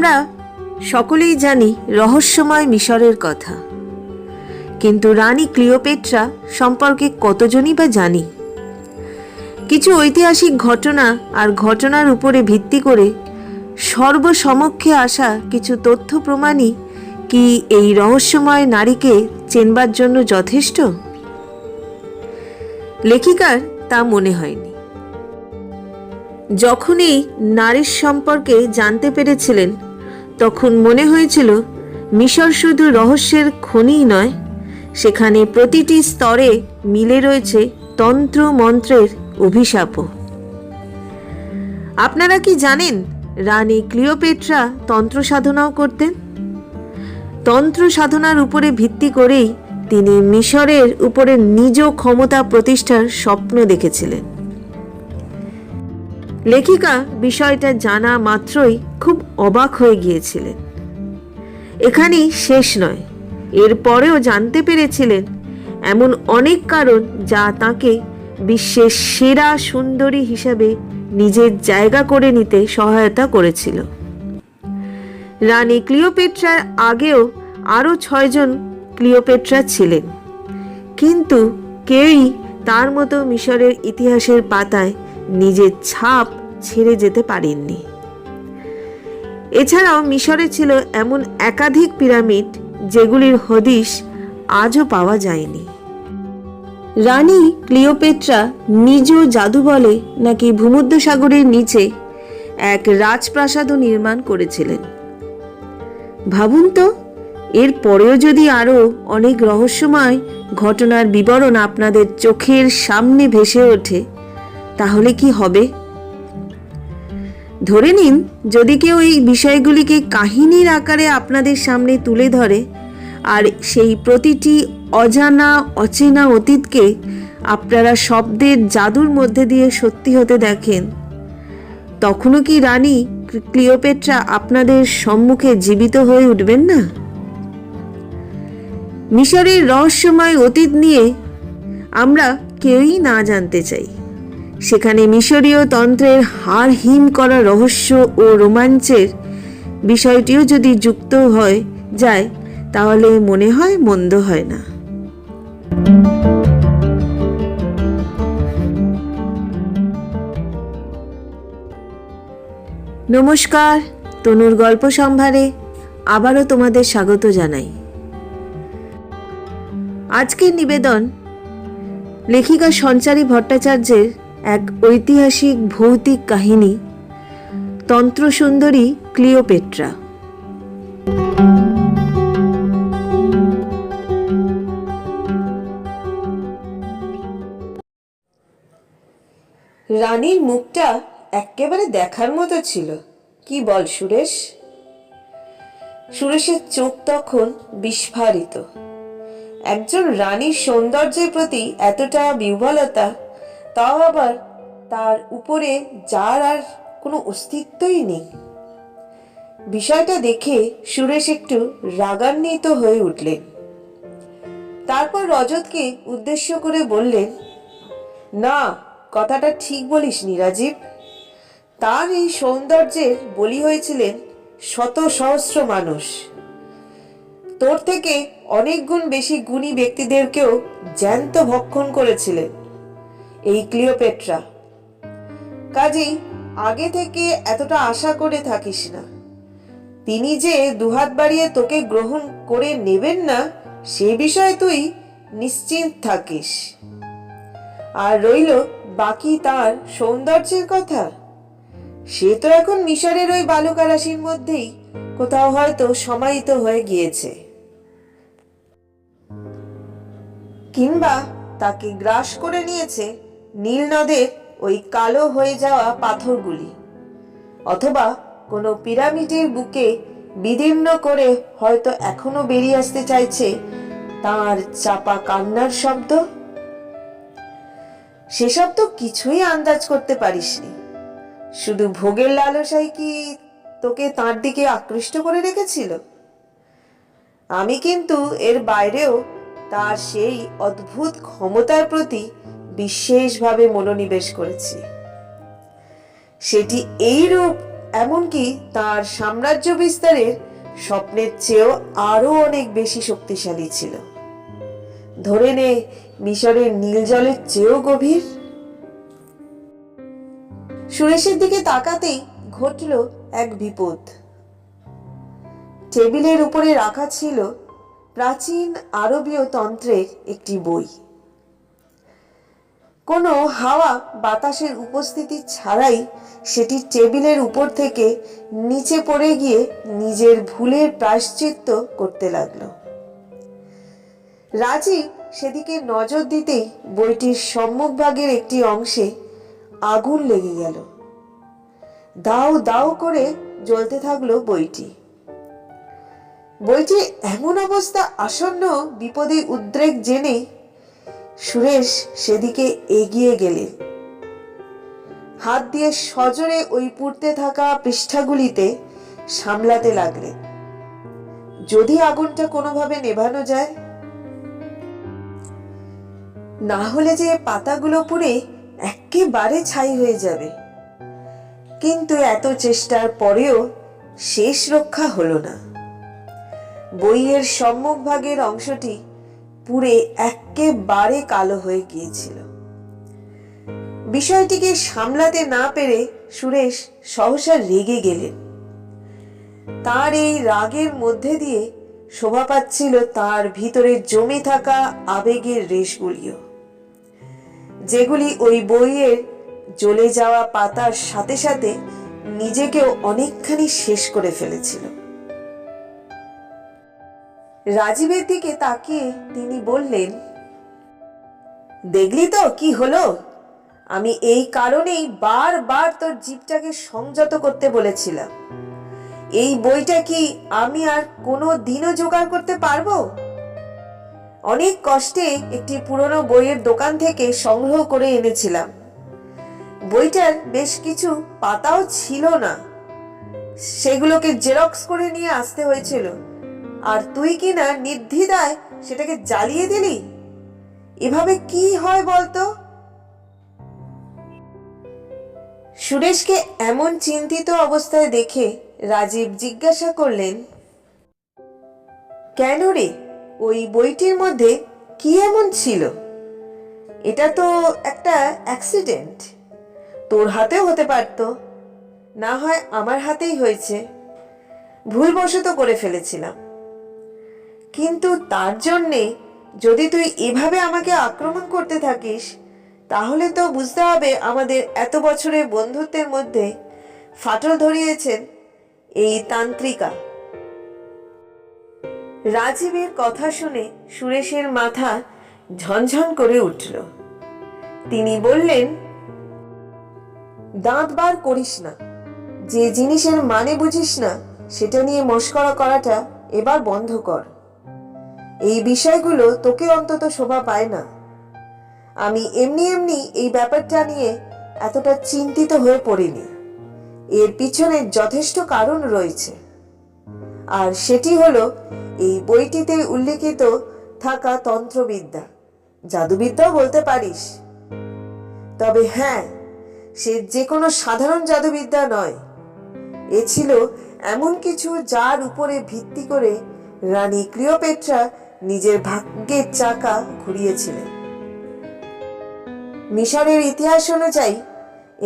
আমরা সকলেই জানি রহস্যময় মিশরের কথা, কিন্তু রানী ক্লিওপেট্রা সম্পর্কে কতজনই বা জানি? কিছু ঐতিহাসিক ঘটনা আর ঘটনার উপরে ভিত্তি করে সর্বসমক্ষে আসা কিছু তথ্য প্রমাণই কি এই রহস্যময় নারীকে চেনবার জন্য যথেষ্ট? লেখিকার তা মনে হয়নি। যখনই নারীর সম্পর্কে জানতে পেরেছিলেন, তখন মনে হয়েছিল মিশর শুধু রহস্যের খনিই নয়, সেখানে প্রতিটি স্তরে মিলে রয়েছে তন্ত্র মন্ত্রের অভিশাপও। আপনারা কি জানেন রানী ক্লিওপেট্রা তন্ত্র সাধনাও করতেন? তন্ত্র সাধনার উপরে ভিত্তি করেই তিনি মিশরের উপরে নিজ ক্ষমতা প্রতিষ্ঠার স্বপ্ন দেখেছিলেন। লেখিকা বিষয়টা জানা মাত্রই খুব অবাক হয়ে গিয়েছিলেন। এখানেই শেষ নয়, এরপরেও জানতে পেরেছিলেন এমন অনেক কারণ যা তাকে বিশ্বের সেরা সুন্দরী হিসেবে নিজের জায়গা করে নিতে সহায়তা করেছিল। রানী ক্লিওপেট্রার আগেও আরও 6 জন ক্লিওপেট্রা ছিলেন, কিন্তু কেউই তার মতো মিশরের ইতিহাসের পাতায় নিজের ছাপ ছেড়ে যেতে পারেননি। এছাড়াও মিশরে ছিল এমন একাধিক পিরামিড যেগুলির হদিশ আজও পাওয়া যায়নি। রানী ক্লিওপেট্রা নিজ জাদু বলে নাকি ভূমধ্যসাগরের নিচে এক রাজপ্রাসাদও নির্মাণ করেছিলেন। ভাবুন তো, এর পরেও যদি আরও অনেক রহস্যময় ঘটনার বিবরণ আপনাদের চোখের সামনে ভেসে ওঠে, তাহলে কি হবে? ধরে নিন, যদি কেউ এই বিষয়গুলিকে কাহিনীর আকারে আপনাদের সামনে তুলে ধরে আর সেই প্রতিটি অজানা অচেনা অতীতকে আপনারা শব্দের জাদুর মধ্যে দিয়ে সত্যি হতে দেখেন, তখনও কি রানী ক্লিওপেট্রা আপনাদের সম্মুখে জীবিত হয়ে উঠবেন না? মিশরের রহস্যময় অতীত নিয়ে আমরা কেউই না জানতে চাই। সেখানে মিশরীয় তন্ত্রের হাড় হিম করা রহস্য ও রোমাঞ্চের বিষয়টিও যদি যুক্ত হয়ে যায়, তাহলে মনে হয় মন্দ হয় না। নমস্কার, তনুর গল্প সম্ভারে আবারও তোমাদের স্বাগত জানাই। আজকের নিবেদন লেখিকা সঞ্চারী ভট্টাচার্যের এক ঐতিহাসিক ভৌতিক কাহিনী, তন্ত্র সুন্দরী ক্লিওপেট্রা। রানীর মুখটা একেবারে দেখার মতো ছিল, কি বল সুরেশ? সুরেশের চোখ তখন বিস্ফারিত। একজন রানীর সৌন্দর্যের প্রতি এতটা বিহ্বলতা, তাও আবার তার উপরে যার আর কোনো অস্তিত্বই নেই। বিষয়টা দেখে সুরেশ একটু রাগান্বিত হয়ে উঠলেন। তারপর রজতকে উদ্দেশ্য করে বললেন, না, কথাটা ঠিক বলিসনি রাজীব। তার এই সৌন্দর্যের বলি হয়েছিলেন শত সহস্র মানুষ। তোর থেকে অনেক গুণ বেশি গুণী ব্যক্তিদেরকেও জ্যান্ত ভক্ষণ করেছিলেন এই ক্লিওপেট্রা। কাজেই আগে থেকে এতটা আশা করে থাকিস না। তিনি যে দুহাত বাড়িয়ে তোকে গ্রহণ করে নেবেন না, সে বিষয়ে তুই নিশ্চিন্ত থাকিস। আর রইল বাকি তার সৌন্দর্যের কথা, সে তো এখন মিশরের ওই বালুকা রাশির মধ্যেই কোথাও হয়তো সমাহিত হয়ে গিয়েছে, কিংবা তাকে গ্রাস করে নিয়েছে নীল নদের ওই কালো হয়ে যাওয়া পাথরগুলি, অথবা কোনো পিরামিডের বুকে বিদীর্ণ করে হয়তো এখনো বেরিয়ে আসতে চাইছে তার চাপা কান্নার শব্দ। সেসব তো কিছুই আন্দাজ করতে পারিসনি। শুধু ভোগের লালসাই কি তোকে তার দিকে আকৃষ্ট করে রেখেছিল? আমি কিন্তু এর বাইরেও তার সেই অদ্ভুত ক্ষমতার প্রতি বিশেষভাবে মনোনিবেশ করেছি। সেটি এই রূপ এমনকি তার সাম্রাজ্য বিস্তারের স্বপ্নের চেয়েও আরো অনেক বেশি শক্তিশালী ছিল। ধরে নে মিশরের নীল জলের চেয়েও গভীর। সুরেশের দিকে তাকাতেই ঘটল এক বিপদ। টেবিলের উপরে রাখা ছিল প্রাচীন আরবীয় তন্ত্রের একটি বই। কোনো হাওয়া বাতাসের উপস্থিতি ছাড়াই সেটি টেবিলের উপর থেকে নিচে পড়ে গিয়ে নিজের ভুলের প্রায়শ্চিত্ত করতে লাগলো। রাজীব সেদিকে নজর দিতেই বইটির সম্মুখভাগের একটি অংশে আগুন লেগে গেল। দাউ দাউ করে জ্বলতে থাকলো বইটি। বইটির এমন অবস্থা আসন্ন বিপদে উদ্রেক জেনে সুরেশ সেদিকে এগিয়ে গেলেন। হাত দিয়ে সজোরে ওই পুড়তে থাকা পৃষ্ঠাগুলিতে সামলাতে লাগলেন, যদি আগুনটা কোনোভাবে নেভানো যায়। না হলে যে পাতাগুলো পুড়ে একেবারে ছাই হয়ে যাবে। কিন্তু এত চেষ্টার পরেও শেষ রক্ষা হলো না। বইয়ের সম্মুখভাগের অংশটি পুড়ে একেবারে কালো হয়ে গিয়েছিল। বিষয়টিকে সামলাতে না পেরে সুরেশ সহসা রেগে গেলেন। তার এই রাগের মধ্যে দিয়ে শোভা পাচ্ছিল তার ভিতরে জমে থাকা আবেগের রেশগুলিও, যেগুলি ওই বইয়ের জ্বলে যাওয়া পাতার সাথে সাথে নিজেকেও অনেকখানি শেষ করে ফেলেছিল। রাজীবের দিকে তাকিয়ে তিনি বললেন, দেখলি তো কি হলো? আমি এই কারণেই বারবার তোর জিভটাকে সংযত করতে বলেছিলাম। এই বইটা কি আমি আর কোনো দিনও জোগাড় করতে পারবো? অনেক কষ্টে একটি পুরনো বইয়ের দোকান থেকে সংগ্রহ করে এনেছিলাম। বইটার বেশ কিছু পাতাও ছিল না, সেগুলোকে জেরক্স করে নিয়ে আসতে হয়েছিল। আর তুই কিনা নির্দ্বিধায় সেটাকে জ্বালিয়ে দিলি। এভাবে কি হয় বলতো? সুরেশকে এমন চিন্তিত অবস্থায় দেখে রাজীব জিজ্ঞাসা করলেন, কেন রে, ওই বইটির মধ্যে কি এমন ছিল? এটা তো একটা অ্যাক্সিডেন্ট। তোর হাতেও হতে পারত, না হয় আমার হাতেই হয়েছে। ভুলবশত করে ফেলেছিলাম। কিন্তু তার জন্যে যদি তুই এভাবে আমাকে আক্রমণ করতে থাকিস, তাহলে তো বুঝতে হবে আমাদের এত বছরের বন্ধুত্বের মধ্যে ফাটল ধরিয়েছেন এই তান্ত্রিকা। রাজীবের কথা শুনে সুরেশের মাথা ঝনঝন করে উঠল। তিনি বললেন, দাঁত বার করিস না। যে জিনিসের মানে বুঝিস না সেটা নিয়ে মশকরা করাটা এবার বন্ধ কর। এই বিষয়গুলো তোকে অন্তত শোভা পায় না। আমি এমনি এমনি এই ব্যাপারটা নিয়ে এতটা চিন্তিত হয়ে পড়িনি। এর পিছনে যথেষ্ট কারণ রয়েছে। আর সেটি হলো এই বইটিতে উল্লেখিত থাকা তন্ত্রবিদ্যা, জাদুবিদ্যাও বলতে পারিস। তবে হ্যাঁ, সে যে কোনো সাধারণ জাদুবিদ্যা নয়। এ ছিল এমন কিছু যার উপরে ভিত্তি করে রানী ক্লিওপেট্রা নিজের ভাগ্যের চাকা ঘুরিয়েছিলেন। মিশরের ইতিহাস অনুযায়ী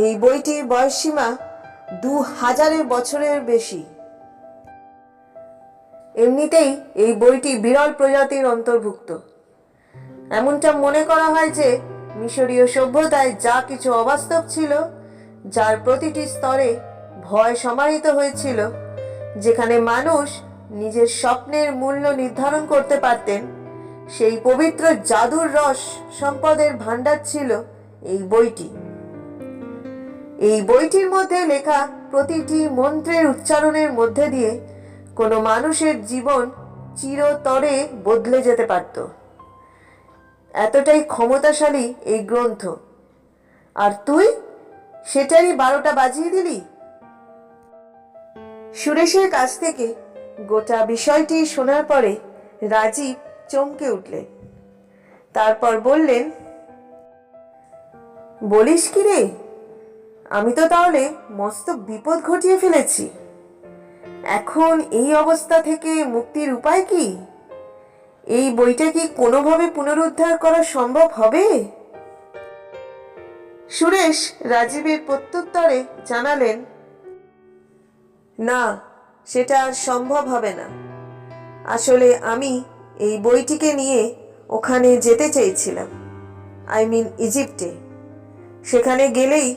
এই বইটির বয়সসীমা 2000 বছরের বেশি। এমনিতেই এই বইটি বিরল প্রজাতির অন্তর্ভুক্ত। এমনটা মনে করা হয় যে মিশরীয় সভ্যতায় যা কিছু অবাস্তব ছিল, যার প্রতিটি স্তরে ভয় সমাহিত হয়েছিল, যেখানে মানুষ নিজের স্বপ্নের মূল্য নির্ধারণ করতে পারতেন, সেই পবিত্র জাদুর রস সম্পদের ভাণ্ডার ছিল এই বইটি। এই বইটির মধ্যে লেখা প্রতিটি মন্ত্রের উচ্চারণের মধ্যে দিয়ে কোনো মানুষের জীবন চিরতরে বদলে যেতে পারত। এতটাই ক্ষমতাশালী এই গ্রন্থ। আর তুই সেটারই 12টা বাজিয়ে দিলি। সুরেশের কাছ থেকে গোটা বিষয়টি শোনার পরে রাজীব চমকে উঠলেন। তারপর বললেন, বলিস কি রে, আমি তো তাহলে মস্ত বিপদ ঘটিয়ে ফেলেছি। এখন এই অবস্থা থেকে মুক্তির উপায় কি? এই বইটা কি কোনোভাবে পুনরুদ্ধার করা সম্ভব হবে? সুরেশ রাজীবের প্রত্যুত্তরে জানালেন, না, সেটা আর সম্ভব হবে না। আসলে আমি এই বইটিকে নিয়ে ওখানে যেতে চেয়েছিলাম, ইজিপ্টে। সেখানে গেলেই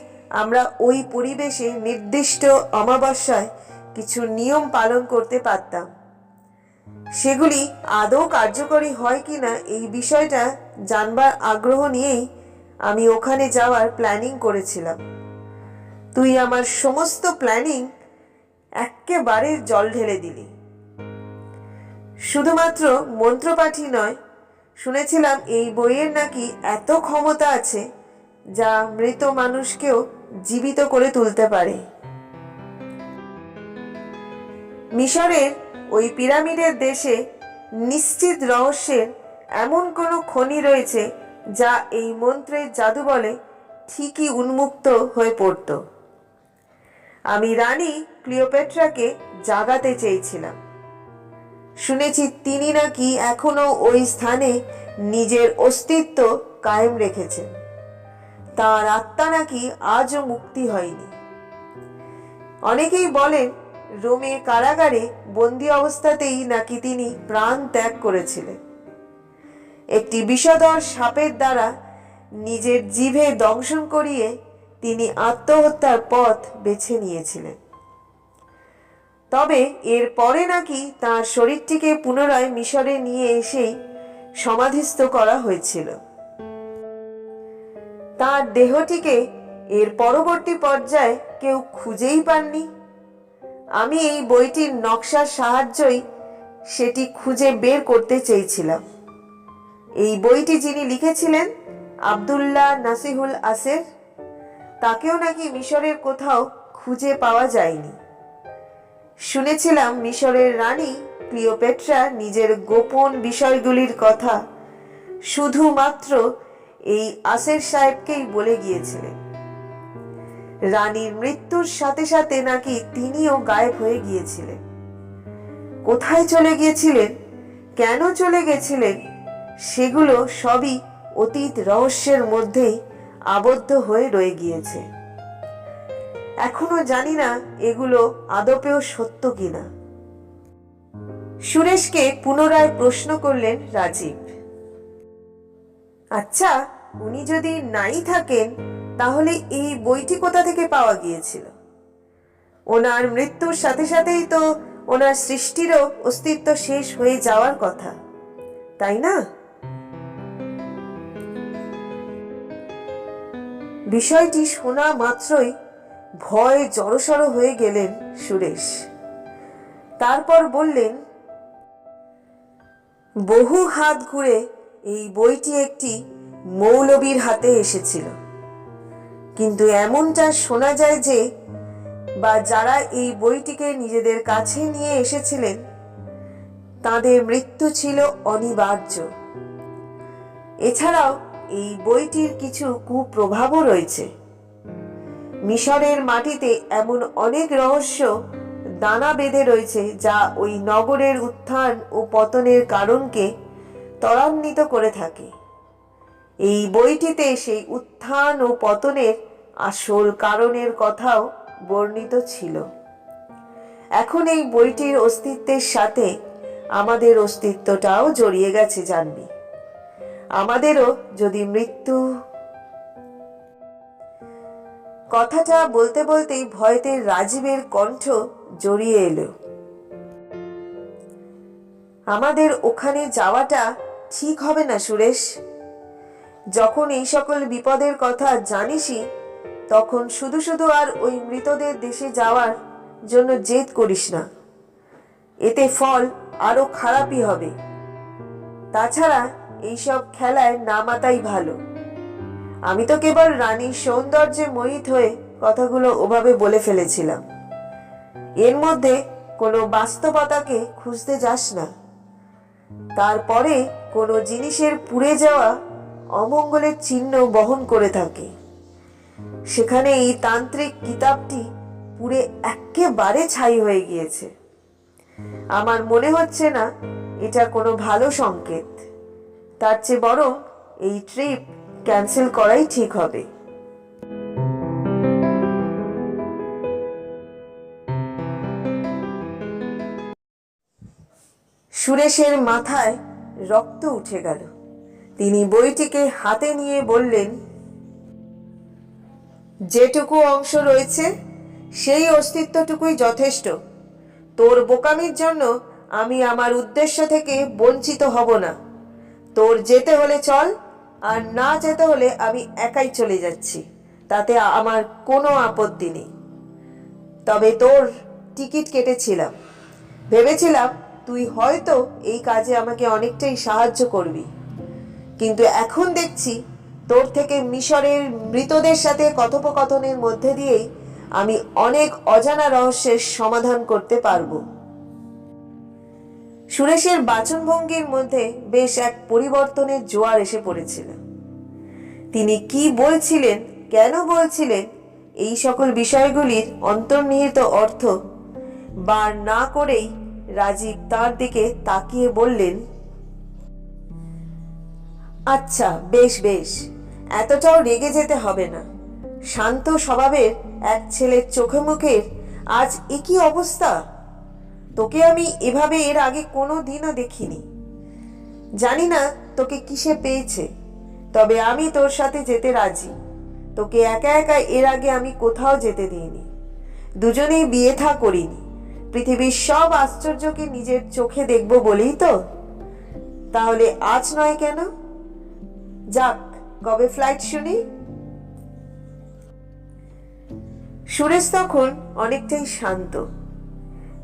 আমরা ওই পরিবেশে নির্দিষ্ট অমাবস্যায় কিছু নিয়ম পালন করতে পারতাম। সেগুলি আদৌ কার্যকরী হয় কিনা এই বিষয়টা জানবার আগ্রহ নিয়েই আমি ওখানে যাওয়ার প্ল্যানিং করেছিলাম। তুই আমার সমস্ত প্ল্যানিং এক্কেবারে জল ঢেলে দিলি। শুধুমাত্র মন্ত্রপাঠই নয়, শুনেছিলাম এই বইয়ের নাকি এত ক্ষমতা আছে যা মৃত মানুষকেও জীবিত করে তুলতে পারে। মিশরের ওই পিরামিডের দেশে নিশ্চিত রহস্যের এমন কোনো খনি রয়েছে যা এই মন্ত্রের জাদু বলে ঠিকই উন্মুক্ত হয়ে পড়ত। আমি রানী ক্লিওপেট্রাকে জাগাতে চেয়েছিলাম। শুনেছি তিনি নাকি এখনো ওই স্থানে নিজের অস্তিত্ব কায়েম রেখেছেন। তার আত্মা নাকি আজও মুক্তি হয়নি। অনেকেই বলেন রোমে কারাগারে বন্দি অবস্থাতেই নাকি তিনি প্রাণ ত্যাগ করেছিলেন। একটি বিষধর সাপের দ্বারা নিজের জিভে দংশন করিয়ে তিনি আত্মহত্যার পথ বেছে নিয়েছিলেন। তবে এর পরে নাকি তার শরীরটিকে পুনরায় মিশরে নিয়ে এসেই সমাধিস্থ করা হয়েছিল। তার দেহটিকে এর পরবর্তী পর্যায়ে কেউ খুঁজেই পাননি। আমি এই বইটির নকশার সাহায্যেই সেটি খুঁজে বের করতে চেয়েছিলাম। এই বইটি যিনি লিখেছিলেন, আব্দুল্লাহ নাসিহুল আসের, তাকেও নাকি মিশরের কোথাও খুঁজে পাওয়া যায়নি। শুনেছিলাম মিশরের রানী ক্লিওপেট্রা নিজের গোপন বিষয়গুলির কথা শুধুমাত্র এই আসের সাহেবকেই বলে গিয়েছিলেন। রানীর মৃত্যুর সাথে সাথে নাকি তিনিও গায়েব হয়ে গিয়েছিলেন। কোথায় চলে গিয়েছিলেন, কেন চলে গেছিলেন, সেগুলো সবই অতীত রহস্যের মধ্যেই আবদ্ধ হয়ে রয়ে গিয়েছে। এখনো জানি না এগুলো আদপেও সত্য কিনা। সুরেশকে পুনরায় প্রশ্ন করলেন রাজীব, আচ্ছা, উনি যদি নাই থাকেন তাহলে এই বইটি কোথা থেকে পাওয়া গিয়েছিল? ওনার মৃত্যুর সাথে সাথেই তো ওনার সৃষ্টিরও অস্তিত্ব শেষ হয়ে যাওয়ার কথা, তাই না? বিষয়টি শোনা মাত্রই ভয়ে জড়সড় হয়ে গেলেন সুরেশ। তারপর বললেন, বহু হাত ঘুরে এই বইটি একটি মৌলবীর হাতে এসেছিল, কিন্তু এমনটা শোনা যায় যে যারা এই বইটিকে নিজেদের কাছে নিয়ে এসেছিলেন তাদের মৃত্যু ছিল অনিবার্য। এছাড়াও এই বইটির কিছু কুপ্রভাবও রয়েছে। মিশরের মাটিতে এমন অনেক রহস্য দানা বেঁধে রয়েছে যা ওই নগরের উত্থান ও পতনের কারণকে ত্বরান্বিত করে থাকে। এই বইটিতে সেই উত্থান ও পতনের আসল কারণের কথাও বর্ণিত ছিল। এখন এই বইটির অস্তিত্বের সাথে আমাদের অস্তিত্বটাও জড়িয়ে গেছে জানবি। আমাদেরও যদি মৃত্যু। কথাটা বলতে বলতেই ভয়েতে রাজীবের কণ্ঠ জড়িয়ে এলো। আমাদের ওখানে যাওয়াটা ঠিক হবে না সুরেশ। যখন এই সকল বিপদের কথা জানিসই তখন শুধু শুধু আর ওই মৃতদের দেশে যাওয়ার জন্য জেদ করিস না। এতে ফল আরো খারাপই হবে। তাছাড়া এইসব খেলায় না মাতাই ভালো। আমি তো কেবল রানীর সৌন্দর্যে মোহিত হয়ে কথাগুলো ওভাবে বলে ফেলেছিলাম। এর মধ্যে কোনো বাস্তবতাকে খুঁজতে যাস না। তারপরে কোনো জিনিসের পুড়ে যাওয়া অমঙ্গলের চিহ্ন বহন করে থাকে। সেখানে এই তান্ত্রিক কিতাবটি পুড়ে একেবারে ছাই হয়ে গিয়েছে। আমার মনে হচ্ছে না এটা কোনো ভালো সংকেত। তার চেয়ে বরং এই ট্রিপ ক্যান্সেল করাই ঠিক হবে। সুরেশের মাথায় রক্ত উঠে গেল। তিনি বইটিকে হাতে নিয়ে বললেন, যেটুকু অংশ রয়েছে সেই অস্তিত্বটুকুই যথেষ্ট। তোর বোকামির জন্য আমি আমার উদ্দেশ্য থেকে বঞ্চিত হব না। তোর যেতে হলে চল, আর না যেতে হলে আমি একাই চলে যাচ্ছি, তাতে আমার কোনো আপত্তি নেই। তবে তোর টিকিট কেটেছিলাম, ভেবেছিলাম তুই হয়তো এই কাজে আমাকে অনেকটাই সাহায্য করবি, কিন্তু এখন দেখছি তোর থেকে মিশরের মৃতদের সাথে কথোপকথনের মধ্যে দিয়েই আমি অনেক অজানা রহস্যের সমাধান করতে পারবো। সুরেশের বাচনভঙ্গির মধ্যে বেশ এক পরিবর্তনের জোয়ার এসে পড়েছিল। তিনি কি বলছিলেন, কেন বলছিলেন, এই সকল বিষয়গুলির অন্তর্নিহিত অর্থ বার না করেই রাজীব তার দিকে তাকিয়ে বললেন, আচ্ছা বেশ বেশ, এতটাও রেগে যেতে হবে না। শান্ত স্বভাবের এক ছেলের চোখে মুখের আজ একই অবস্থা। তোকে আমি এভাবে এর আগে কোনো দিনও দেখিনি। জানি না তোকে কিসে পেয়েছে, তবে আমি তোর সাথে যেতে রাজি। তোকে একা একা এর আগে আমি কোথাও যেতে দিইনি। দুজনেই বিয়ে থা করিনি। পৃথিবীর সব আশ্চর্যকে নিজের চোখে দেখব বলেই তো। তাহলে আজ নয় কেন? যাক, কবে ফ্লাইট শুনি? সুরেশ তখন অনেকটাই শান্ত।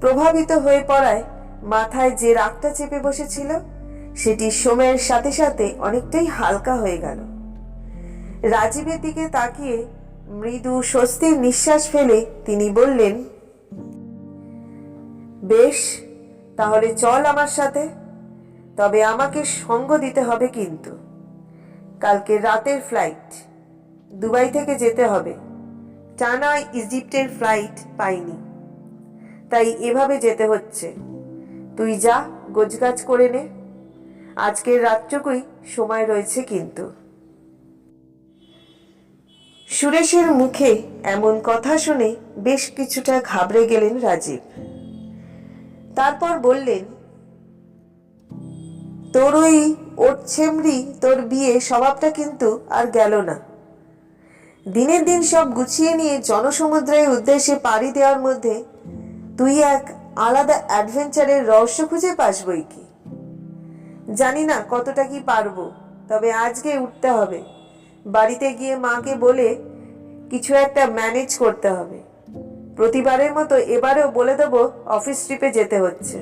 প্রভাবিত হয়ে পড়ায় মাথায় যে রাগটা চেপে বসেছিল সেটি সময়ের সাথে সাথে অনেকটাই হালকা হয়ে গেল। রাজীবের দিকে তাকিয়ে মৃদু স্বস্তির নিঃশ্বাস ফেলে তিনি বললেন, বেশ, তাহলে চল আমার সাথে। তবে আমাকে সঙ্গ দিতে হবে কিন্তু। কালকে রাতের ফ্লাইট, দুবাই থেকে যেতে হবে। টানা ইজিপ্টের ফ্লাইট পাইনি, তাই এভাবে যেতে হচ্ছে। তুই যা, গোছগাছ করে নে। আজকের রাতটুকুই সময় রয়েছে কিন্তু। সুরেশের মুখে এমন কথা শুনে বেশ কিছুটা ঘাবড়ে গেলেন রাজীব। তারপর বললেন, তোর ওই ওট ছেমড়ি তোর বিয়ে স্বভাবটা কিন্তু আর গেল না। দিনের দিন সব গুছিয়ে নিয়ে জনসমুদ্রের উদ্দেশ্যে পাড়ি দেওয়ার মধ্যে তুই এক আলাদা অ্যাডভেঞ্চারের রহস্য খুঁজে পাস বই কি। জানি না কতটা কি পারবো, তবে আজকে উঠতে হবে। বাড়িতে গিয়ে মাকে বলে কিছু একটা ম্যানেজ করতে হবে। প্রতিবারের মতো এবারেও বলে দেবো অফিস ট্রিপে যেতে হচ্ছে,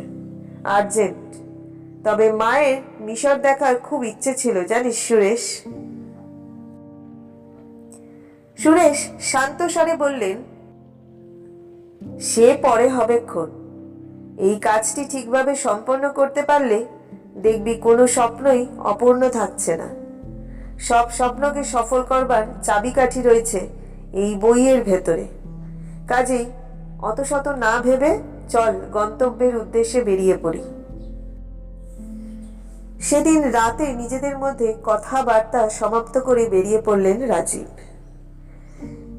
আর্জেন্ট। তবে মায়ের মিশর দেখার খুব ইচ্ছে ছিল জানিস সুরেশ। সুরেশ শান্ত স্বরে বললেন, সে পরে হবেক্ষণ। এই কাজটি ঠিকভাবে সম্পন্ন করতে পারলে দেখবি কোনো স্বপ্নই অপূর্ণ থাকছে না। সব স্বপ্নকে সফল করবার চাবিকাঠি রয়েছে এই বইয়ের ভেতরে। কাজেই অত শত না ভেবে চল গন্তব্যের উদ্দেশ্যে বেরিয়ে পড়ি। সেদিন রাতে নিজেদের মধ্যে কথাবার্তা সমাপ্ত করে বেরিয়ে পড়লেন রাজীব।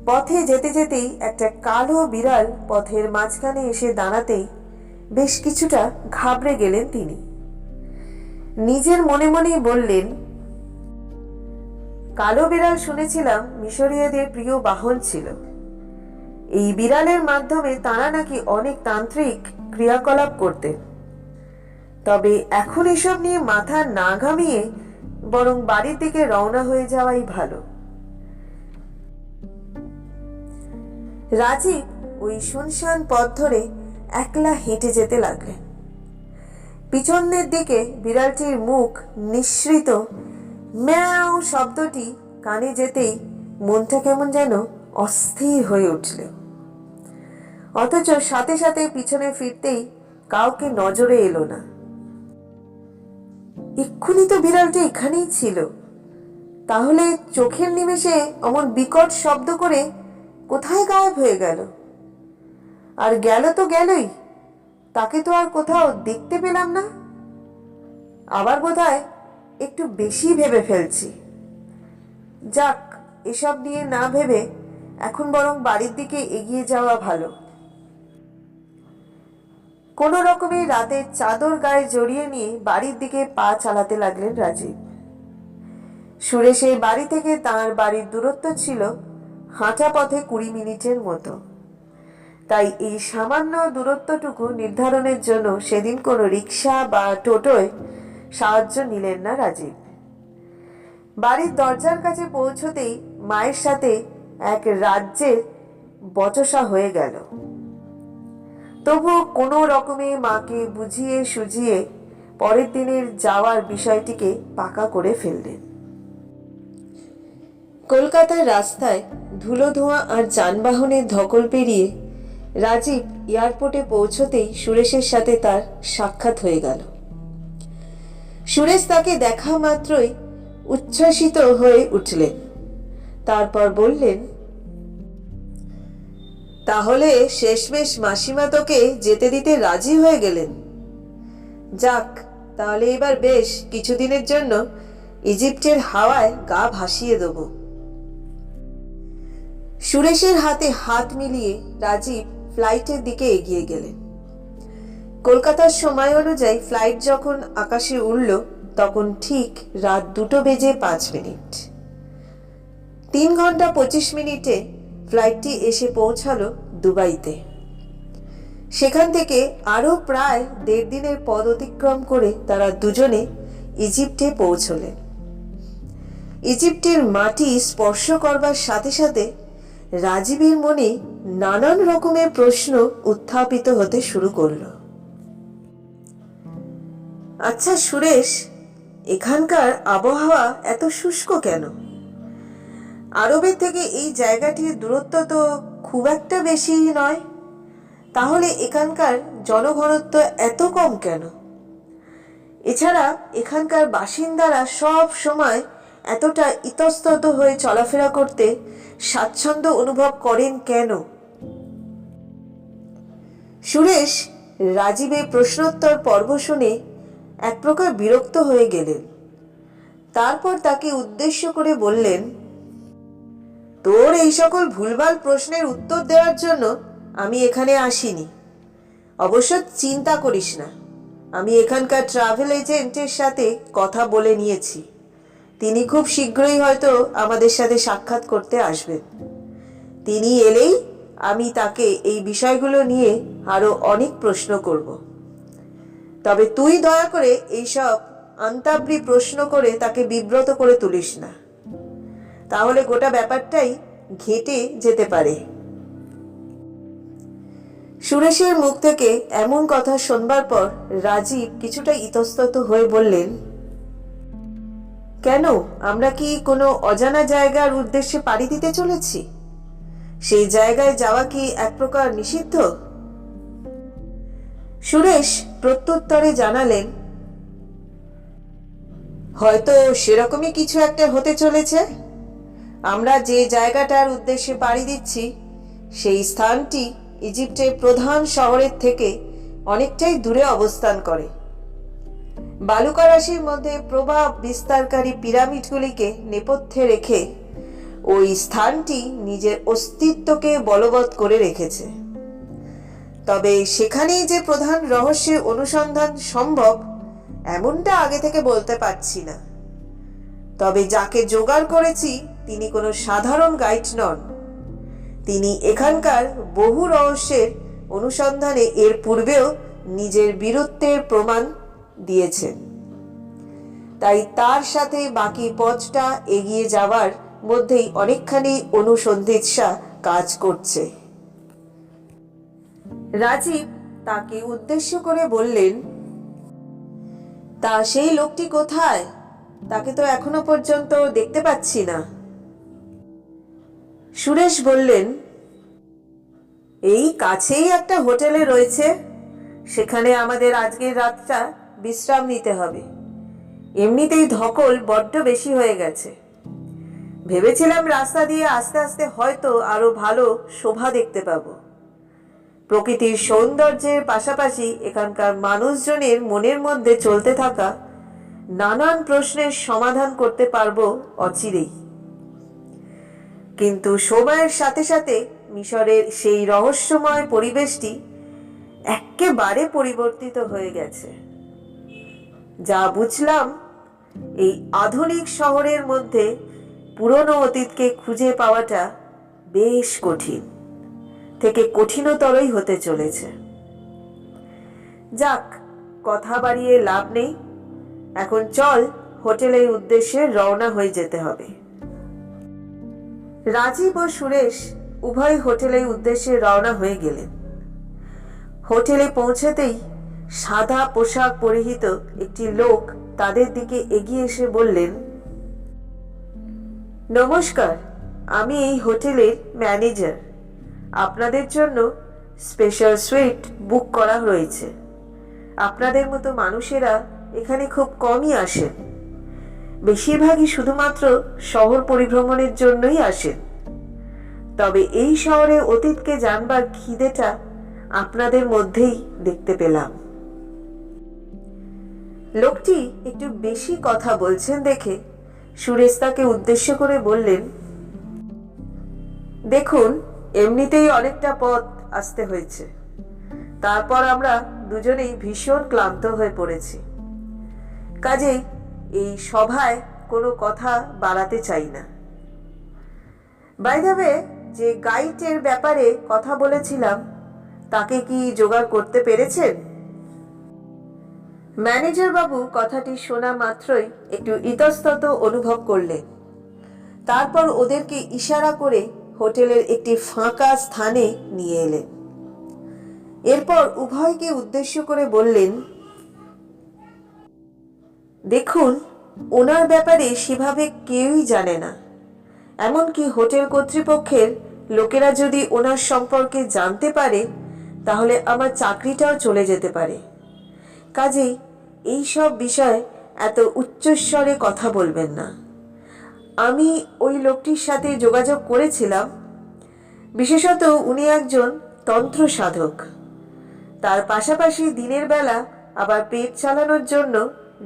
পথে যেতে যেতেই একটা কালো বিড়াল পথের মাঝখানে এসে দাঁড়াতেই বেশ কিছুটা ঘাবড়ে গেলেন তিনি। নিজের মনে মনেই বললেন, কালো বিড়াল শুনেছিলাম মিশরীয়দের প্রিয় বাহন ছিল। এই বিড়ালের মাধ্যমে তারা নাকি অনেক তান্ত্রিক ক্রিয়াকলাপ করতেন। তবে এখন এসব নিয়ে মাথা না ঘামিয়ে বরং বাড়ির দিকে রওনা হয়ে যাওয়াই ভালো। রাজীব ওই শুনশান পথ ধরে একলা হেঁটে যেতে লাগলেন। পিছনের দিকে বিড়ালটির মুখ নিঃসৃত ম্যাও শব্দটি কানে যেতেই মনটা কেমন যেন অস্থির হয়ে উঠল। অথচ সাথে সাথে পিছনে ফিরতেই কাউকে নজরে এলো না। এক্ষুনি তো বিড়ালটি এখানেই ছিল, তাহলে চোখের নিমেষে অমন বিকট শব্দ করে কোথায় গায়েব হয়ে গেল? আর গেল তো গেলই, তাকে তো আর কোথাও দেখতে পেলাম না। আবার বোধহয় একটু বেশি ভেবে ফেলছি। যাক, এসব নিয়ে না ভেবে এখন বরং বাড়ির দিকে এগিয়ে যাওয়া ভালো। কোনো রকমে রাতের চাদর গায়ে জড়িয়ে নিয়ে বাড়ির দিকে পা চালাতে লাগলেন রাজীব। সুরেশের বাড়ি থেকে তাঁর বাড়ির দূরত্ব ছিল হাঁটা পথে 20 মিনিটের মতো। তাই এই সামান্য দূরত্বটুকু নির্ধারণের জন্য সেদিন কোনো রিক্সা বা টোটোয় সাহায্য নিলেন না রাজীব। বাড়ির দরজার কাছে পৌঁছতেই মায়ের সাথে এক রাজ্যের বচসা হয়ে গেল। তবুও কোনো রকমে মাকে বুঝিয়ে সুঝিয়ে পরের দিনের যাওয়ার বিষয়টিকে পাকা করে ফেললেন। কলকাতার রাস্তায় ধুলো ধোঁয়া আর যানবাহনের ধকল পেরিয়ে রাজীব এয়ারপোর্টে পৌঁছতেই সুরেশের সাথে তার সাক্ষাৎ হয়ে গেল। সুরেশ তাকে দেখা মাত্রই উচ্ছ্বসিত হয়ে উঠলেন। তারপর বললেন, তাহলে শেষমেশ মাসিমা তোকে যেতে দিতে রাজি হয়ে গেলেন? যাক, তাহলে এবার বেশ কিছুদিনের জন্য ইজিপ্টের হাওয়ায় গা ভাসিয়ে দেব। সুরেশের হাতে হাত মিলিয়ে রাজীব ফ্লাইটের দিকে এগিয়ে গেলেন। কলকাতার সময় অনুযায়ী ফ্লাইট যখন আকাশে উড়ল তখন ঠিক রাত 2:05। 3 ঘন্টা 25 মিনিটে ফ্লাইটটি এসে পৌঁছালো দুবাইতে। সেখান থেকে আরও প্রায় 1.5 দিনের পথ অতিক্রম করে তারা দুজনে ইজিপ্টে পৌঁছলেন। ইজিপ্টের মাটি স্পর্শ করবার সাথে সাথে রাজীবের মনে নানান রকমের প্রশ্ন উত্থাপিত হতে শুরু করলো। আচ্ছা সুরেশ, এখানকার আবহাওয়া এত শুষ্ক কেন? আরবের থেকে এই জায়গাটির দূরত্ব তো খুব একটা বেশি নয়, তাহলে এখানকার জনঘনত্ব এত কম কেন? এছাড়া এখানকার বাসিন্দারা সব সময় এতটা ইতস্তত হয়ে চলাফেরা করতে স্বাচ্ছন্দ্য অনুভব করেন কেন? সুরেশ রাজীবের প্রশ্নোত্তর পর্ব শুনে এক প্রকার বিরক্ত হয়ে গেলেন। তারপর তাকে উদ্দেশ্য করে বললেন, তোর এই সকল ভুলভাল প্রশ্নের উত্তর দেওয়ার জন্য আমি এখানে আসিনি। অবশ্য চিন্তা করিস না, আমি এখানকার ট্রাভেল এজেন্টের সাথে কথা বলে নিয়েছি। তিনি খুব শীঘ্রই হয়তো আমাদের সাথে সাক্ষাৎ করতে আসবেন। তিনি এলেই আমি তাকে এই বিষয়গুলো নিয়ে আরো অনেক প্রশ্ন করব। তবে তুই দয়া করে এইসব আন্তাবৃ প্রশ্ন করে তাকে বিব্রত করে তুলিস না, তাহলে গোটা ব্যাপারটাই ঘেঁটে যেতে পারে। সুরেশের মুখ থেকে এমন কথা শুনবার পর রাজীব কিছুটা ইতস্তত হয়ে বললেন, কেন, আমরা কি কোনো অজানা জায়গার উদ্দেশ্যে পাড়ি দিতে চলেছি? সেই জায়গায় যাওয়া কি এক প্রকার নিষিদ্ধ? সুরেশ প্রত্যুত্তরে জানালেন, হয়তো সেরকমই কিছু একটা হতে চলেছে। আমরা যে জায়গাটার উদ্দেশ্যে পাড়ি দিচ্ছি সেই স্থানটি ইজিপ্টের প্রধান শহরের থেকে অনেকটাই দূরে অবস্থান করে। বালুকা রাশির মধ্যে প্রভাব বিস্তারকারী পিরামিডগুলিকে নেপথ্যে রেখে ওই স্থানটি নিজের অস্তিত্বকে বলবৎ করে রেখেছে। তবে সেখানেই যে প্রধান রহস্যের অনুসন্ধান সম্ভব এমনটা আগে থেকে বলতে পারছি না। তবে যাকে জোগাড় করেছি তিনি কোনো সাধারণ গাইড নন। তিনি এখানকার বহু রহস্যের অনুসন্ধানে এর পূর্বেও নিজের বীরত্বের প্রমাণ দিয়েছেন। তাই তার সাথে বাকি পথটা এগিয়ে যাওয়ার মধ্যেই অনেকখানি অনুসন্ধিৎসা কাজ করছে। রাজীব তাকে উদ্দেশ্য করে বললেন, তা সেই লোকটি কোথায়? তাকে তো এখনো পর্যন্ত দেখতে পাচ্ছি না। সুরেশ বললেন, এই কাছেই একটা হোটেলে রয়েছে, সেখানে আমাদের আজকের রাতটা বিশ্রাম নিতে হবে। এমনিতেই ধকল বড্ড বেশি হয়ে গেছে। ভেবেছিলাম রাস্তা দিয়ে আস্তে আস্তে হয়তো আরো ভালো শোভা দেখতে পাবো। প্রকৃতির সৌন্দর্যের পাশাপাশি এখানকার মানুষজনের মনের মধ্যে চলতে থাকা নানান প্রশ্নের সমাধান করতে পারবো অচিরেই। কিন্তু সময়ের সাথে সাথে মিশরের সেই রহস্যময় পরিবেশটি একেবারে পরিবর্তিত হয়ে গেছে। যা বুঝলাম, এই আধুনিক শহরের মধ্যে পুরনো অতীতকে খুঁজে পাওয়াটা বেশ কঠিন থেকে কঠিনতরই হতে চলেছে। যাক, কথা বাড়িয়ে লাভ নেই। এখন চল, হোটেলের উদ্দেশ্যে রওনা হয়ে যেতে হবে। রাজীব ও সুরেশ উভয় হোটেলের উদ্দেশ্যে রওনা হয়ে গেলেন। হোটেলে পৌঁছতেই সাদা পোশাক পরিহিত একটি লোক তাদের দিকে এগিয়ে এসে বললেন, নমস্কার, আমি এই হোটেলের ম্যানেজার। আপনাদের জন্য স্পেশাল সুইট বুক করা হয়েছে। আপনাদের মতো মানুষেরা এখানে খুব কমই আসেন। বেশিরভাগই শুধুমাত্র শহর পরিভ্রমণের জন্যই আসেন। তবে এই শহরের অতীতকে জানবার খিদেটা আপনাদের মধ্যেই দেখতে পেলাম। লোকটি একটু বেশি কথা বলছেন দেখে সুরেশ তাকে উদ্দেশ্য করে বললেন, দেখুন, এমনিতেই অনেকটা পথ আসতে হয়েছে। তারপর আমরা দুজনেই ভীষণ ক্লান্ত হয়ে পড়েছি। কাজেই এই সভায় কোনো কথা বাড়াতে চাই না। বাই দ্য ওয়ে, যে গাইডের ব্যাপারে কথা বলেছিলাম তাকে কি জোগাড় করতে পেরেছেন? ম্যানেজার বাবু কথাটি শোনা মাত্রই একটু ইতস্তত অনুভব করলেন। তারপর ওদেরকে ইশারা করে হোটেলের একটি ফাঁকা স্থানে নিয়ে এলেন। এরপর উভয়কে উদ্দেশ্য করে বললেন, দেখুন, ওনার ব্যাপারে সেভাবে কেউই জানে না। এমনকি হোটেল কর্তৃপক্ষের লোকেরা যদি ওনার সম্পর্কে জানতে পারে তাহলে আমার চাকরিটাও চলে যেতে পারে। কাজেই এই সব বিষয়ে এত উচ্চস্বরে কথা বলবেন না। আমি ওই লোকটির সাথে যোগাযোগ করেছিলাম। বিশেষত উনি একজন তন্ত্র সাধক। তার পাশাপাশি দিনের বেলা আবার পেট চালানোর জন্য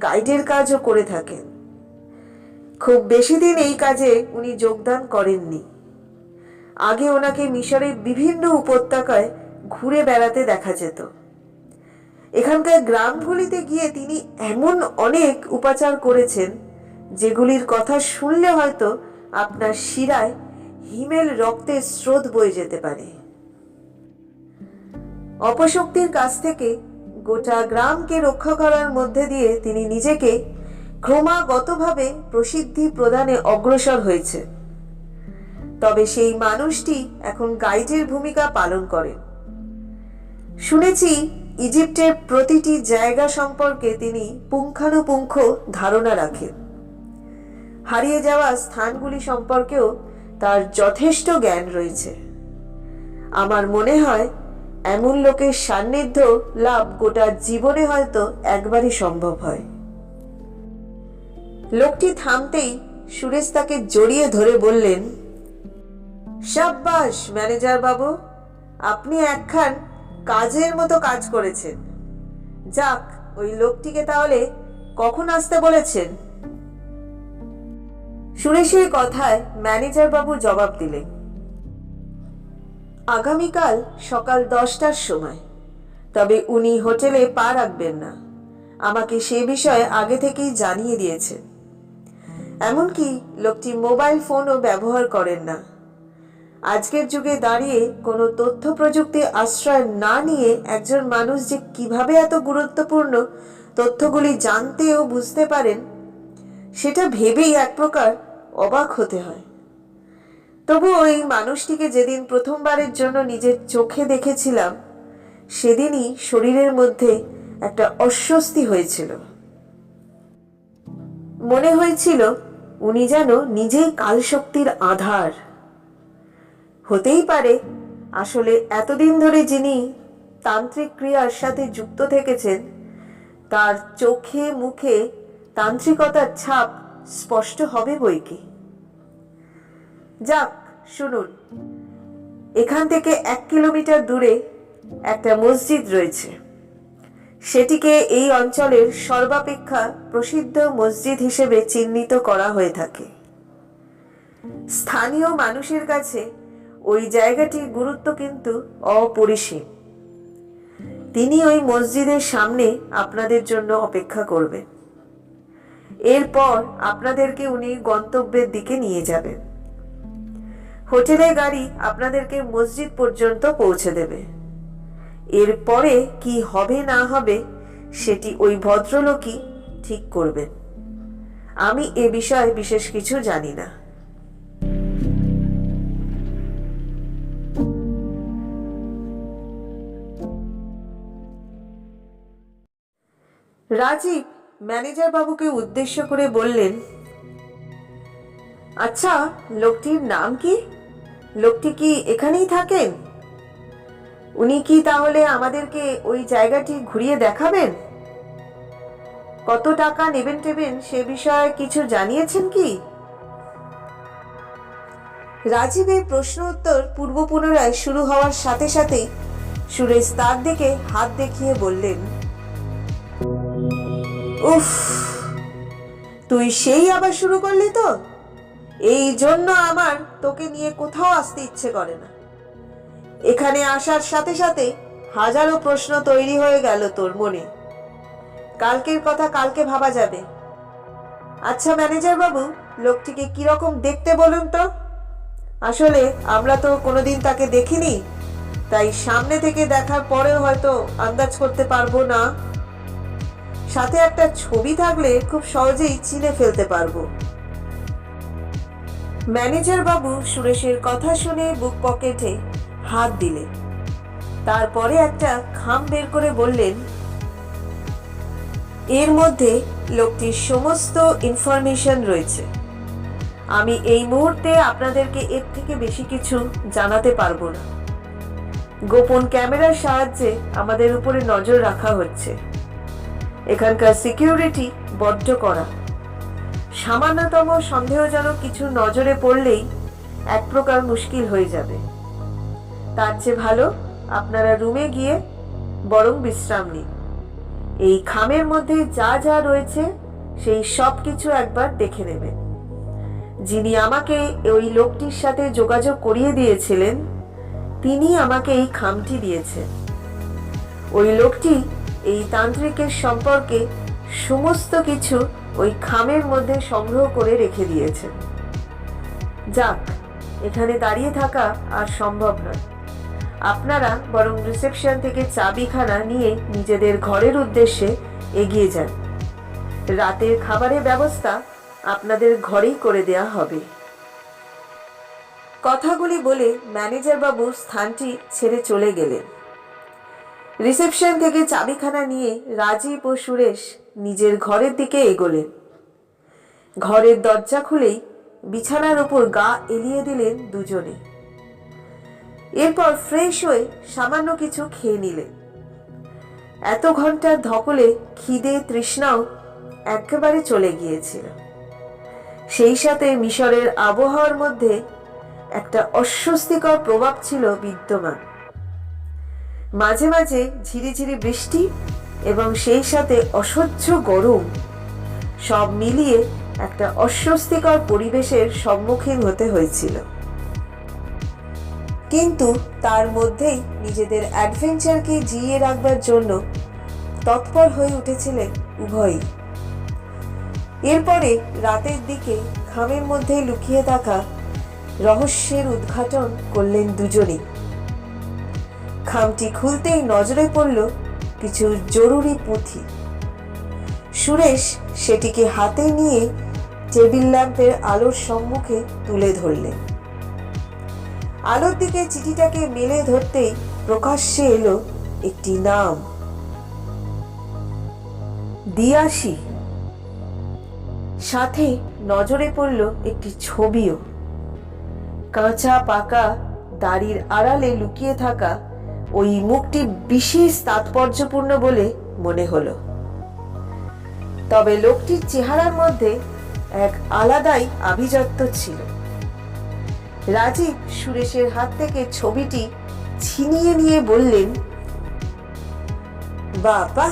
গাইডের কাজও করে থাকেন। খুব বেশি দিন এই কাজে উনি যোগদান করেননি। আগে ওনাকে মিশরের বিভিন্ন উপত্যকায় ঘুরে বেড়াতে দেখা যেত। এখানকার গ্রামগুলিতে গিয়ে তিনি এমন অনেক উপাচার করেছেন যেগুলির কথা শুনলে হয়তো আপনার শিরায় হিমেল রক্তের স্রোত বয়ে যেতে পারে। অপশক্তির কাছ থেকে গোটা গ্রামকে রক্ষা করার মধ্যে দিয়ে তিনি নিজেকে ক্রমাগতভাবে প্রসিদ্ধি প্রদানে অগ্রসর হয়েছে। তবে সেই মানুষটি এখন গাইডের ভূমিকা পালন করেন। শুনেছি ইজিপ্টের প্রতিটি জায়গা সম্পর্কে তিনি পুঙ্খানুপুঙ্খ ধারণা রাখেন। হারিয়ে যাওয়া স্থানগুলি সম্পর্কেও তার যথেষ্ট জ্ঞান রয়েছে। আমার মনে হয় এমন লোকের সান্নিধ্য লাভ গোটা জীবনে হয়তো একবারই সম্ভব হয়। লোকটি থামতেই সুরেশ তাকে জড়িয়ে ধরে বললেন, শাব্বাস ম্যানেজার বাবু, আপনি একখান কাজের মতো কাজ করেছেন। যাক, ওই লোকটিকে তাহলে কখন আসতে বলেছেন? সুরেশের কথায় ম্যানেজার বাবু জবাব দিলেন, আগামীকাল সকাল 10টার সময়। তবে উনি হোটেলে পা রাখবেন না। আমাকে সে বিষয়ে আগে থেকেই জানিয়ে দিয়েছেন। এমনকি লোকটি মোবাইল ফোনও ব্যবহার করেন না। আজকের যুগে দাঁড়িয়ে কোনো তথ্য প্রযুক্তি আশ্রয় না নিয়ে একজন মানুষ যে কিভাবে এত গুরুত্বপূর্ণ তথ্যগুলি জানতে ও বুঝতে পারেন সেটা ভেবেই এক প্রকার অবাক হতে হয়। তবু ওই মানুষটিকে যেদিন প্রথমবারের জন্য নিজের চোখে দেখেছিলাম সেদিনই শরীরের মধ্যে একটা অস্বস্তি হয়েছিল। মনে হয়েছিল উনি যেন নিজেই কালশক্তির আধার। হতেই পারে আসলে এতদিন ধরে যিনি তান্ত্রিক ক্রিয়ার সাথে যুক্ত থেকেছেন তার চোখে মুখে তান্ত্রিকতার ছাপ স্পষ্ট হবে বইকি। যাক, শুনুন, এখান থেকে 1 কিলোমিটার দূরে একটা মসজিদ রয়েছে। সেটিকে এই অঞ্চলের সর্বাপেক্ষা প্রসিদ্ধ মসজিদ হিসেবে চিহ্নিত করা হয়ে থাকে। স্থানীয় মানুষের কাছে ওই জায়গাটির গুরুত্ব কিন্তু অপরিসীম। তিনি ওই মসজিদের সামনে আপনাদের জন্য অপেক্ষা করবেন। এরপর আপনাদেরকে উনি গন্তব্যের দিকে নিয়ে যাবেন। হোটেলের গাড়ি আপনাদেরকে মসজিদ পর্যন্ত পৌঁছে দেবে। এরপরে কি হবে না হবে সেটি ওই ভদ্রলোকই ঠিক করবেন। আমি এ বিষয়ে বিশেষ কিছু জানি না। রাজীব ম্যানেজার বাবুকে উদ্দেশ্য করে বললেন, আচ্ছা, লোকটির নাম কি? লোকটি কি এখানেই থাকেন? উনি কি তাহলে আমাদেরকে ওই জায়গাটি ঘুরিয়ে দেখাবেন? কত টাকা নেবেন টেবেন সে বিষয়ে কিছু জানিয়েছেন কি? রাজীবের প্রশ্ন উত্তর পূর্ব পুনরায় শুরু হওয়ার সাথে সাথেই সুরেশ তার দিকে হাত দেখিয়ে বললেন, উফ, তুই সেই আবার শুরু করলি তো? এই জন্য আমার তোকে নিয়ে কোথাও আসতে ইচ্ছে করে না। এখানে আসার সাথে সাথে হাজারো প্রশ্ন তৈরি হয়ে গেল তোর মনে। কালকের কথা কালকে ভাবা যাবে। আচ্ছা ম্যানেজার বাবু, লোকটিকে কিরকম দেখতে বলুন তো? আসলে আমরা তো কোনোদিন তাকে দেখিনি, তাই সামনে থেকে দেখার পরেও হয়তো আন্দাজ করতে পারবো না। সাথে একটা ছবি থাকলে খুব সহজেই চিনে ফেলতে পারবো। ম্যানেজার বাবু সুরেশের কথা শুনে বুক পকেটে হাত দিলেন। তারপরে একটা খাম বের করে বললেন, এর মধ্যে লোকটির সমস্ত ইনফরমেশন রয়েছে। আমি এই মুহূর্তে আপনাদেরকে এর থেকে বেশি কিছু জানাতে পারবো না। গোপন ক্যামেরার সাহায্যে আমাদের উপরে নজর রাখা হচ্ছে। এখানকার সিকিউরিটি বড্ড কড়া। সামান্যতম সন্দেহজনক কিছু নজরে পড়লেই এক প্রকার মুশকিল হয়ে যাবে। তার চেয়ে ভালো আপনারা রুমে গিয়ে বরং বিশ্রাম নিন। এই খামের মধ্যে যা যা রয়েছে সেই সব কিছু একবার দেখে নেবেন। যিনি আমাকে ওই লোকটির সাথে যোগাযোগ করিয়ে দিয়েছিলেন তিনি আমাকে এই খামটি দিয়েছেন। ওই লোকটি এই তান্ত্রিকের সম্পর্কে সমস্ত কিছু ওই খামের মধ্যে সংগ্রহ করে রেখে দিয়েছেন। যাক, এখানে দাঁড়িয়ে থাকা আর সম্ভব নয়। আপনারা বরং রিসেপশন থেকে চাবিখানা নিয়ে নিজেদের ঘরের উদ্দেশ্যে এগিয়ে যান। রাতের খাবারের ব্যবস্থা আপনাদের ঘরেই করে দেয়া হবে। কথাগুলি বলে ম্যানেজার বাবু স্থানটি ছেড়ে চলে গেলেন। রিসেপশন থেকে চাবিখানা নিয়ে রাজীব ও সুরেশ নিজের ঘরের দিকে এগোলেন। ঘরের দরজা খুলেই বিছানার উপর গা এলিয়ে দিলেন দুজনে। এরপর ফ্রেশ হয়ে সামান্য কিছু খেয়ে নিলেন। এত ঘন্টার ধকলে খিদে তৃষ্ণাও একেবারে চলে গিয়েছিল। সেই সাথে মিশরের আবহাওয়ার মধ্যে একটা অস্বস্তিকর প্রভাব ছিল বিদ্যমান। মাঝে মাঝে ঝিরিঝিরি বৃষ্টি এবং সেই সাথে অসহ্য গরম, সব মিলিয়ে একটা অস্বস্তিকর পরিবেশের সম্মুখীন হতে হয়েছিল। কিন্তু তার মধ্যেই নিজেদের অ্যাডভেঞ্চারকে জিইয়ে রাখবার জন্য তৎপর হয়ে উঠেছিলেন উভয়ই। এরপরে রাতের দিকে খামের মধ্যে লুকিয়ে থাকা রহস্যের উদ্ঘাটন করলেন দুজনেই। খামটি খুলতেই নজরে পড়ল কিছু জরুরি পুঁথি। সুরেশ সেটিকে হাতে নিয়ে টেবিল ল্যাম্পের আলোর সম্মুখে তুলে ধরলেন। আলোর দিকে চিঠিটাকে মেলে ধরতেই প্রকাশ্যে এলো একটি নাম, দিয়াশি। সাথে নজরে পড়ল একটি ছবিও। কাঁচা পাকা দাড়ির আড়ালে লুকিয়ে থাকা ওই মুখটি বিশেষ তাৎপর্যপূর্ণ বলে মনে হলো। তবে লোকটির চেহারার মধ্যে এক আলাদাই আভিজাত্য ছিল। রাজীব সুরেশের হাত থেকে ছবিটি ছিনিয়ে নিয়ে বললেন, বাবা,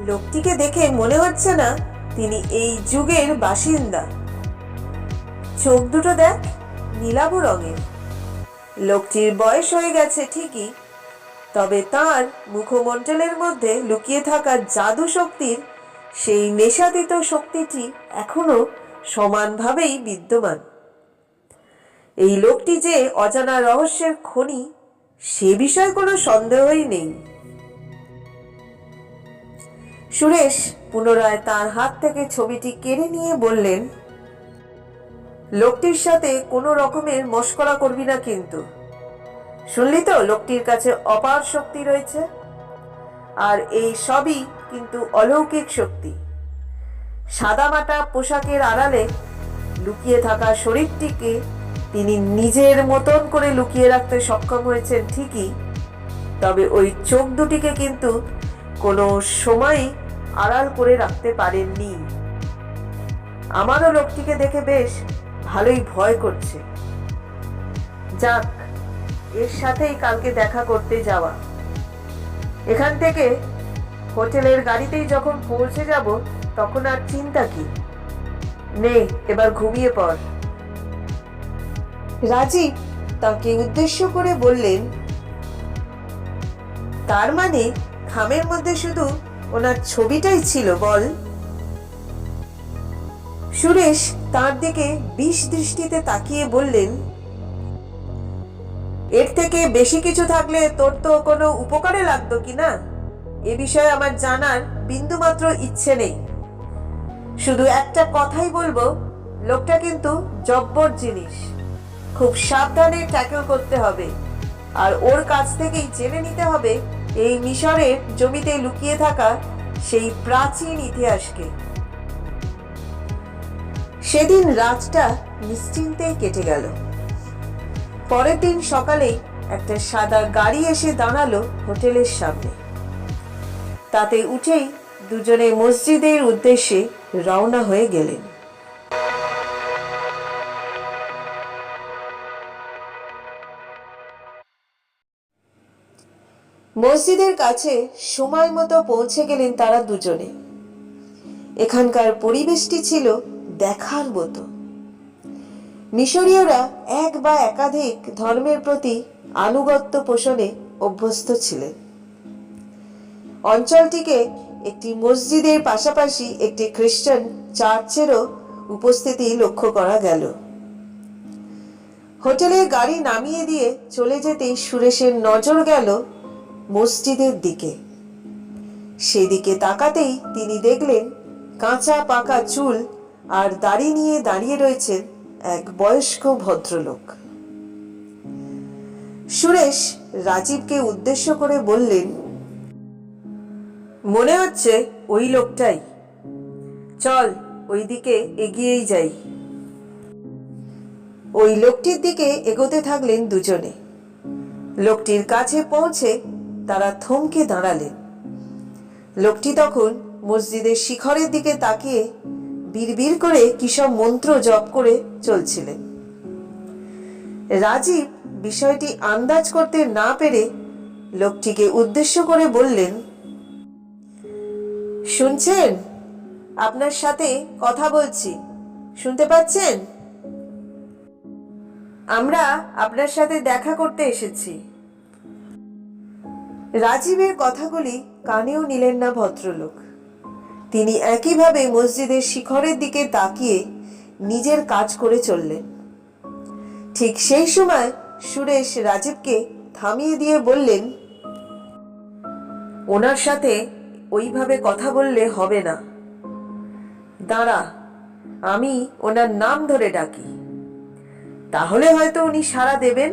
লোকটিকে দেখে মনে হচ্ছে না তিনি এই যুগের বাসিন্দা। চোখ দুটো দেখ, নীলাভ রঙের। লোকটির বয়স হয়ে গেছে ঠিকই, তবে তার মুখমণ্ডলের মধ্যে লুকিয়ে থাকা জাদু শক্তির সেই নেশাতীত শক্তিটি এখনো সমানভাবেই বিদ্যমান। এই লোকটি যে অজানা রহস্যের খনি, সে বিষয়ে কোনো সন্দেহই নেই। সুরেশ পুনরায় তার হাত থেকে ছবিটি কেড়ে নিয়ে বললেন, লোকটির সাথে কোনো রকমের মশকরা করবি না কিন্তু। শুনলি তো, লোকটির কাছে অপার শক্তি রয়েছে, আর এই সবই কিন্তু অলৌকিক শক্তি। সাদামাটা পোশাকের আড়ালে লুকিয়ে থাকা শরীরটিকে তিনি নিজের মতন করে লুকিয়ে রাখতে সক্ষম হয়েছেন ঠিকই, তবে ওই চোখ দুটিকে কিন্তু কোনো সময়ই আড়াল করে রাখতে পারেননি। আমারও লোকটিকে দেখে বেশ ভালোই ভয় করছে। যাক, এর সাথেই কালকে দেখা করতে যাওয়া। এখান থেকে হোটেলের গাড়িতেই যখন পৌঁছে যাব, তখন আর চিন্তা কি। নে, এবার ঘুমিয়ে পড়। রাজীব তাকে উদ্দেশ্য করে বললেন, তার মানে খামের মধ্যে শুধু ওনার ছবিটাই ছিল বল? সুরেশ তার দিকে বিষ দৃষ্টিতে তাকিয়ে বললেন, এর থেকে বেশি কিছু থাকলে তোর তো কোনো উপকারে লাগতো কি না? এ বিষয়ে আমার জানার বিন্দুমাত্র ইচ্ছে নেই। শুধু একটা কথাই বলবো, লোকটা কিন্তু জব্বর জিনিস। খুব সাবধানে ট্যাকল করতে হবে, আর ওর কাছ থেকেই জেনে নিতে হবে এই মিশরের জমিতে লুকিয়ে থাকা সেই প্রাচীন ইতিহাসকে। সেদিন রাতটা নিশ্চিন্তে কেটে গেল। পরের দিন সকালেই একটা সাদা গাড়ি এসে দাঁড়ালো হোটেলের সামনে। তাতে উঠেই দুজনে মসজিদের উদ্দেশ্যে রওনা হয়ে গেলেন। মসজিদের কাছে সময় মতো পৌঁছে গেলেন তারা দুজনে। এখানকার পরিবেশটি ছিল দেখার মতো। মিশরীয়রা এক বা একাধিক ধর্মের প্রতি আনুগত্য পোষণে অভ্যস্ত ছিলেন। অঞ্চলটিকে একটি মসজিদের পাশাপাশি একটি খ্রিস্টান চার্চেরও উপস্থিতি লক্ষ্য করা গেল। হোটেলের গাড়ি নামিয়ে দিয়ে চলে যেতেই সুরেশের নজর গেল মসজিদের দিকে। সেদিকে তাকাতেই তিনি দেখলেন কাঁচা পাকা চুল আর দাড়ি নিয়ে দাঁড়িয়ে রয়েছেন এক বয়স্ক ভদ্রলোক। সুরেশ রাজীবকে উদ্দেশ্য করে বললেন, মনে হচ্ছে ওই লোকটাই। চল, ওই দিকে এগিয়েই যাই। ওই লোকটির দিকে এগোতে থাকলেন দুজনে। লোকটির কাছে পৌঁছে তারা থমকে দাঁড়ালেন। লোকটি তখন মসজিদের শিখরের দিকে তাকিয়ে বিড়বিড় করে কিসব মন্ত্র জপ করে চলছিলেন। রাজীব বিষয়টি আন্দাজ করতে না পেরে লোকটিকে উদ্দেশ্য করে বললেন, শুনছেন? আপনার সাথে কথা বলছি, শুনতে পাচ্ছেন? আমরা আপনার সাথে দেখা করতে এসেছি। রাজীবের কথাগুলি কানেও নিলেন না ভদ্রলোক। তিনি একইভাবে মসজিদের শিখরের দিকে তাকিয়ে নিজের কাজ করে চললেন। ঠিক সেই সময় সুরেশ রাজীবকে থামিয়ে দিয়ে বললেন, ওনার সাথে ওইভাবে কথা বললে হবে না। দাঁড়া, আমি ওনার নাম ধরে ডাকি, তাহলে হয়তো উনি সাড়া দেবেন।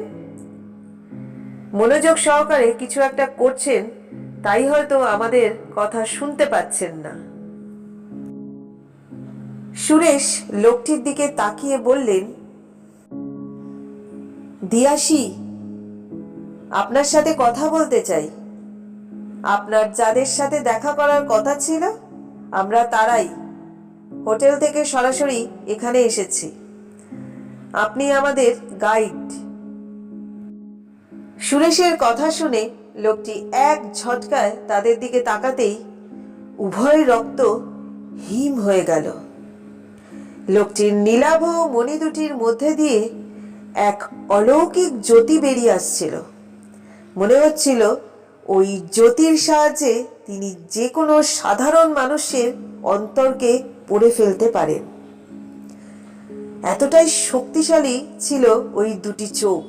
মনোযোগ সহকারে কিছু একটা করছেন, তাই হয়তো আমাদের কথা শুনতে পাচ্ছেন না। সুরেশ লোকটির দিকে তাকিয়ে বললেন, দিয়াশি, আপনার সাথে কথা বলতে চাই। আপনার যাদের সাথে দেখা করার কথা ছিল, আমরা তারাই হোটেল থেকে সরাসরি এখানে এসেছি। আপনি আমাদের গাইড। সুরেশের কথা শুনে লোকটি এক ঝটকায় তাদের দিকে তাকাতেই উভয় রক্ত হিম হয়ে গেল। লোকটির নীলাভ মণি দুটির মধ্যে দিয়ে এক অলৌকিক জ্যোতি বেরিয়ে আসছিল। মনে হচ্ছিল ওই জ্যোতির সাহায্যে তিনি যে কোনো সাধারণ মানুষের অন্তরকে পড়ে ফেলতে পারেন। এতটাই শক্তিশালী ছিল ওই দুটি চোখ।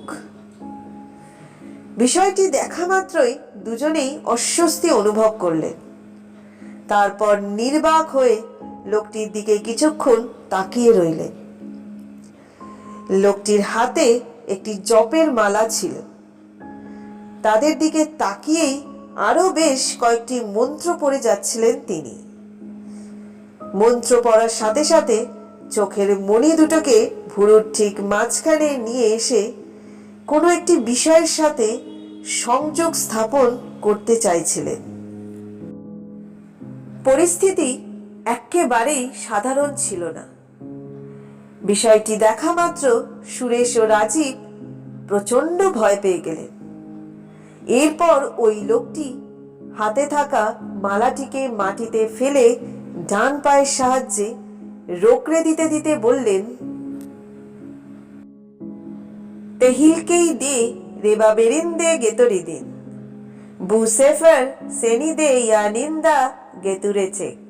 বিষয়টি দেখা মাত্রই দুজনেই অস্বস্তি অনুভব করলেন। তারপর নির্বাক হয়ে লোকটির দিকে কিছুক্ষণ তাকিয়ে রইলেন। লোকটির হাতে একটি জপের মালা ছিল। তাদের দিকে তাকিয়েই আরো বেশ কয়েকটি মন্ত্র পড়ে যাচ্ছিলেন তিনি। মন্ত্র পড়ার সাথে সাথে চোখের মণি দুটোকে ভুরুর ঠিক মাঝখানে নিয়ে এসে কোনো একটি বিষয়ের সাথে সংযোগ স্থাপন করতে চাইছিলেন। পরিস্থিতি একেবারেই সাধারণ ছিল না। বিষয়টি দেখা মাত্র সুরেশ ও রাজীব প্রচন্ড ভয় পেয়ে গেলেন। এরপর ওই লোকটি হাতে থাকা মালাটিকে মাটিতে ফেলে ডান পায়ের সাহায্যে রোকড়ে দিতে দিতে বললেন, তেহিলকেই দে রেবা বেরিন্দে গেতরি দিন বুসেফার সেনি দে ইয়ানিন্দা গেতুরে চেক।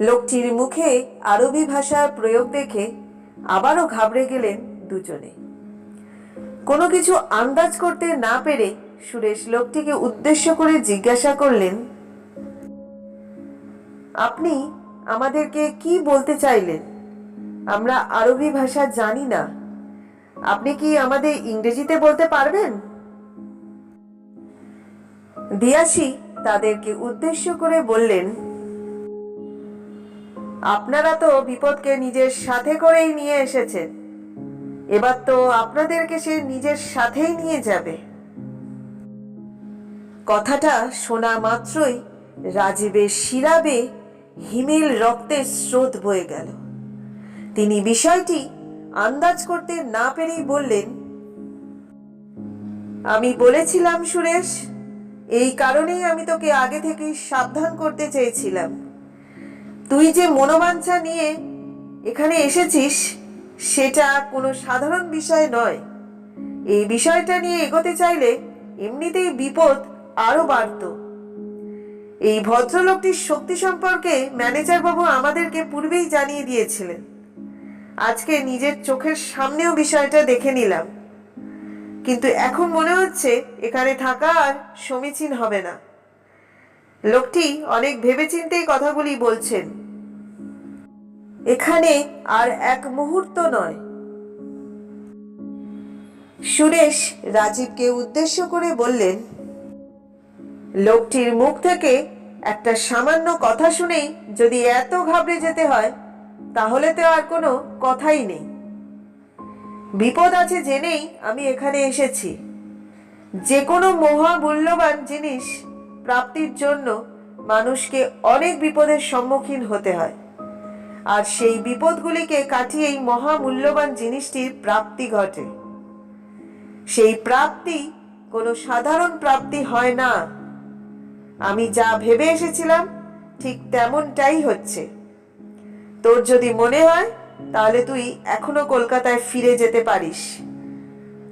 লোকটির মুখে আরবি ভাষার প্রয়োগ দেখে আবারও ঘাবড়ে গেলেন দুজনে। কোনো কিছু আন্দাজ করতে না পেরে সুরেশ লোকটিকে উদ্দেশ্য করে জিজ্ঞাসা করলেন, আপনি আমাদেরকে কি বলতে চাইলেন? আমরা আরবি ভাষা জানি না। আপনি কি আমাদের ইংরেজিতে বলতে পারবেন? দিয়াশি তাদেরকে উদ্দেশ্য করে বললেন, আপনারা তো বিপদকে নিজের সাথে করেই নিয়ে এসেছেন, এবার তো আপনাদেরকে সে নিজের সাথেই নিয়ে যাবে। কথাটা শোনা মাত্রই রাজীবের শিরাবে হিমেল রক্তের স্রোত বয়ে গেল। তিনি বিষয়টি আন্দাজ করতে না পেরেই বললেন, আমি বলেছিলাম সুরেশ, এই কারণেই আমি তোকে আগে থেকেই সাবধান করতে চেয়েছিলাম। তুই যে মনোবাঞ্ছা নিয়ে এখানে এসেছিস সেটা কোনো সাধারণ বিষয় নয়। এই বিষয়টা নিয়ে এগোতে চাইলে এমনিতেই বিপদ আরো বাড়ত। এই ভদ্রলোকটির শক্তি সম্পর্কে ম্যানেজার বাবু আমাদেরকে পূর্বেই জানিয়ে দিয়েছিলেন। আজকে নিজের চোখের সামনেও বিষয়টা দেখে নিলাম, কিন্তু এখন মনে হচ্ছে এখানে থাকা আর সমীচীন হবে না। লোকটি অনেক ভেবেচিন্তেই কথাগুলি বলছেন। এখানে আর এক মুহূর্ত নয়। সুরেশ রাজীবকে উদ্দেশ্য করে বললেন, লোকটির মুখ থেকে একটা সামান্য কথা শুনেই যদি এত ঘাবড়ে যেতে হয় তাহলে তো আর কোনো কথাই নেই। বিপদ আছে জেনেই আমি এখানে এসেছি। যে কোনো মহামূল্যবান জিনিস প্রাপ্তির জন্য মানুষকে অনেক বিপদের সম্মুখীন হতে হয়, আর সেই বিপদগুলিকে কাটিয়েই মহামূল্যবান জিনিসটির প্রাপ্তি ঘটে। সেই প্রাপ্তি কোনো সাধারণ প্রাপ্তি হয় না। আমি যা ভেবে এসেছিলাম ঠিক তেমনটাই হচ্ছে। তোর যদি মনে হয় তাহলে তুই এখনো কলকাতায় ফিরে যেতে পারিস,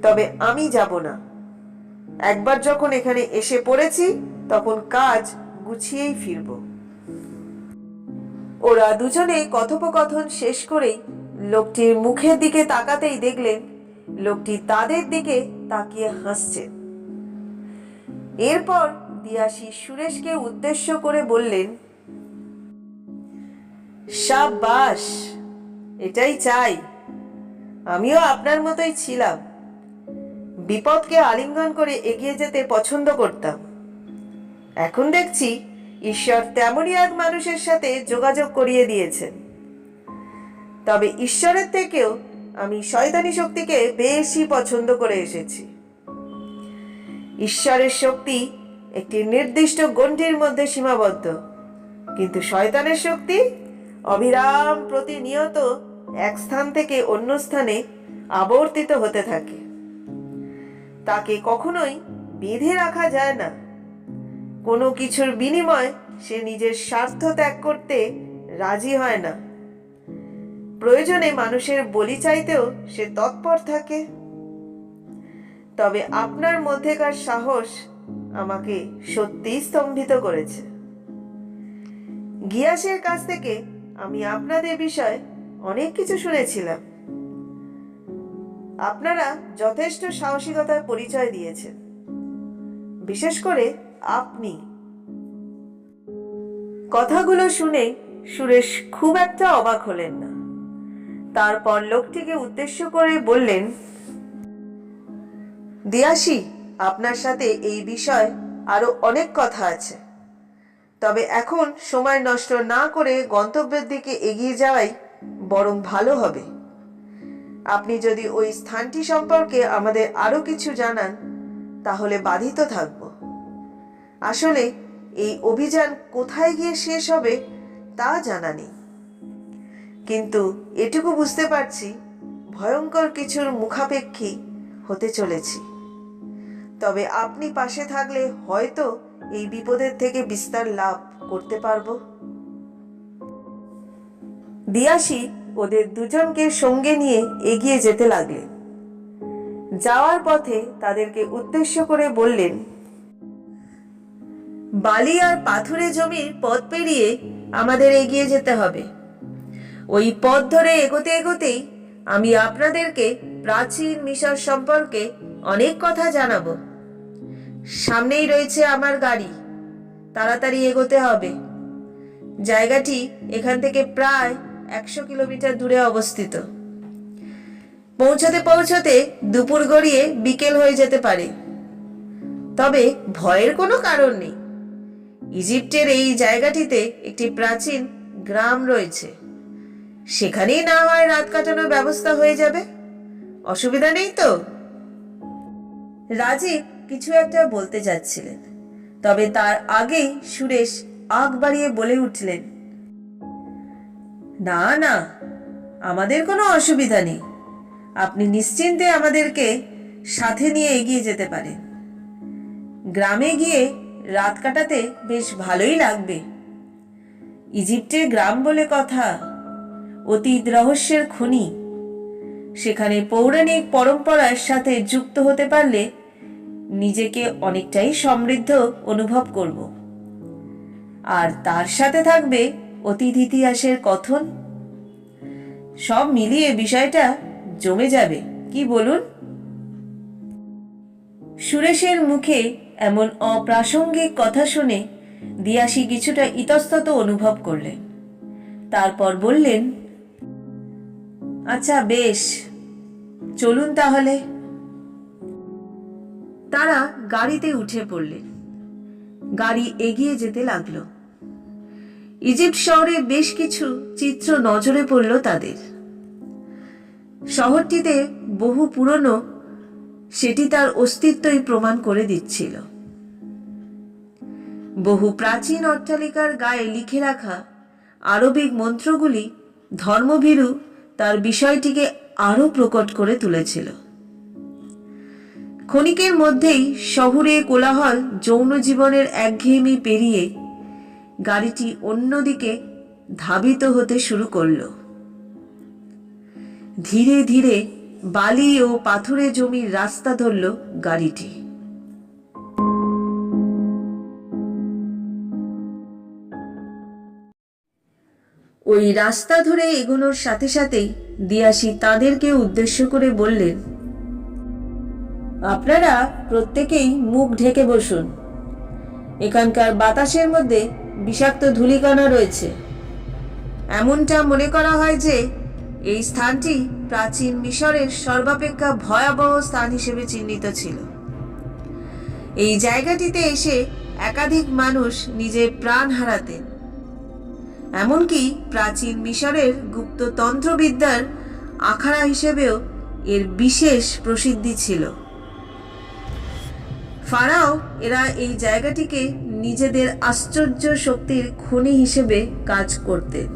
তবে আমি যাব না। একবার যখন এখানে এসে পড়েছি তখন কাজ গুছিয়েই ফিরব। ওরা দুজনে কথোপকথন শেষ করেই লোকটির মুখের দিকে তাকাতেই দেখলেন লোকটি তাদের দিকে তাকিয়ে হাসছে। এরপর দিয়াশি সুরেশকে উদ্দেশ্য করে বললেন, শাবাশ, এটাই চাই। আমিও আপনার মতোই ছিলাম। বিপদকে আলিঙ্গন করে এগিয়ে যেতে পছন্দ করতাম। এখন দেখছি ঈশ্বর তেমনই এক মানুষের সাথে যোগাযোগ করিয়ে দিয়েছেন। তবে ঈশ্বরের থেকেও আমি শয়তানি শক্তিকে বেশি পছন্দ করে এসেছি। ঈশ্বরের শক্তি একটি নির্দিষ্ট গণ্ডির মধ্যে সীমাবদ্ধ, কিন্তু শয়তানের শক্তি অবিরাম প্রতিনিয়ত এক স্থান থেকে অন্য স্থানে আবর্তিত হতে থাকে। তাকে কখনোই বেঁধে রাখা যায় না। কোনো কিছুর বিনিময়ে সে নিজের স্বার্থ ত্যাগ করতে রাজি হয় না। প্রয়োজনে মানুষের বলি চাইতেও সে তৎপর থাকে। তবে আপনার মধ্যেকার সাহস আমাকে সত্যিই স্তম্ভিত করেছে। গিয়াসের কাছ থেকে আমি আপনাদের বিষয়ে অনেক কিছু শুনেছিলাম। আপনারা যথেষ্ট সাহসিকতার পরিচয় দিয়েছেন, বিশেষ করে আপনি। কথাগুলো শুনে সুরেশ খুব একটা অবাক হলেন না। তারপর লোকটিকে উদ্দেশ্য করে বললেন, দিয়াশি, আপনার সাথে এই বিষয়ে আরো অনেক কথা আছে, তবে এখন সময় নষ্ট না করে গন্তব্যের দিকে এগিয়ে যাওয়াই বরং ভালো হবে। আপনি যদি ওই স্থানটি সম্পর্কে আমাদের আরো কিছু জানান তাহলে বাধিত থাকব। আসলে এই অভিযান কোথায় গিয়ে শেষ হবে তা জানা নেই, কিন্তু এটুকু বুঝতে পারছি ভয়ঙ্কর কিছুর মুখাপেক্ষী হতে চলেছি। তবে আপনি পাশে থাকলে হয়তো এই বিপদের থেকে বিস্তার লাভ করতে পারবো। দিয়াশি ওদের দুজনকে সঙ্গে নিয়ে এগিয়ে যেতে লাগলেন। যাওয়ার পথে তাদেরকে উদ্দেশ্য করে বললেন, বালি আর পাথুরে জমির পথ পেরিয়ে আমাদের এগিয়ে যেতে হবে। ওই পথ ধরে এগোতে এগোতেই আমি আপনাদেরকে প্রাচীন মিশর সম্পর্কে অনেক কথা জানাবো। সামনেই রয়েছে আমার গাড়ি, তাড়াতাড়ি এগোতে হবে। জায়গাটি এখান থেকে প্রায় 100 কিলোমিটার দূরে অবস্থিত। পৌঁছতে পৌঁছতে দুপুর গড়িয়ে বিকেল হয়ে যেতে পারে। তবে ভয়ের কোনো কারণ নেই। ইজিপ্টের এই জায়গাটিতে একটি প্রাচীন গ্রাম রয়েছে, সেখানেই না হয় রাত কাটানোর ব্যবস্থা হয়ে যাবে। অসুবিধা নেই তো? রাজীব কিছু একটা বলতে যাচ্ছিলেন, তবে তার আগেই সুরেশ আগ বাড়িয়ে বলে উঠলেন, না না, আমাদের কোনো অসুবিধা নেই। আপনি নিশ্চিন্তে আমাদেরকে সাথে নিয়ে এগিয়ে যেতে পারেন। গ্রামে গিয়ে রাত কাটাতে বেশ ভালোই লাগবে। ইজিপ্টের গ্রাম বলে কথা, অতীত রহস্যের খনি। সেখানে পৌরাণিক পরম্পরার সাথে যুক্ত হতে পারলে নিজেকে অনেকটাই সমৃদ্ধ অনুভব করব। আর তার সাথে থাকবে অতীত ইতিহাসের কথন। সব মিলিয়ে বিষয়টা জমে যাবে, কি বলুন? সুরেশের মুখে এমন অপ্রাসঙ্গিক কথা শুনে দিয়াশি কিছুটা ইতস্তত অনুভব করলেন। তারপর বললেন, আচ্ছা বেশ, চলুন তাহলে। তারা গাড়িতে উঠে পড়লেন। গাড়ি এগিয়ে যেতে লাগলো। ইজিপ্ট শহরে বেশ কিছু চিত্র নজরে পড়ল তাদের। শহরটিতে বহু পুরনো, সেটি তার অস্তিত্বই প্রমাণ করে দিচ্ছিল। বহু প্রাচীন অট্টালিকার গায়ে লিখে রাখা আরবিক মন্ত্রগুলি ধর্মভীরু তার বিষয়টিকে আরো প্রকট করে তুলেছিল। ক্ষণিকের মধ্যেই শহুরে কোলাহল যৌন জীবনের একঘেয়েমি পেরিয়ে গাড়িটি অন্যদিকে ধাবিত হতে শুরু করল। ধীরে ধীরে বালি ও পাথুরে জমির রাস্তা ধরল গাড়িটি। ওই রাস্তা ধরে এগোনোর সাথে সাথেই দিয়াশি তাদেরকে উদ্দেশ্য করে বললেন, আপনারা প্রত্যেকেই মুখ ঢেকে বসুন। এখানকার বাতাসের মধ্যে বিষাক্ত ধূলিকণা রয়েছে। এমনটা মনে করা হয় যে এই স্থানটি প্রাচীন মিশরের সর্বাপেক্ষা ভয়াবহ স্থান হিসেবে চিহ্নিত ছিল। এই জায়গাটিতে এসে একাধিক মানুষ নিজের প্রাণ হারাতেন। এমনকি প্রাচীন মিশরের গুপ্ত তন্ত্রবিদ্যার আখাড়া হিসেবেও এর বিশেষ প্রসিদ্ধি ছিল। ফারাও এরা এই জায়গাটিকে নিজেদের আশ্চর্য শক্তির খনি হিসেবে কাজ করতেন।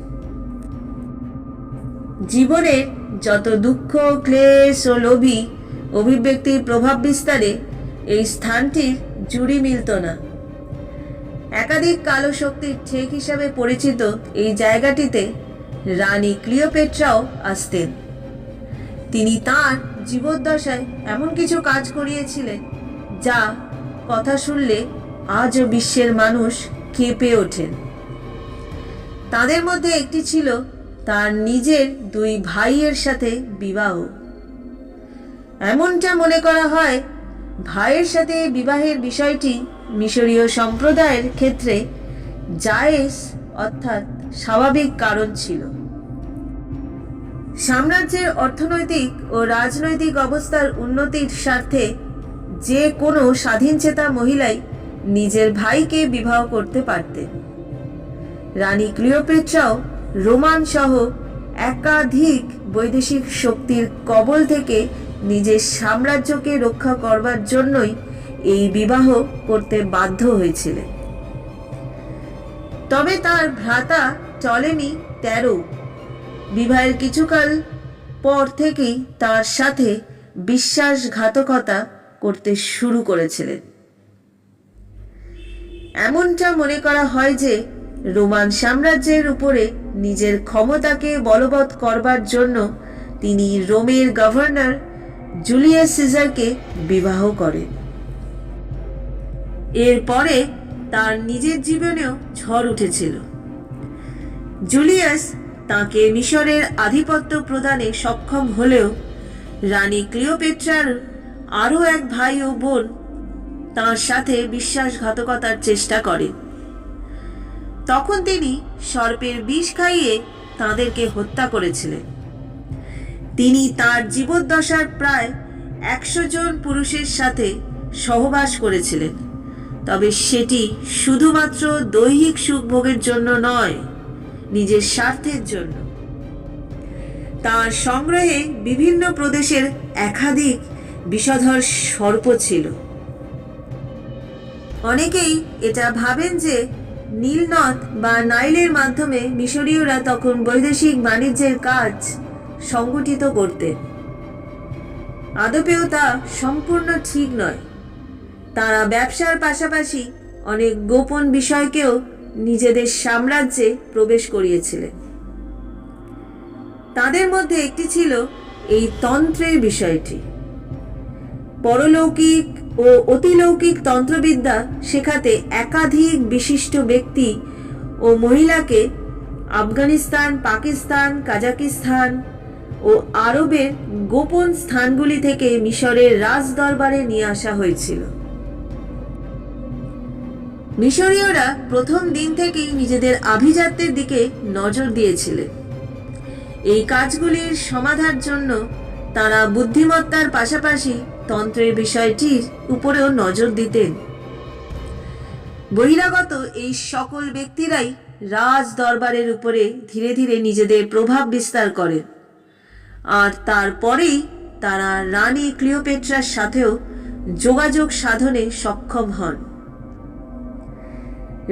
জীবনে যত দুঃখ, ক্লেশ ও লোভী অভিব্যক্তির প্রভাব বিস্তারে এই স্থানটির জুড়ি মিলত না। একাধিক কালো শক্তির ঠেক হিসাবে পরিচিত এই জায়গাটিতে রানী ক্লিওপেট্রাও আসতেন। তিনি তাঁর জীবদ্দশায় এমন কিছু কাজ করিয়েছিলেন যা কথা শুনলে আজও বিশ্বের মানুষ কেঁপে ওঠেন। তাদের মধ্যে একটি ছিল তার নিজের দুই ভাইয়ের সাথে বিবাহ। এমনটা মনে করা হয় ভাইয়ের সাথে বিবাহের বিষয়টি মিশরীয় সম্প্রদায়ের ক্ষেত্রে জায়েজ অর্থাৎ স্বাভাবিক কারণ ছিল। সাম্রাজ্যের অর্থনৈতিক ও রাজনৈতিক অবস্থার উন্নতির স্বার্থে যে কোনো স্বাধীনচেতা মহিলাই নিজের ভাইকে বিবাহ করতে পারতেন। রানী ক্লিওপেট্রাও রোমান সহ একাধিক বৈদেশিক শক্তির কবল থেকে নিজের সাম্রাজ্যকে রক্ষা করবার জন্যই এই বিবাহ করতে বাধ্য হয়েছিলেন। তবে তার ভ্রাতা টলেমি 13 বিবাহের কিছুকাল পর থেকেই তার সাথে বিশ্বাসঘাতকতা করতে শুরু করেছিলেন। এমনটা মনে করা হয় যে রোমান সাম্রাজ্যের উপরে নিজের ক্ষমতাকে বলবৎ করবার জন্য তিনি রোমের গভর্নর জুলিয়াস সিজারকে বিবাহ করেন। এরপরে তার নিজের জীবনেও ঝড় উঠেছিল। জুলিয়াস তাকে মিশরের আধিপত্য প্রদানে সক্ষম হলেও রানী ক্লিওপেট্রার আরও এক ভাই ও বোন তার সাথে বিশ্বাসঘাতকতার চেষ্টা করেন। তখন তিনি সর্পের বিষ খাইয়ে তাদেরকে হত্যা করেছিলেন। তিনি তার জীবদ্দশার প্রায় 100 জন পুরুষের সাথে সহবাস করেছিলেন, তবে সেটি শুধুমাত্র দৈহিক সুখভোগের জন্য নয়, নিজের স্বার্থের জন্য। তার সংগ্রহে বিভিন্ন প্রদেশের একাধিক বিষধর সর্প ছিল। অনেকেই এটা ভাবেন যে নীল নদ বা নাইলের মাধ্যমে মিশরীয়রা তখন বৈদেশিক বাণিজ্যের কাজ সংগঠিত করতেন। আদপেও তা সম্পূর্ণ ঠিক নয়। তারা ব্যবসার পাশাপাশি অনেক গোপন বিষয়কেও নিজেদের সাম্রাজ্যে প্রবেশ করিয়েছিলেন। তাদের মধ্যে একটি ছিল এই তন্ত্রের বিষয়টি। পরলৌকিক ও অতিলৌকিক তন্ত্রবিদ্যা শেখাতে একাধিক বিশিষ্ট ব্যক্তি ও মহিলাকে আফগানিস্তান, পাকিস্তান, কাজাকিস্তান ও আরবের গোপন স্থানগুলি থেকে মিশরের রাজদরবারে নিয়ে আসা হয়েছিল। মিশরীয়রা প্রথম দিন থেকেই নিজেদের আভিজাত্যের দিকে নজর দিয়েছিলেন। এই কাজগুলির সমাধার জন্য তারা বুদ্ধিমত্তার পাশাপাশি তন্ত্রের বিষয়টির উপরেও নজর দিতেন। বহিরাগত এই সকল ব্যক্তিরাই রাজ দরবারের উপরে ধীরে ধীরে নিজেদের প্রভাব বিস্তার করেন, আর তারপরেই তারা রানী ক্লিওপেট্রার সাথেও যোগাযোগ সাধনে সক্ষম হন।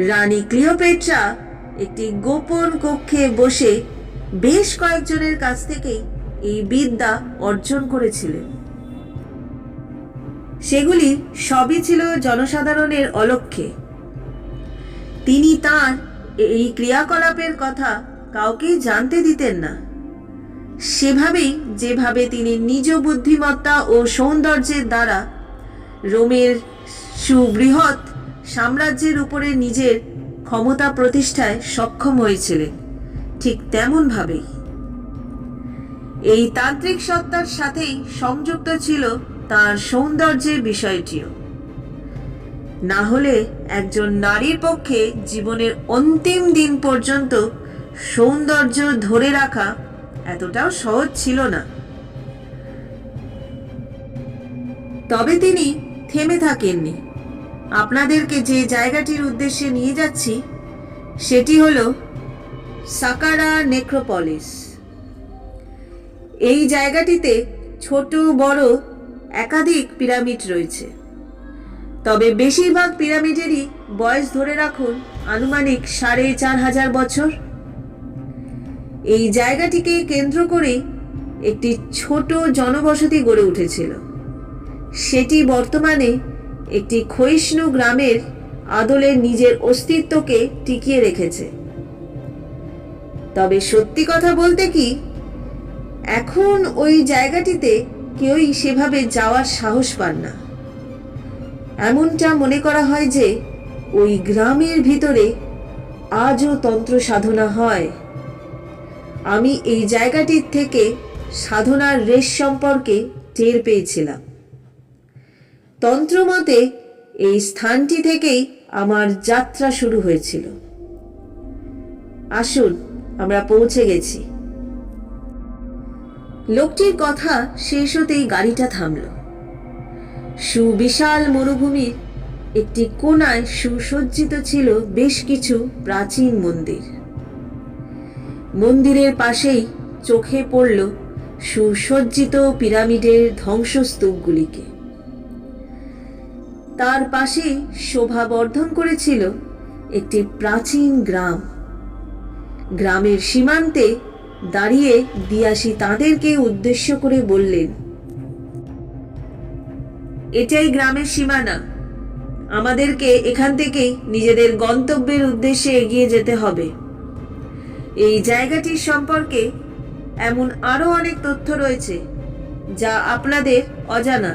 রানী ক্লিওপেট্রা একটি গোপন কক্ষে বসে বেশ কয়েকজনের কাছ থেকেই এই বিদ্যা অর্জন করেছিলেন। সেগুলি সবই ছিল জনসাধারণের অলক্ষ্যে। তিনি তার এই ক্রিয়াকলাপের কথা কাউকেই জানতে দিতেন না। সেভাবেই যেভাবে তিনি নিজ বুদ্ধিমত্তা ও সৌন্দর্যের দ্বারা রোমের সুবৃহৎ সাম্রাজ্যের উপরে নিজের ক্ষমতা প্রতিষ্ঠায় সক্ষম হয়েছিলেন, ঠিক তেমনভাবেই এই তান্ত্রিক সত্তার সাথেই সংযুক্ত ছিল তার সৌন্দর্যের বিষয়টিও। না হলে একজন নারীর পক্ষে জীবনের অন্তিম দিন পর্যন্ত সৌন্দর্য ধরে রাখা এতটাও সহজ ছিল না। তবে তিনি থেমে থাকেননি। আপনাদেরকে যে জায়গাটির উদ্দেশ্যে নিয়ে যাচ্ছি সেটি হলো সাকারা নেক্রোপলিস। এই জায়গাটিতে ছোট বড় একাধিক পিরামিড রয়েছে, তবে বেশিরভাগ পিরামিডেরই বয়স ধরে রাখুন আনুমানিক 4500 বছর। এই জায়গাটিকে কেন্দ্র করে একটি ছোট জনবসতি গড়ে উঠেছিল। সেটি বর্তমানে একটি ক্ষয়িষ্ণু গ্রামের আদলে নিজের অস্তিত্বকে টিকিয়ে রেখেছে। তবে সত্যি কথা বলতে কি, এখন ওই জায়গাটিতে কেউই সেভাবে যাওয়ার সাহস পান না। এমনটা মনে করা হয় যে ওই গ্রামের ভিতরে আজও তন্ত্র সাধনা হয়। আমি এই জায়গাটির থেকে সাধনার রেশ সম্পর্কে টের পেয়েছিলাম। তন্ত্রমতে এই স্থানটি থেকেই আমার যাত্রা শুরু হয়েছিল। আসুন, আমরা পৌঁছে গেছি। লোকটির কথা শেষ হতেই গাড়িটা থামল। সুবিশাল মরুভূমির একটি কোণায় সুসজ্জিত ছিল বেশ কিছু প্রাচীন মন্দির। মন্দিরের পাশেই চোখে পড়ল সুসজ্জিত পিরামিডের ধ্বংসস্তূপগুলিকে। তার পাশেই শোভা বর্ধন করেছিল একটি প্রাচীন গ্রাম। গ্রামের সীমান্তে দাঁড়িয়ে দিয়াশি তাদেরকে উদ্দেশ্য করে বললেন, এটাই গ্রামের সীমানা। আমাদেরকে এখান থেকেই নিজেদের গন্তব্যের উদ্দেশ্যে এগিয়ে যেতে হবে। এই জায়গাটির সম্পর্কে এমন আরো অনেক তথ্য রয়েছে যা আপনাদের অজানা।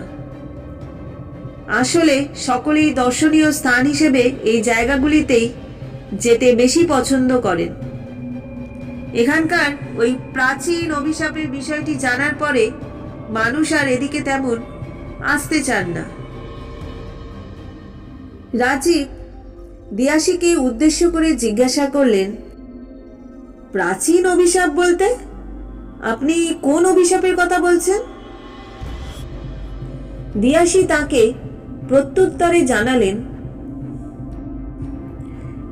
আসলে সকলেই দর্শনীয় স্থান হিসেবে এই জায়গাগুলিতেই যেতে বেশি পছন্দ করেন। এখানকার ওই প্রাচীন অভিশাপের বিষয়টি জানার পরে মানুষ আর এদিকে তেমন আসতে চান না। রাজীব দিয়াশিকে উদ্দেশ্য করে জিজ্ঞাসা করলেন, প্রাচীন অভিশাপ বলতে আপনি কোন অভিশাপের কথা বলছেন? দিয়াশি তাকে প্রত্যুত্তরে জানালেন,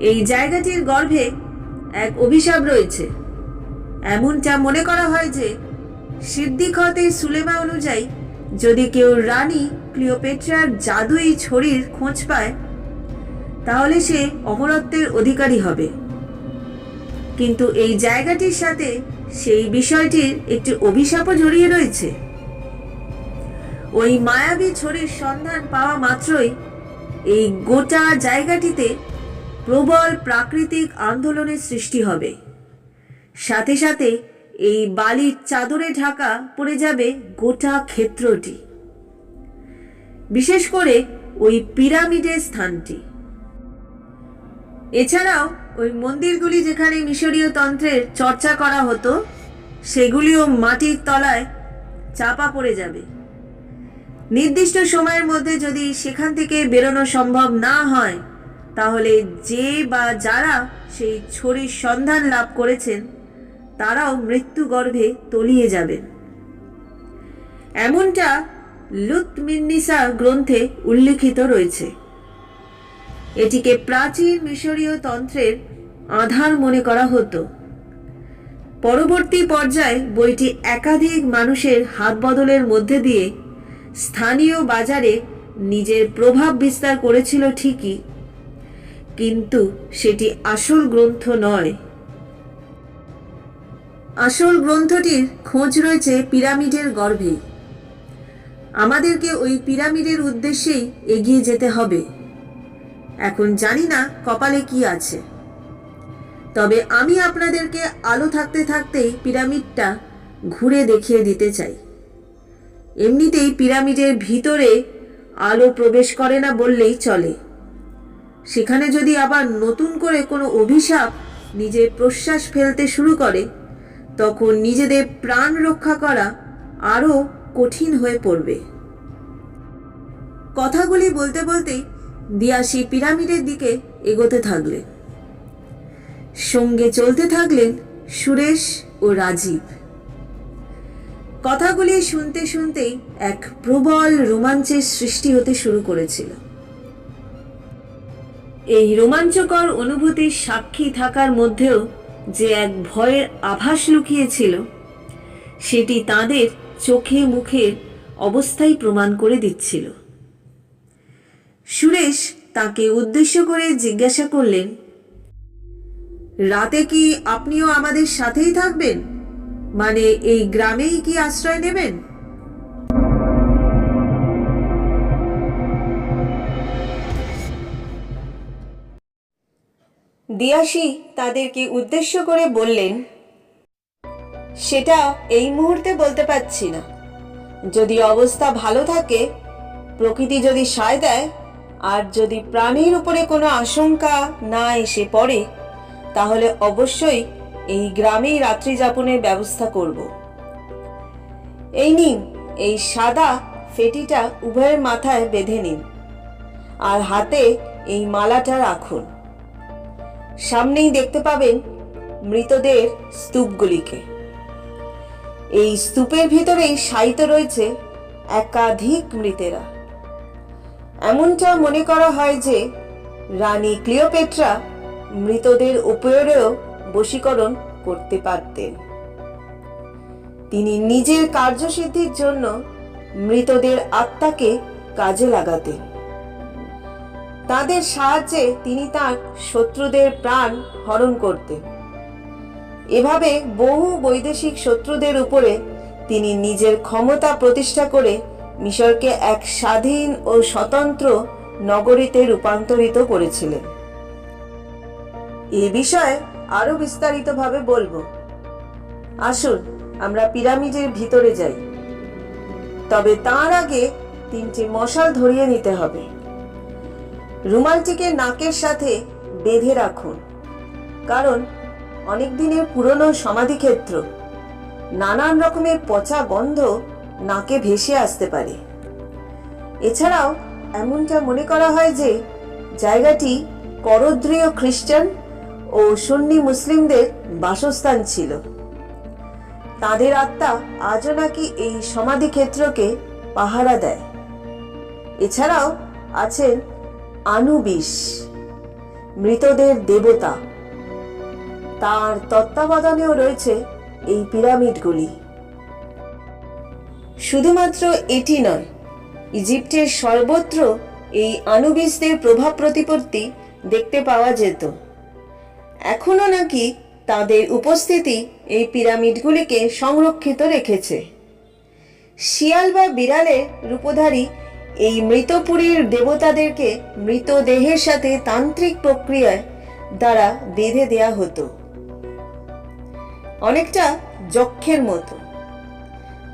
এই জায়গাটির গর্ভে এক অভিশাপ রয়েছে। এমনটা মনে করা হয় যে সিদ্দিকতে সুলেমা অনুযায়ী যদি কেউ রানী ক্লিওপেট্রার জাদুই ছড়ির খোঁজ পায় তাহলে সে অমরত্বের অধিকারী হবে। কিন্তু এই জায়গাটির সাথে সেই বিষয়টির একটি অভিশাপও জড়িয়ে রয়েছে। ওই মায়াবী ছড়ির সন্ধান পাওয়া মাত্রই এই গোটা জায়গাটিতে প্রবল প্রাকৃতিক আন্দোলনের সৃষ্টি হবে। সাথে সাথে এই বালির চাদরে ঢাকা পড়ে যাবে গোটা ক্ষেত্রটি, বিশেষ করে ওই পিরামিডের স্থানটি। এছাড়াও ওই মন্দিরগুলি যেখানে মিশরীয় তন্ত্রের চর্চা করা হতো সেগুলিও মাটির তলায় চাপা পড়ে যাবে। নির্দিষ্ট সময়ের মধ্যে যদি সেখান থেকে বেরোনো সম্ভব না হয় তাহলে যে বা যারা সেই ছড়ির সন্ধান লাভ করেছেন তারাও মৃত্যু গর্ভে তলিয়ে যাবেন। এমনটা লুতমিন্নিসা গ্রন্থে উল্লিখিত রয়েছে। এটিকে প্রাচীন মিশরীয় তন্ত্রের আধার মনে করা হতো। পরবর্তী পর্যায়ে বইটি একাধিক মানুষের হাত বদলের মধ্যে দিয়ে স্থানীয় বাজারে নিজের প্রভাব বিস্তার করেছিল ঠিকই, কিন্তু সেটি আসল গ্রন্থ নয়। আসল গ্রন্থটির খোঁজ রয়েছে পিরামিডের গর্ভে। আমাদেরকে ওই পিরামিডের উদ্দেশ্যেই এগিয়ে যেতে হবে। এখন জানি না কপালে কি আছে, তবে আমি আপনাদেরকে আলো থাকতে থাকতেই পিরামিডটা ঘুরে দেখিয়ে দিতে চাই। এমনিতেই পিরামিডের ভিতরে আলো প্রবেশ করে না বললেই চলে। সেখানে যদি আবার নতুন করে কোনো অভিশাপ নিজের প্রশ্বাস ফেলতে শুরু করে তখন নিজেদের প্রাণ রক্ষা করা আরও কঠিন হয়ে পড়বে। কথাগুলি বলতে বলতেই দিয়াশি পিরামিডের দিকে এগোতে থাকলেন। সঙ্গে চলতে থাকলেন সুরেশ ও রাজীব। কথাগুলি শুনতে শুনতেই এক প্রবল রোমাঞ্চের সৃষ্টি হতে শুরু করেছিল। এই রোমাঞ্চকর অনুভূতির সাক্ষী থাকার মধ্যেও যে এক ভয়ের আভাস লুকিয়েছিল সেটি তাদের চোখে মুখের অবস্থাই প্রমাণ করে দিচ্ছিল। সুরেশ তাকে উদ্দেশ্য করে জিজ্ঞাসা করলেন, রাতে কি আপনিও আমাদের সাথেই থাকবেন? মানে এই গ্রামেই কি আশ্রয় নেবেন? দিয়াশি তাদেরকে উদ্দেশ্য করে বললেন, সেটা এই মুহূর্তে বলতে পারছি না। যদি অবস্থা ভালো থাকে, প্রকৃতি যদি সায় দেয়, আর যদি প্রাণীর উপরে কোনো আশঙ্কা না এসে পড়ে, তাহলে অবশ্যই এই গ্রামেই রাত্রি যাপনের ব্যবস্থা করব। এই নিন, এই সাদা ফেটিটা উভয়ের মাথায় বেঁধে নিন, আর হাতে এই মালাটা রাখুন। সামনেই দেখতে পাবেন মৃতদের স্তূপগুলিকে। এই স্তূপের ভিতরেই শায়িত রয়েছে একাধিক মৃতেরা। এমনটা মনে করা হয় যে রানী ক্লিওপেট্রা মৃতদের উপরেও বশীকরণ করতে পারতেন। তিনি নিজের কার্যসিদ্ধির জন্য মৃতদের আত্মাকে কাজে লাগাতেন। তাদের সাহায্যে তিনি তার শত্রুদের প্রাণ হরণ করতেন। এভাবে বহু বৈদেশিক শত্রুদের উপরে তিনি নিজের ক্ষমতা প্রতিষ্ঠা করে মিশরকে এক স্বাধীন ও স্বতন্ত্র নগরীতে রূপান্তরিত করেছিলেন। এ বিষয়ে আরো বিস্তারিতভাবে বলবো। আসুন আমরা পিরামিডের ভিতরে যাই। তবে তার আগে 3টে মশাল ধরিয়ে নিতে হবে। রুমালটিকে নাকের সাথে বেঁধে রাখুন, কারণ অনেক দিনের পুরনো সমাধিক্ষেত্র, নানান রকমের পচা গন্ধ নাকে ভেসে আসতে পারে। এছাড়াও এমনটা মনে করা হয় যে জায়গাটি করদ্রীয় খ্রিস্টান ও সুন্নি মুসলিমদের বাসস্থান ছিল। তাদের আত্মা আজও নাকি এই সমাধিক্ষেত্রকে পাহারা দেয়। এছাড়াও আছেন আনুবিস, মৃতদের দেবতা। তার তত্ত্বাবধানেও রয়েছে এই পিরামিডগুলি। শুধুমাত্র এটি নয়, ইজিপ্টের সর্বত্র এই আনুবিসদের প্রভাব প্রতিপত্তি দেখতে পাওয়া যেত। এখনো নাকি তাদের উপস্থিতি এই পিরামিডগুলিকে সংরক্ষিত রেখেছে। শিয়াল বা বিড়ালের রূপধারী এই মৃতপুরীর দেবতাদেরকে মৃতদেহের সাথে তান্ত্রিক প্রক্রিয়ায় দ্বারা বেঁধে দেয়া হতো, অনেকটা যক্ষের মতো।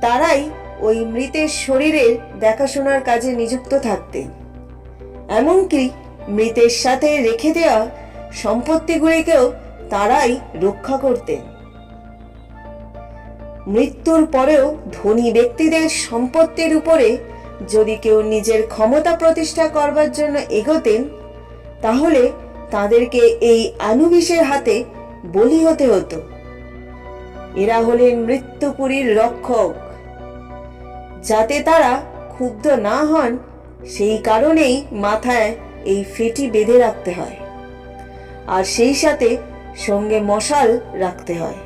তারাই ওই মৃতের শরীরের দেখাশোনার কাজে নিযুক্ত থাকতেন। এমনকি মৃতের সাথে রেখে দেওয়া সম্পত্তিগুলিকেও তারাই রক্ষা করতেন। মৃত্যুর পরেও ধনী ব্যক্তিদের সম্পত্তির উপরে যদি কেউ নিজের ক্ষমতা প্রতিষ্ঠা করবার জন্য এগোতেন, তাহলে তাদেরকে এই আনুবিসের হাতে বলি হতে হতো। এরা হলেন মৃত্যুপুরীর রক্ষক। যাতে তারা ক্ষুব্ধ না হন, সেই কারণেই মাথায় এই ফেটি বেঁধে রাখতে হয়, আর সেই সাথে সঙ্গে মশাল রাখতে হয়।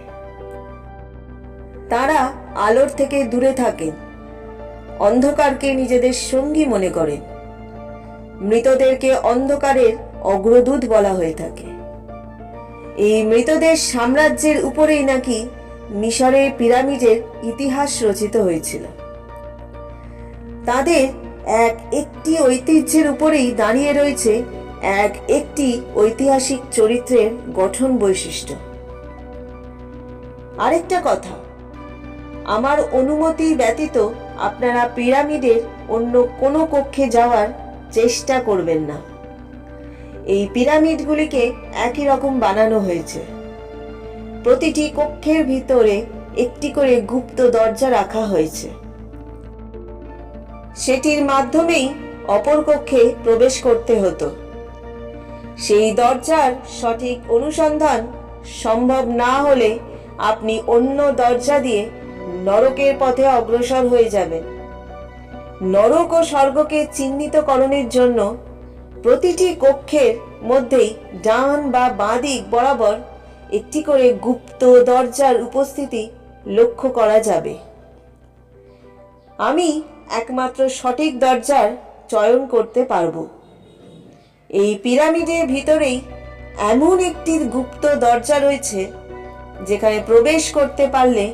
তারা আলোর থেকে দূরে থাকেন, অন্ধকারকে নিজেদের সঙ্গী মনে করেন। মৃতদেরকে অন্ধকারের অগ্রদূত বলা হয়ে থাকে। এই মৃতদের সাম্রাজ্যের উপরেই নাকি মিশরের পিরামিডের ইতিহাস রচিত হয়েছিল। তাদের একটি ঐতিহ্যের উপরেই দাঁড়িয়ে রয়েছে একটি ঐতিহাসিক চরিত্রের গঠন বৈশিষ্ট্য। আরেকটা কথা, আমার অনুমতি ব্যতীত আপনারা পিরামিডের অন্য কোনো কক্ষে যাওয়ার চেষ্টা করবেন না। এই পিরামিডগুলিকে একই রকম বানানো হয়েছে। প্রতিটি কক্ষের ভিতরে একটি করে গুপ্ত দরজা রাখা হয়েছে। সেটির মাধ্যমেই অপর কক্ষে প্রবেশ করতে হতো। সেই দরজার সঠিক অনুসন্ধান সম্ভব না হলে আপনি অন্য দরজা দিয়ে নরকের পথে অগ্রসর হয়ে যাবেন। নরক ও স্বর্গকে চিহ্নিতকরণের জন্য প্রতিটি কক্ষের মধ্যেই ডান বা বাঁ দিক বরাবর একটি করে গুপ্ত দরজার উপস্থিতি লক্ষ্য করা যাবে। আমি একমাত্র সঠিক দরজার চয়ন করতে পারব। এই পিরামিডের ভিতরেই এমন একটি গুপ্ত দরজা রয়েছে যেখানে প্রবেশ করতে পারলে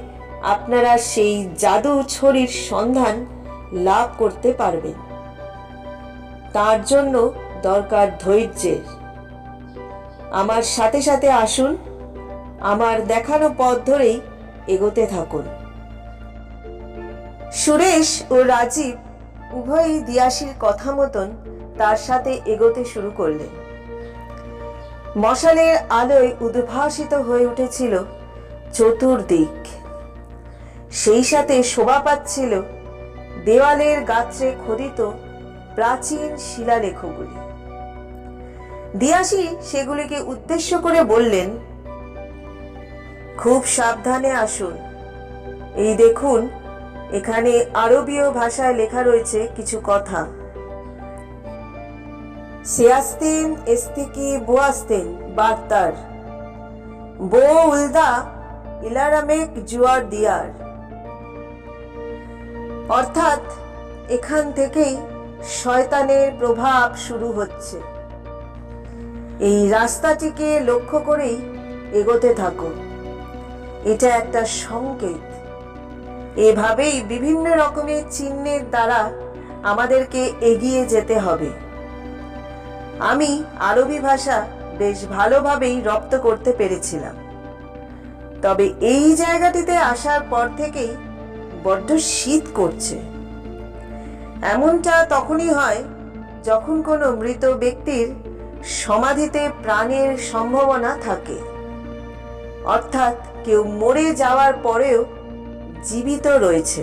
আপনারা সেই জাদু ছড়ির সন্ধান লাভ করতে পারবেন। তার জন্য দরকার ধৈর্যের। আমার সাথে সাথে আসুন, আমার দেখানো পথ ধরেই এগোতে থাকুন। সুরেশ ও রাজীব উভয়ই দিয়াশির কথা মতন তার সাথে এগোতে শুরু করলেন। মশালের আলোয় উদ্ভাসিত হয়ে উঠেছিল চতুর্দিক। সেই সাথে শোভা পাচ্ছিল দেওয়ালের গাত্রে খোদিত প্রাচীন শিলালেখগুলি। দিয়াশি সেগুলিকে উদ্দেশ্য করে বললেন, খুব সাবধানে আসুন। এই দেখুন, এখানে আরবীয় ভাষায় লেখা রয়েছে কিছু কথা। সিয়াস্তিন এস্তিকি বুয়াস্তিন বার্তার বো উলদা ইলারামেক জুয়ার দিয়ার। অর্থাৎ এখান থেকেই শয়তানের প্রভাব শুরু হচ্ছে। এই রাস্তাটিকে লক্ষ্য করেই এগোতে থাকো। এটা একটা সংকেত। এভাবেই বিভিন্ন রকমের চিহ্নের দ্বারা আমাদেরকে এগিয়ে যেতে হবে। আমি আরবি ভাষা বেশ ভালোভাবেই রপ্ত করতে পেরেছিলাম, তবে এই জায়গাটিতে আসার পর থেকেই বড্ড শীত করছে। এমনটা তখনই হয় যখন কোনো মৃত ব্যক্তির সমাধিতে প্রাণের সম্ভাবনা থাকে, অর্থাৎ কেউ মরে যাওয়ার পরেও জীবিত রয়েছে।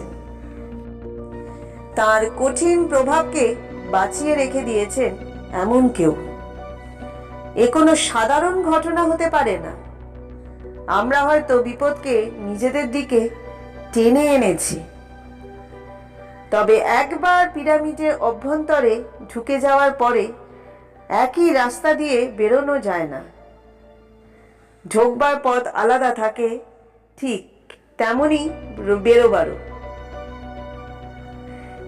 তার কঠিন প্রভাবকে বাঁচিয়ে রেখে দিয়েছেন এমন কেউ। এ কোনো সাধারণ ঘটনা হতে পারে না। আমরা হয়তো বিপদকে নিজেদের দিকে টেনে এনেছি, তবে একবার পিরামিডের অভ্যন্তরে ঢুকে যাওয়ার পরে একই রাস্তা দিয়ে বেরোনো যায় না। ঢোকবার পথ আলাদা থাকে, ঠিক তেমনি বেরোবারও।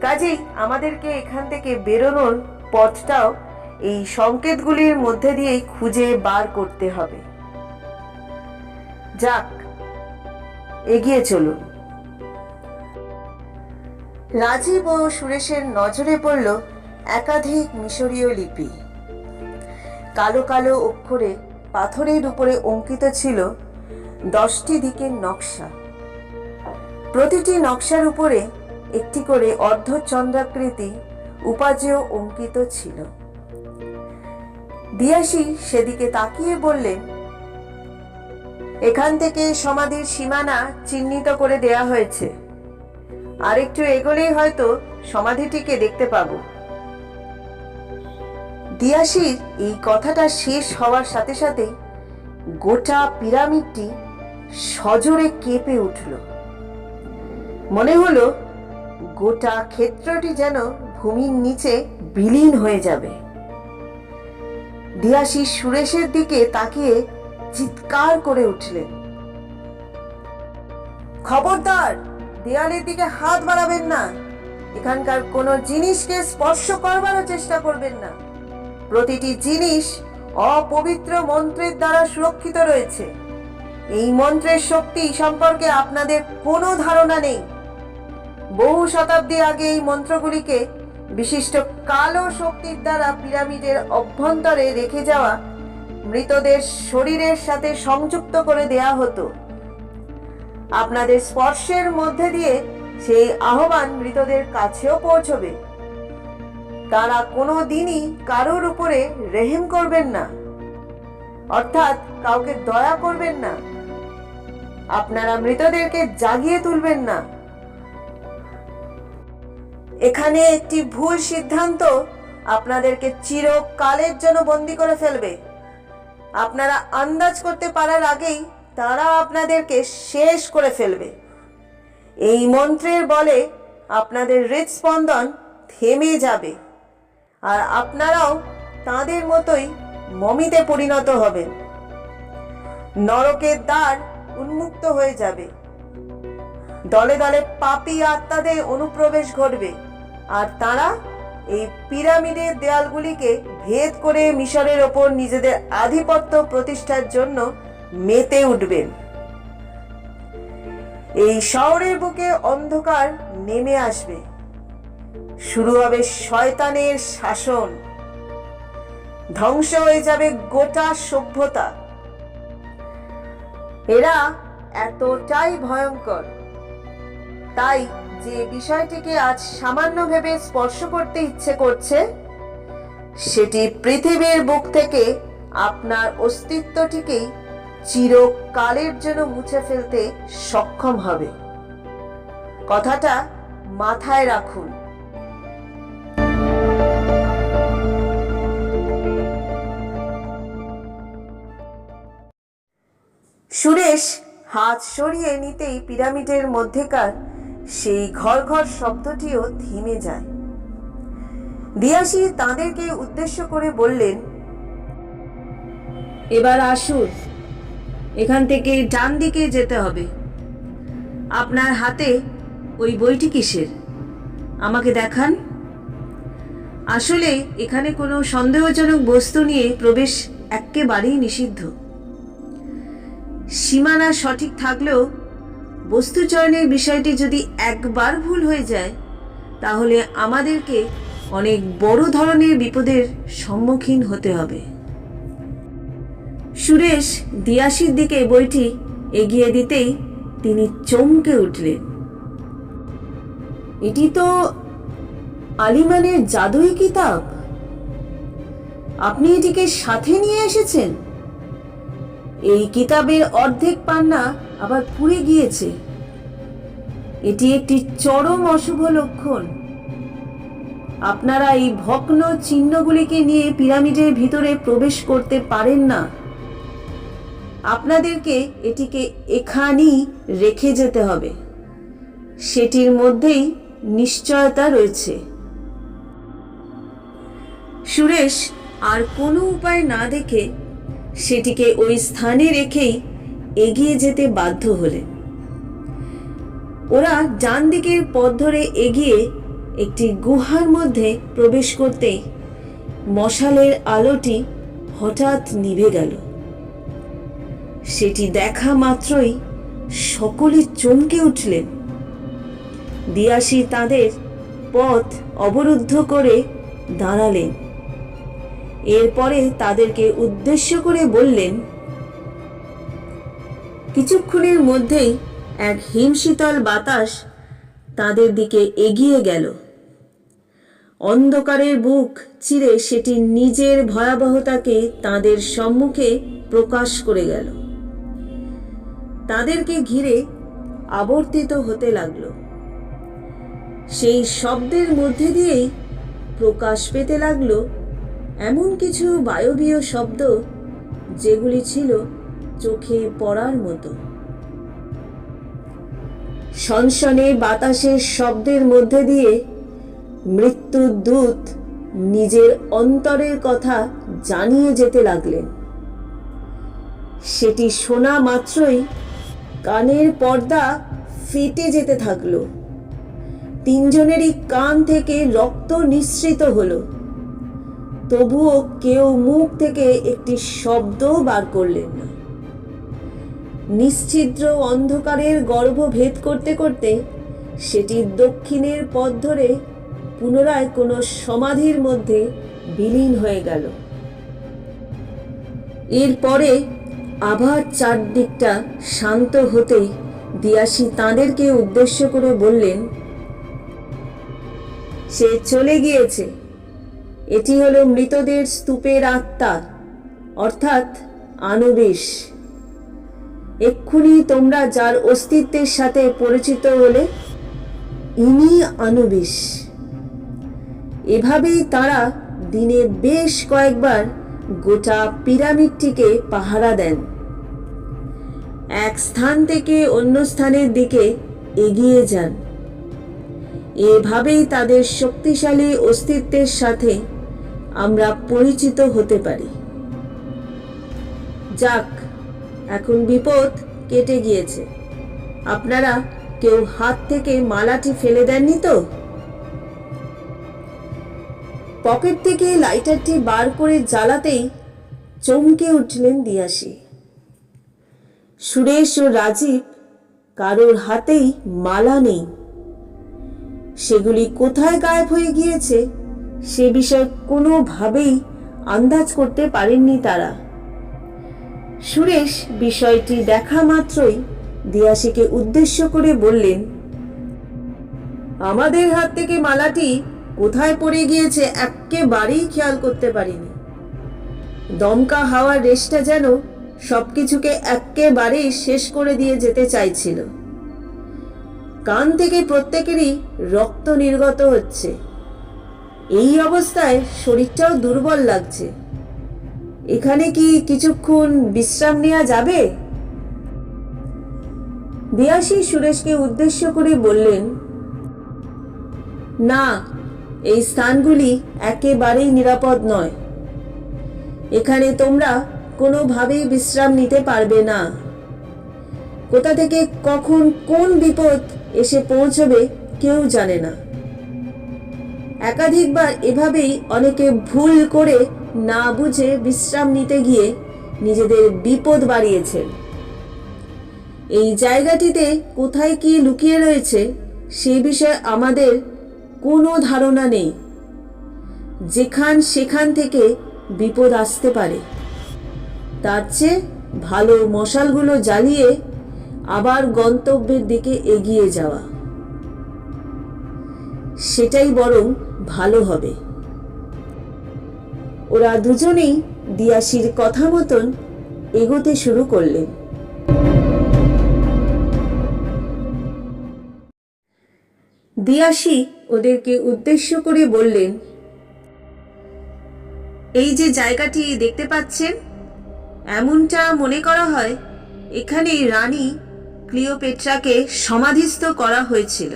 কাজেই আমাদেরকে এখান থেকে বেরোনোর পথটাও এই সংকেতগুলির মধ্যে দিয়েই খুঁজে বার করতে হবে। যাক, এগিয়ে চলুন। রাজীব ও সুরেশের নজরে পড়ল একাধিক মিশরীয় লিপি। কালো কালো অক্ষরে পাথরের উপরে অঙ্কিত ছিল 10টি দিকের নকশা। প্রতিটি নকশার উপরে একটি করে অর্ধচন্দ্রাকৃতি উপাজেয় অঙ্কিত ছিল। দিয়াশি সেদিকে তাকিয়ে বললেন, এখান থেকে সমাধির সীমানা চিহ্নিত করে দেয়া হয়েছে। আর একটু এগোলেই হয়তো সমাধিটিকে দেখতে পাবো। দিয়াশির এই কথাটা শেষ হওয়ার সাথে সাথে গোটা পিরামিডটি সজোরে কেঁপে উঠল। মনে হলো গোটা ক্ষেত্রটি যেন ভূমির নিচে বিলীন হয়ে যাবে। দিয়াশি সুরেশের দিকে তাকিয়ে চিৎকার করে উঠলেন, খবরদার, দেয়ালের দিকে হাত বাড়াবেন না। এখানকার কোনো জিনিসকে স্পর্শ করবারও চেষ্টা করবেন না। প্রতিটি জিনিস অপবিত্র মন্ত্রের দ্বারা সুরক্ষিত রয়েছে। এই মন্ত্রের শক্তি সম্পর্কে আপনাদের কোনো ধারণা নেই। বহু শতাব্দী আগে এই মন্ত্রগুলিকে বিশিষ্ট কালো শক্তির দ্বারা পিরামিডের অভ্যন্তরে রেখে যাওয়া মৃতদের শরীরের সাথে সংযুক্ত করে দেয়া হতো। আপনাদের স্পর্শের মধ্যে দিয়ে সেই আহ্বান মৃতদের কাছেও পৌঁছবে। তারা কোনো দিনই কারোর উপরে রেহেম করবেন না, অর্থাৎ কাউকে দয়া করবেন না। আপনারা মৃতদেরকে জাগিয়ে তুলবেন না। এখানে একটি ভুল সিদ্ধান্ত আপনাদেরকে চিরকালের জন্য বন্দী করে ফেলবে। আপনারা আন্দাজ করতে পারার আগেই তারা আপনাদেরকে শেষ করে ফেলবে। এই মন্ত্রের বলে আপনাদের হৃদস্পন্দন থেমে যাবে, আর আপনারাও তাদের মতোই মমিতে পরিণত হবেন। নরকের দ্বার উন্মুক্ত হয়ে যাবে। দলে দলে পাপী আত্মাদের অনুপ্রবেশ ঘটবে, আর তারা এই পিরামিডের দেয়ালগুলিকে ভেদ করে মিশরের ওপর নিজেদের আধিপত্য প্রতিষ্ঠার জন্য মেতে উঠবেন। এই শহরের বুকে অন্ধকার নেমে আসবে, শুরু হবে শয়তানের শাসন, ধ্বংস হয়ে যাবে গোটা সভ্যতা। এরা এতটাই ভয়ঙ্কর, তাই যে বিষয়টিকে আজ সামান্য ভেবে স্পর্শ করতে ইচ্ছে করছে, সেটি পৃথিবীর বুক থেকে আপনার অস্তিত্বটিকেই চিরকালের জন্য মুছে ফেলতে সক্ষম হবে। কথাটা মাথায় রাখুন। সুরেশ হাত সরিয়ে নিতেই পিরামিডের মধ্যেকার সেই ঘর ঘর শব্দটিও থেমে যায়। দিয়াশী তাদেরকে উদ্দেশ্য করে বললেন, এবার আসুন, এখান থেকে ডান দিকে যেতে হবে। আপনার হাতে ওই বইটি কিসের? আমাকে দেখান। আসলে এখানে কোনো সন্দেহজনক বস্তু নিয়ে প্রবেশ একেবারেই নিষিদ্ধ। সীমানা সঠিক থাকলেও বস্তু চয়নের বিষয়টি যদি একবার ভুল হয়ে যায়, তাহলে আমাদেরকে অনেক বড় ধরনের বিপদের সম্মুখীন হতে হবে। সুরেশ দিয়াশীর দিকে বইটি এগিয়ে দিতেই তিনি চমকে উঠলেন। এটি তো আলিমানের জাদুই কিতাব। আপনি এটিকে সাথে নিয়ে এসেছেন? এই কিতাবের অর্ধেক পান্না আবার পুড়ে গিয়েছে। এটি একটি চরম অশুভ লক্ষণ। আপনারা এই ভগ্ন চিহ্নগুলিকে নিয়ে পিরামিডের ভিতরে প্রবেশ করতে পারেন না। আপনাদেরকে এটিকে এখানেই রেখে যেতে হবে। সেটির মধ্যেই নিশ্চয়তা রয়েছে। সুরেশ আর কোনো উপায় না দেখে সেটিকে ওই স্থানে রেখেই এগিয়ে যেতে বাধ্য হলেন। ওরা ডান দিকের পথ ধরে এগিয়ে একটি গুহার মধ্যে প্রবেশ করতেই মশালের আলোটি হঠাৎ নিভে গেল। সেটি দেখা মাত্রই সকলে চমকে উঠলেন। দিয়াশী তাদের পথ অবরুদ্ধ করে দাঁড়ালেন। এরপরে তাদেরকে উদ্দেশ্য করে বললেন, কিছুক্ষণের মধ্যেই এক হিমশীতল বাতাস তাদের দিকে এগিয়ে গেল। অন্ধকারের বুক চিরে সেটি নিজের ভয়াবহতাকে তাদের সম্মুখে প্রকাশ করে গেল। তাদেরকে ঘিরে আবর্তিত হতে লাগলো। সেই শব্দের মধ্যে দিয়েই প্রকাশ পেতে লাগলো এমন কিছু বায়বীয় শব্দ, যেগুলি ছিল চোখে পড়ার মতো। সনসনে বাতাসের শব্দের মধ্যে দিয়ে মৃত্যুর দূত নিজের অন্তরের কথা জানিয়ে যেতে লাগলেন। সেটি শোনা মাত্রই কানের পর্দা ফেটে যেতে থাকলো। তিনজনেরই কান থেকে রক্ত নিঃসৃত হলো। তবুও কেউ মুখ থেকে একটি শব্দও বার করলেন না। নিশ্ছিদ্র অন্ধকারের গর্ভ ভেদ করতে করতে সেটি দক্ষিণের পথ ধরে পুনরায় কোনো সমাধির মধ্যে বিলীন হয়ে গেল। এরপরে আবার চারদিকটা শান্ত হতেই দিয়াশী তাঁদেরকে উদ্দেশ্য করে বললেন, সে চলে গিয়েছে। এটি হলো মৃতদের স্তূপের আত্মা, অর্থাৎ আনুবিস। এক্ষুনি তোমরা যার অস্তিত্বের সাথে পরিচিত হলে, ইনি আনুবিস। এভাবেই তারা দিনে বেশ কয়েকবার গোটা পিরামিডটিকে পাহারা দেন। এক স্থান থেকে অন্য স্থানের দিকে এগিয়ে যান। এভাবেই তাদের শক্তিশালী অস্তিত্বের সাথে আমরা পরিচিত হতে পারি। যাক, এখন বিপদ কেটে গিয়েছে। আপনারা কেউ হাত থেকে মালাটি ফেলে দেননি তো? পকেট থেকে লাইটারটি বার করে জ্বালাতেই চমকে উঠলেন দিয়াশী। সুরেশ ও রাজীব কারোর হাতেই মালা নেই। সেগুলি কোথায় গায়েব হয়ে গিয়েছে সে বিষয়ে কোনোভাবেই আন্দাজ করতে পারেননি তারা। সুরেশ বিষয়টি দেখা মাত্রই দিয়াশীকে উদ্দেশ্য করে বললেন, আমাদের হাত থেকে মালাটি কোথায় পড়ে গিয়েছে একেবারেই খেয়াল করতে পারিনি। দমকা হাওয়ার রেশটা যেন সবকিছুকে একেবারেই শেষ করে দিয়ে যেতে চাইছিল। কান থেকে প্রত্যেকেরই রক্ত নির্গত হচ্ছে। এই অবস্থায় শরীরটাও দুর্বল লাগছে। এখানে কি কিছুক্ষণ বিশ্রাম নেওয়া যাবে? দিয়াশী সুরেশকে উদ্দেশ্য করে বললেন, না, এই স্থানগুলি একেবারেই নিরাপদ নয়। এখানে তোমরা কোনোভাবেই বিশ্রাম নিতে পারবে না। কোথা থেকে কখন কোন বিপদ এসে পৌঁছবে কেউ জানে না। একাধিকবার এভাবেই অনেকে ভুল করে না বুঝে বিশ্রাম নিতে গিয়ে নিজেদের বিপদ বাড়িয়েছেন। এই জায়গাটিতে কোথায় কি লুকিয়ে রয়েছে সে বিষয়ে আমাদের কোনো ধারণা নেই। সেখান থেকে বিপদ আসতে পারে। তার চেয়ে ভালো মশালগুলো জ্বালিয়ে আবার গন্তব্যের দিকে এগিয়ে যাওয়া, সেটাই বরং ভালো হবে। ওরা দুজনেই দিয়াশীর কথা মতন এগোতে শুরু করলেন। দিয়াশী ওদেরকে উদ্দেশ্য করে বললেন, এই যে জায়গাটি দেখতে পাচ্ছেন, এমনটা মনে করা হয় এখানেই রানী ক্লিওপেট্রাকে সমাধিস্থ করা হয়েছিল।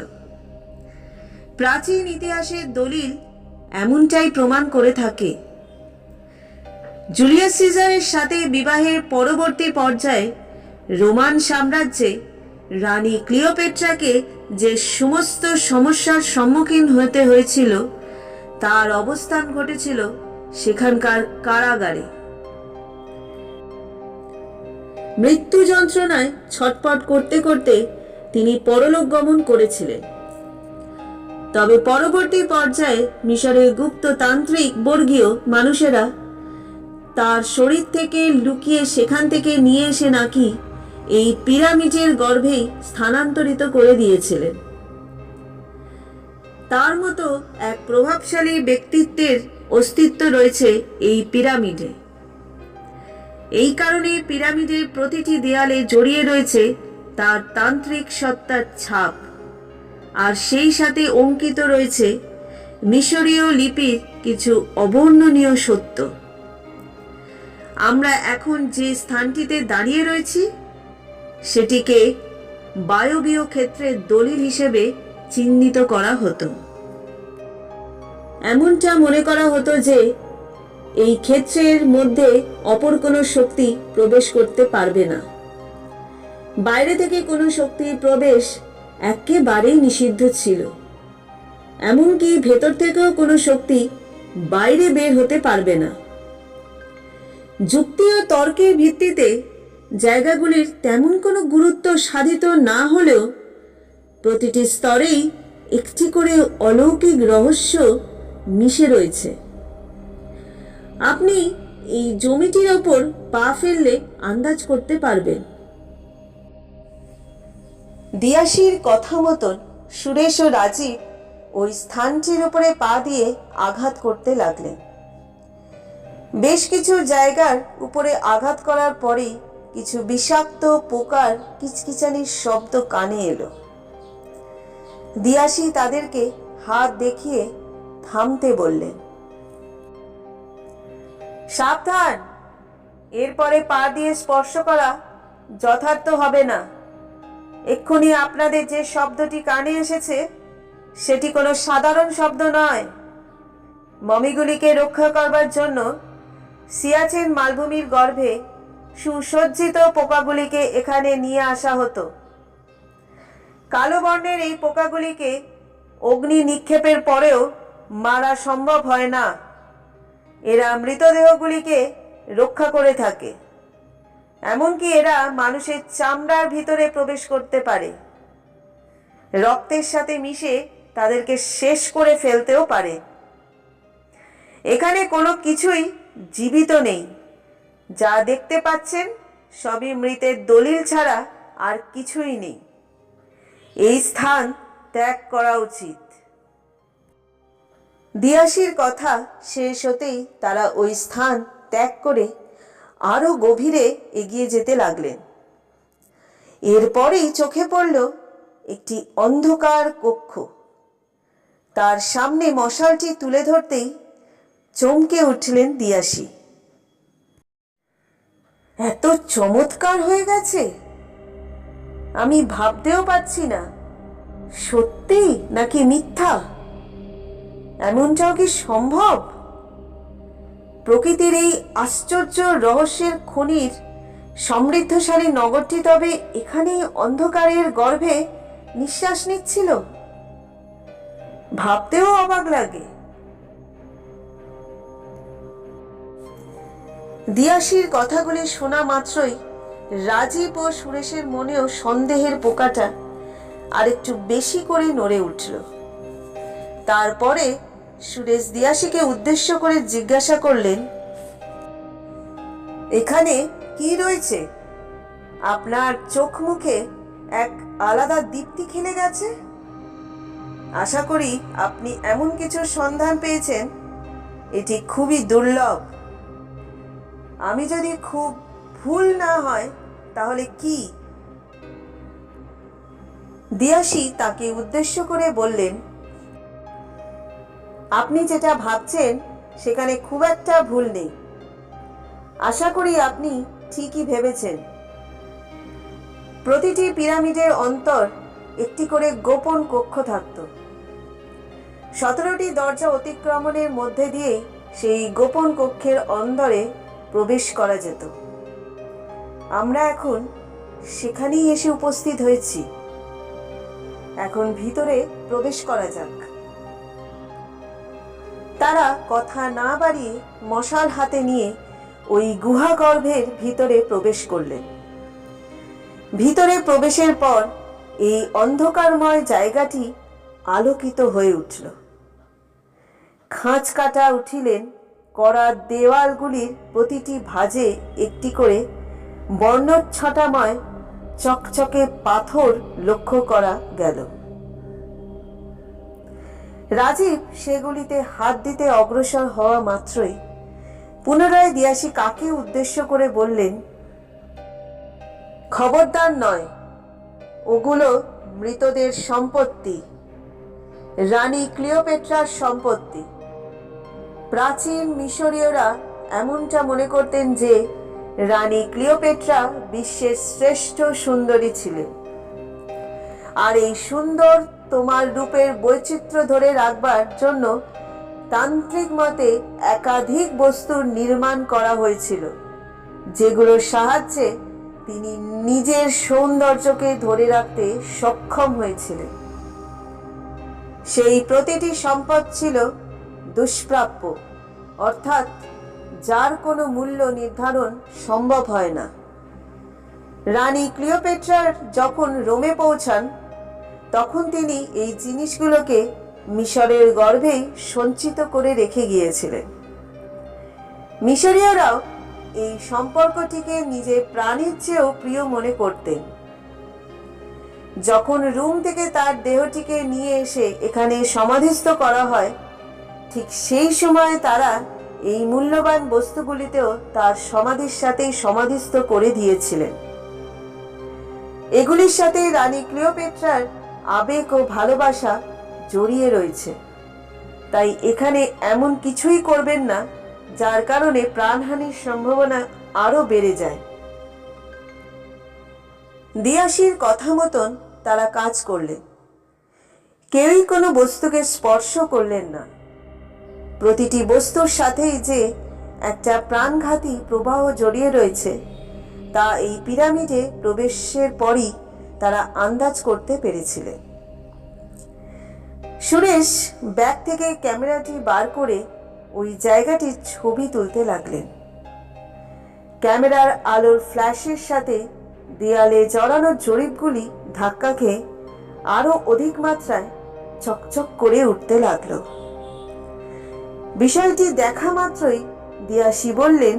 প্রাচীন ইতিহাসের দলিল এমনটাই প্রমাণ করে থাকে। জুলিয়াস সিজারের সাথে বিবাহের পরবর্তী পর্যায়ে রোমান সাম্রাজ্যে রানী ক্লিওপেট্রাকে যে সমস্ত সমস্যার সম্মুখীন হতে হয়েছিল তার অবস্থান ঘটেছিল সেখানকার কারাগারে। মৃত্যু যন্ত্রণায় ছটপট করতে করতে তিনি পরলোক গমন করেছিলেন। তবে পরবর্তী পর্যায়ে মিশরের গুপ্ততান্ত্রিক বর্গীয় মানুষেরা তার শরীর থেকে লুকিয়ে সেখান থেকে নিয়ে এসে নাকি এই পিরামিডের গর্ভেই স্থানান্তরিত করে দিয়েছিলেন। তার মতো এক প্রভাবশালী ব্যক্তিত্বের অস্তিত্ব রয়েছে এই পিরামিডে। এই কারণে পিরামিডের প্রতিটি দেয়ালে জড়িয়ে রয়েছে তার তান্ত্রিক সত্তার ছাপ, আর সেই সাথে অঙ্কিত রয়েছে মিশরীয় লিপির কিছু অবর্ণনীয় সত্য। আমরা এখন যে স্থানটিতে দাঁড়িয়ে রয়েছি সেটিকে বায়বীয় ক্ষেত্রের দলিল হিসেবে চিহ্নিত করা হতো। এমনটা মনে করা হতো যে এই ক্ষেত্রের মধ্যে অপর কোনো শক্তি প্রবেশ করতে পারবে না। বাইরে থেকে কোনো শক্তির প্রবেশ একেবারেই নিষিদ্ধ ছিল। এমনকি ভেতর থেকেও কোনো শক্তি বাইরে বের হতে পারবে না। যুক্তি ও তর্কের ভিত্তিতে জায়গাগুলির তেমন কোনো গুরুত্ব সাধিত না হলেও প্রতিটি স্তরেই একটি করে অলৌকিক রহস্য মিশে রয়েছে। আপনি এই জমিটির ওপর পা ফেললে আন্দাজ করতে পারবেন। দিয়াশীর কথা মতন সুরেশ ও রাজীব ওই স্থানটির উপরে পা দিয়ে আঘাত করতে লাগলেন। বেশ কিছু জায়গার উপরে আঘাত করার পরেই কিছু বিষাক্ত পোকার কিচকিচানির শব্দ কানে এলো। দিয়াশী তাদেরকে হাত দেখিয়ে থামতে বললেন। সাবধান, এরপরে পা দিয়ে স্পর্শ করা যথার্থ হবে না। এক্ষুনি আপনাদের যে শব্দটি কানে এসেছে সেটি কোনো সাধারণ শব্দ নয়। মমিগুলিকে রক্ষা করবার জন্য সিয়াচেন মালভূমির গর্ভে সুসজ্জিত পোকাগুলিকে এখানে নিয়ে আসা হতো। কালো বর্ণের এই পোকাগুলিকে অগ্নি নিক্ষেপের পরেও মারা সম্ভব হয় না। এরা মৃতদেহগুলিকে রক্ষা করে থাকে। এমনকি এরা মানুষের চামড়ার ভিতরে প্রবেশ করতে পারে, রক্তের সাথে মিশে তাদেরকে শেষ করে ফেলতেও পারে। এখানে কোনো কিছুই জীবিত নেই। যা দেখতে পাচ্ছেন সবই মৃতের দলিল ছাড়া আর কিছুই নেই। এই স্থান ত্যাগ করা উচিত। দিয়াশির কথা শেষ হতেই তারা ওই স্থান ত্যাগ করে আরো গভীরে এগিয়ে যেতে লাগলেন। এরপরেই চোখে পড়ল একটি অন্ধকার কক্ষ। তার সামনে মশালটি তুলে ধরতেই চমকে উঠলেন দিয়াশি। এত চমৎকার হয়ে গেছে, আমি ভাবতেও পারছি না সত্যি নাকি মিথ্যা। এমনটাও কি সম্ভব? প্রকৃতির এই আশ্চর্য রহস্যের খনির সমৃদ্ধশালী নগরটি তবে এখানেই অন্ধকারের গর্ভে নিঃশ্বাস নিচ্ছিল? ভাবতেও অবাক লাগে। দিয়াশির কথাগুলি শোনা মাত্রই রাজীব ও সুরেশের মনেও সন্দেহের পোকাটা আরেকটু বেশি করে নড়ে উঠল। তারপরে সুরেশ দিয়াশিকে উদ্দেশ্য করে জিজ্ঞাসা করলেন, এখানে কি রয়েছে? আপনার চোখ মুখে এক আলাদা দীপ্তি খেলে গেছে। আশা করি আপনি এমন কিছুর সন্ধান পেয়েছেন, এটি খুবই দুর্লভ। আমি যদি খুব ভুল না হয় তাহলে কি? দিয়াশি তাকে উদ্দেশ্য করে বললেন, আপনি যেটা ভাবছেন সেখানে খুব একটা ভুল নেই। আশা করি আপনি ঠিকই ভেবেছেন। প্রতিটি পিরামিডের অন্তর একটি করে গোপন কক্ষ থাকত। 17টি দরজা অতিক্রমণের মধ্যে দিয়েই সেই গোপন কক্ষের অন্দরে প্রবেশ করা যেত। আমরা এখন সেখানেই এসে উপস্থিত হয়েছি। এখন ভিতরে প্রবেশ করা যাক। তারা কথা না বাড়িয়ে মশাল হাতে নিয়ে ওই গুহাগর্ভের ভিতরে প্রবেশ করলেন। ভিতরে প্রবেশের পর এই অন্ধকারময় জায়গাটি আলোকিত হয়ে উঠল। খাঁজ কাটা উঠিলেন কড়া দেওয়ালগুলির প্রতিটি ভাঁজে একটি করে বর্ণচ্ছটাময় চকচকে পাথর লক্ষ্য করা গেল। রাজীব সেগুলিতে হাত দিতে অগ্রসর হওয়া মাত্রই পুনরায় দিয়াশি কাকে উদ্দেশ্য করে বললেন, খবরদার নয়, ওগুলো মৃতদের সম্পত্তি, রানী ক্লিওপেট্রার সম্পত্তি। প্রাচীন মিশরীয়রা এমনটা মনে করতেন যে রানী ক্লিওপেট্রা বিশ্বের শ্রেষ্ঠ সুন্দরী ছিলেন, আর এই সুন্দর তোমার রূপের বৈচিত্র্য ধরে রাখবার জন্য তান্ত্রিক মতে একাধিক বস্তুর নির্মাণ করা হয়েছিল, যেগুলোর সাহায্যে তিনি নিজের সৌন্দর্যকে ধরে রাখতে সক্ষম হয়েছিলেন। সেই প্রতিটি সম্পদ ছিল দুষ্প্রাপ্য, অর্থাৎ যার কোনো মূল্য নির্ধারণ সম্ভব হয় না। রানী ক্লিওপেট্রার যখন রোমে পৌঁছান তখন তিনি এই জিনিসগুলোকে মিশরের গর্ভেই সঞ্চিত করে রেখে গিয়েছিলেন। মিশরীয়রাও এই সম্পর্কটিকে নিজের প্রাণের চেয়েও প্রিয় মনে করতেন। যখন রোম থেকে তার দেহটিকে নিয়ে এসে এখানে সমাধিস্থ করা হয়, ঠিক সেই সময় তারা এই মূল্যবান বস্তুগুলিতেও তার সমাধির সাথেই সমাধিস্থ করে দিয়েছিলেন। এগুলির সাথে রানী ক্লিওপেট্রার আবেগ ও ভালোবাসা জড়িয়ে রয়েছে। তাই এখানে এমন কিছুই করবেন না যার কারণে প্রাণহানির সম্ভাবনা আরো বেড়ে যায়। দিয়াশির কথা মতন তারা কাজ করলেন। কেউই কোনো বস্তুকে স্পর্শ করলেন না। প্রতিটি বস্তুর সাথেই যে একটা প্রাণঘাতী প্রবাহ জড়িয়ে রয়েছে তা এই পিরামিডে প্রবেশের পরই তারা আন্দাজ করতে পেরেছিলেন। সুরেশ ব্যাগ থেকে ক্যামেরাটি বার করে ওই জায়গাটির ছবি তুলতে লাগলেন। ক্যামেরার আলোর ফ্ল্যাশের সাথে দেয়ালে জড়ানো জরিপগুলি ধাক্কা খেয়ে আরো অধিক মাত্রায় চকচক করে উঠতে লাগলো। বিষয়টি দেখা মাত্রই দিয়াশি বললেন,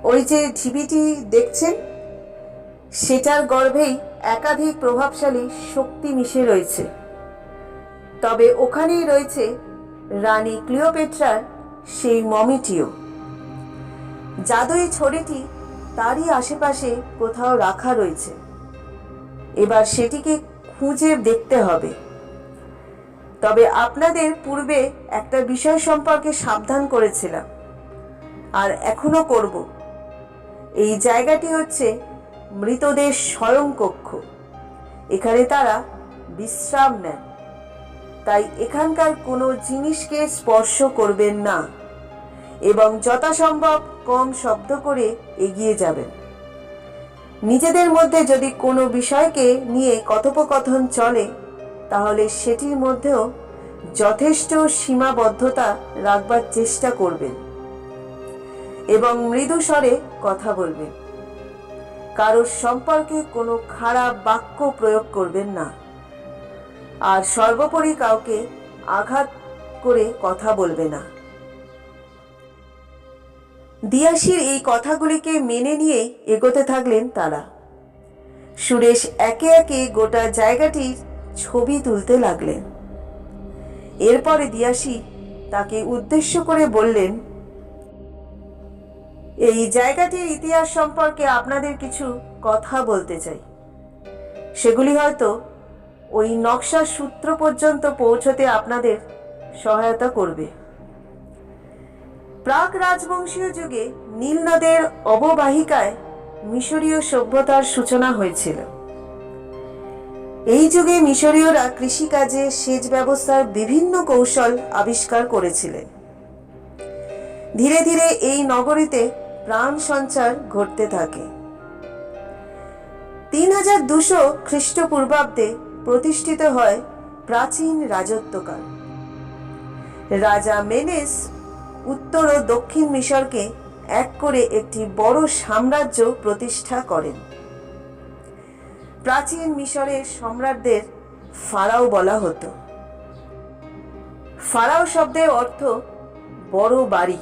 ওই যে ঢিবিটি দেখছেন, সেটার গর্ভেই একাধিক প্রভাবশালী শক্তি মিশে রয়েছে। তবে ওখানেই রয়েছে রানী ক্লিওপেট্রার সেই মমিটিও। জাদুই ছড়িটি তারই আশেপাশে কোথাও রাখা রয়েছে। এবার সেটিকে খুঁজে দেখতে হবে। তবে আপনাদের পূর্বে একটা বিষয় সম্পর্কে সাবধান করেছিলাম, আর এখনো করব। এই জায়গাটি হচ্ছে মৃতদের শয়নকক্ষ। এখানে তারা বিশ্রাম নেন, তাই এখানকার কোনো জিনিসকে স্পর্শ করবেন না এবং যথাসম্ভব কম শব্দ করে এগিয়ে যাবেন। নিজেদের মধ্যে যদি কোনো বিষয়কে নিয়ে কথোপকথন চলে, তাহলে সেটির মধ্যেও যথেষ্ট সীমাবদ্ধতা রাখবার চেষ্টা করবেন এবং মৃদু স্বরে কথা বলবেন। কারোর সম্পর্কে কোনো খারাপ বাক্য প্রয়োগ করবেন না, আর সর্বোপরি কাউকে আঘাত করে কথা বলবে না। দিয়াশির এই কথাগুলিকে মেনে নিয়ে এগোতে থাকলেন তারা। সুরেশ একে একে গোটা জায়গাটির ছবি তুলতে লাগলেন। এরপরে দিয়াশি তাকে উদ্দেশ্য করে বললেন, এই জায়গাটির ইতিহাস সম্পর্কে আপনাদের কিছু কথা বলতে চাই। সেগুলি হয়তো ওই নকশার সূত্র পর্যন্ত পৌঁছতে আপনাদের সহায়তা করবে। প্রাক রাজবংশীয় যুগে নীল নদের অববাহিকায় মিশরীয় সভ্যতার সূচনা হয়েছিল। এই যুগে মিশরীয়রা কৃষিকাজে সেচ ব্যবস্থার বিভিন্ন কৌশল আবিষ্কার করেছিলেন। ধীরে ধীরে এই নগরীতে প্রাণ সঞ্চার ঘটতে থাকে। 3200 খ্রিস্টপূর্বাব্দে প্রতিষ্ঠিত হয় প্রাচীন রাজত্বকাল। রাজা মেনেস উত্তর ও দক্ষিণ মিশরকে এক করে একটি বড় সাম্রাজ্য প্রতিষ্ঠা করেন। প্রাচীন মিশরের সম্রাটদের ফারাও বলা হতো। ফারাও শব্দের অর্থ বড় বাড়ি।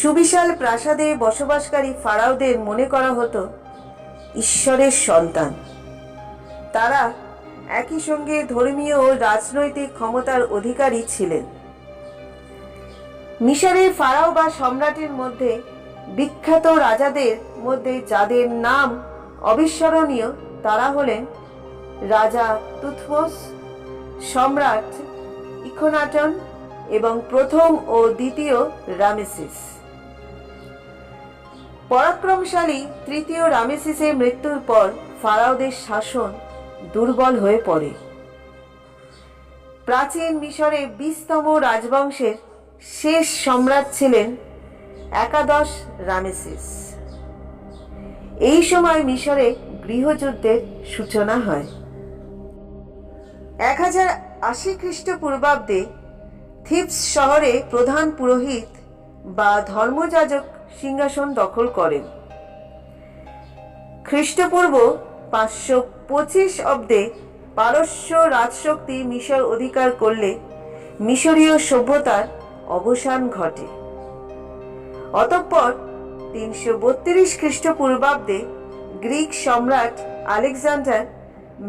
সুবিশাল প্রাসাদে বসবাসকারী ফারাওদের মনে করা হতো ঈশ্বরের সন্তান। তারা একই সঙ্গে ধর্মীয় ও রাজনৈতিক ক্ষমতার অধিকারী ছিলেন। মিশরের ফারাও বা সম্রাটের মধ্যে বিখ্যাত রাজাদের মধ্যে যাদের নাম অবিস্মরণীয় তারা হলেন রাজা তুথমোস, সম্রাট ইখনাটন এবং প্রথম ও দ্বিতীয় রামেসিস। পরাক্রমশালী তৃতীয় রামেসিসের মৃত্যুর পর ফারাওদের শাসন দুর্বল হয়ে পড়ে। প্রাচীন মিশরে 20তম রাজবংশের শেষ সম্রাট ছিলেন একাদশ রামেসিস। এই সময় মিশরে গৃহযুদ্ধের সূচনা হয়। 1080 খ্রিস্টপূর্বাব্দে থিবস শহরে প্রধান পুরোহিত বা ধর্মযাজক সিংহাসন দখল করেন। খ্রিস্টপূর্ব 525 অব্দে পারস্য রাজশক্তি মিশর অধিকার করলে মিশরীয় সভ্যতার অবসান ঘটে। অতঃপর 332 খ্রিস্টপূর্বাব্দে গ্রিক সম্রাট আলেকজান্ডার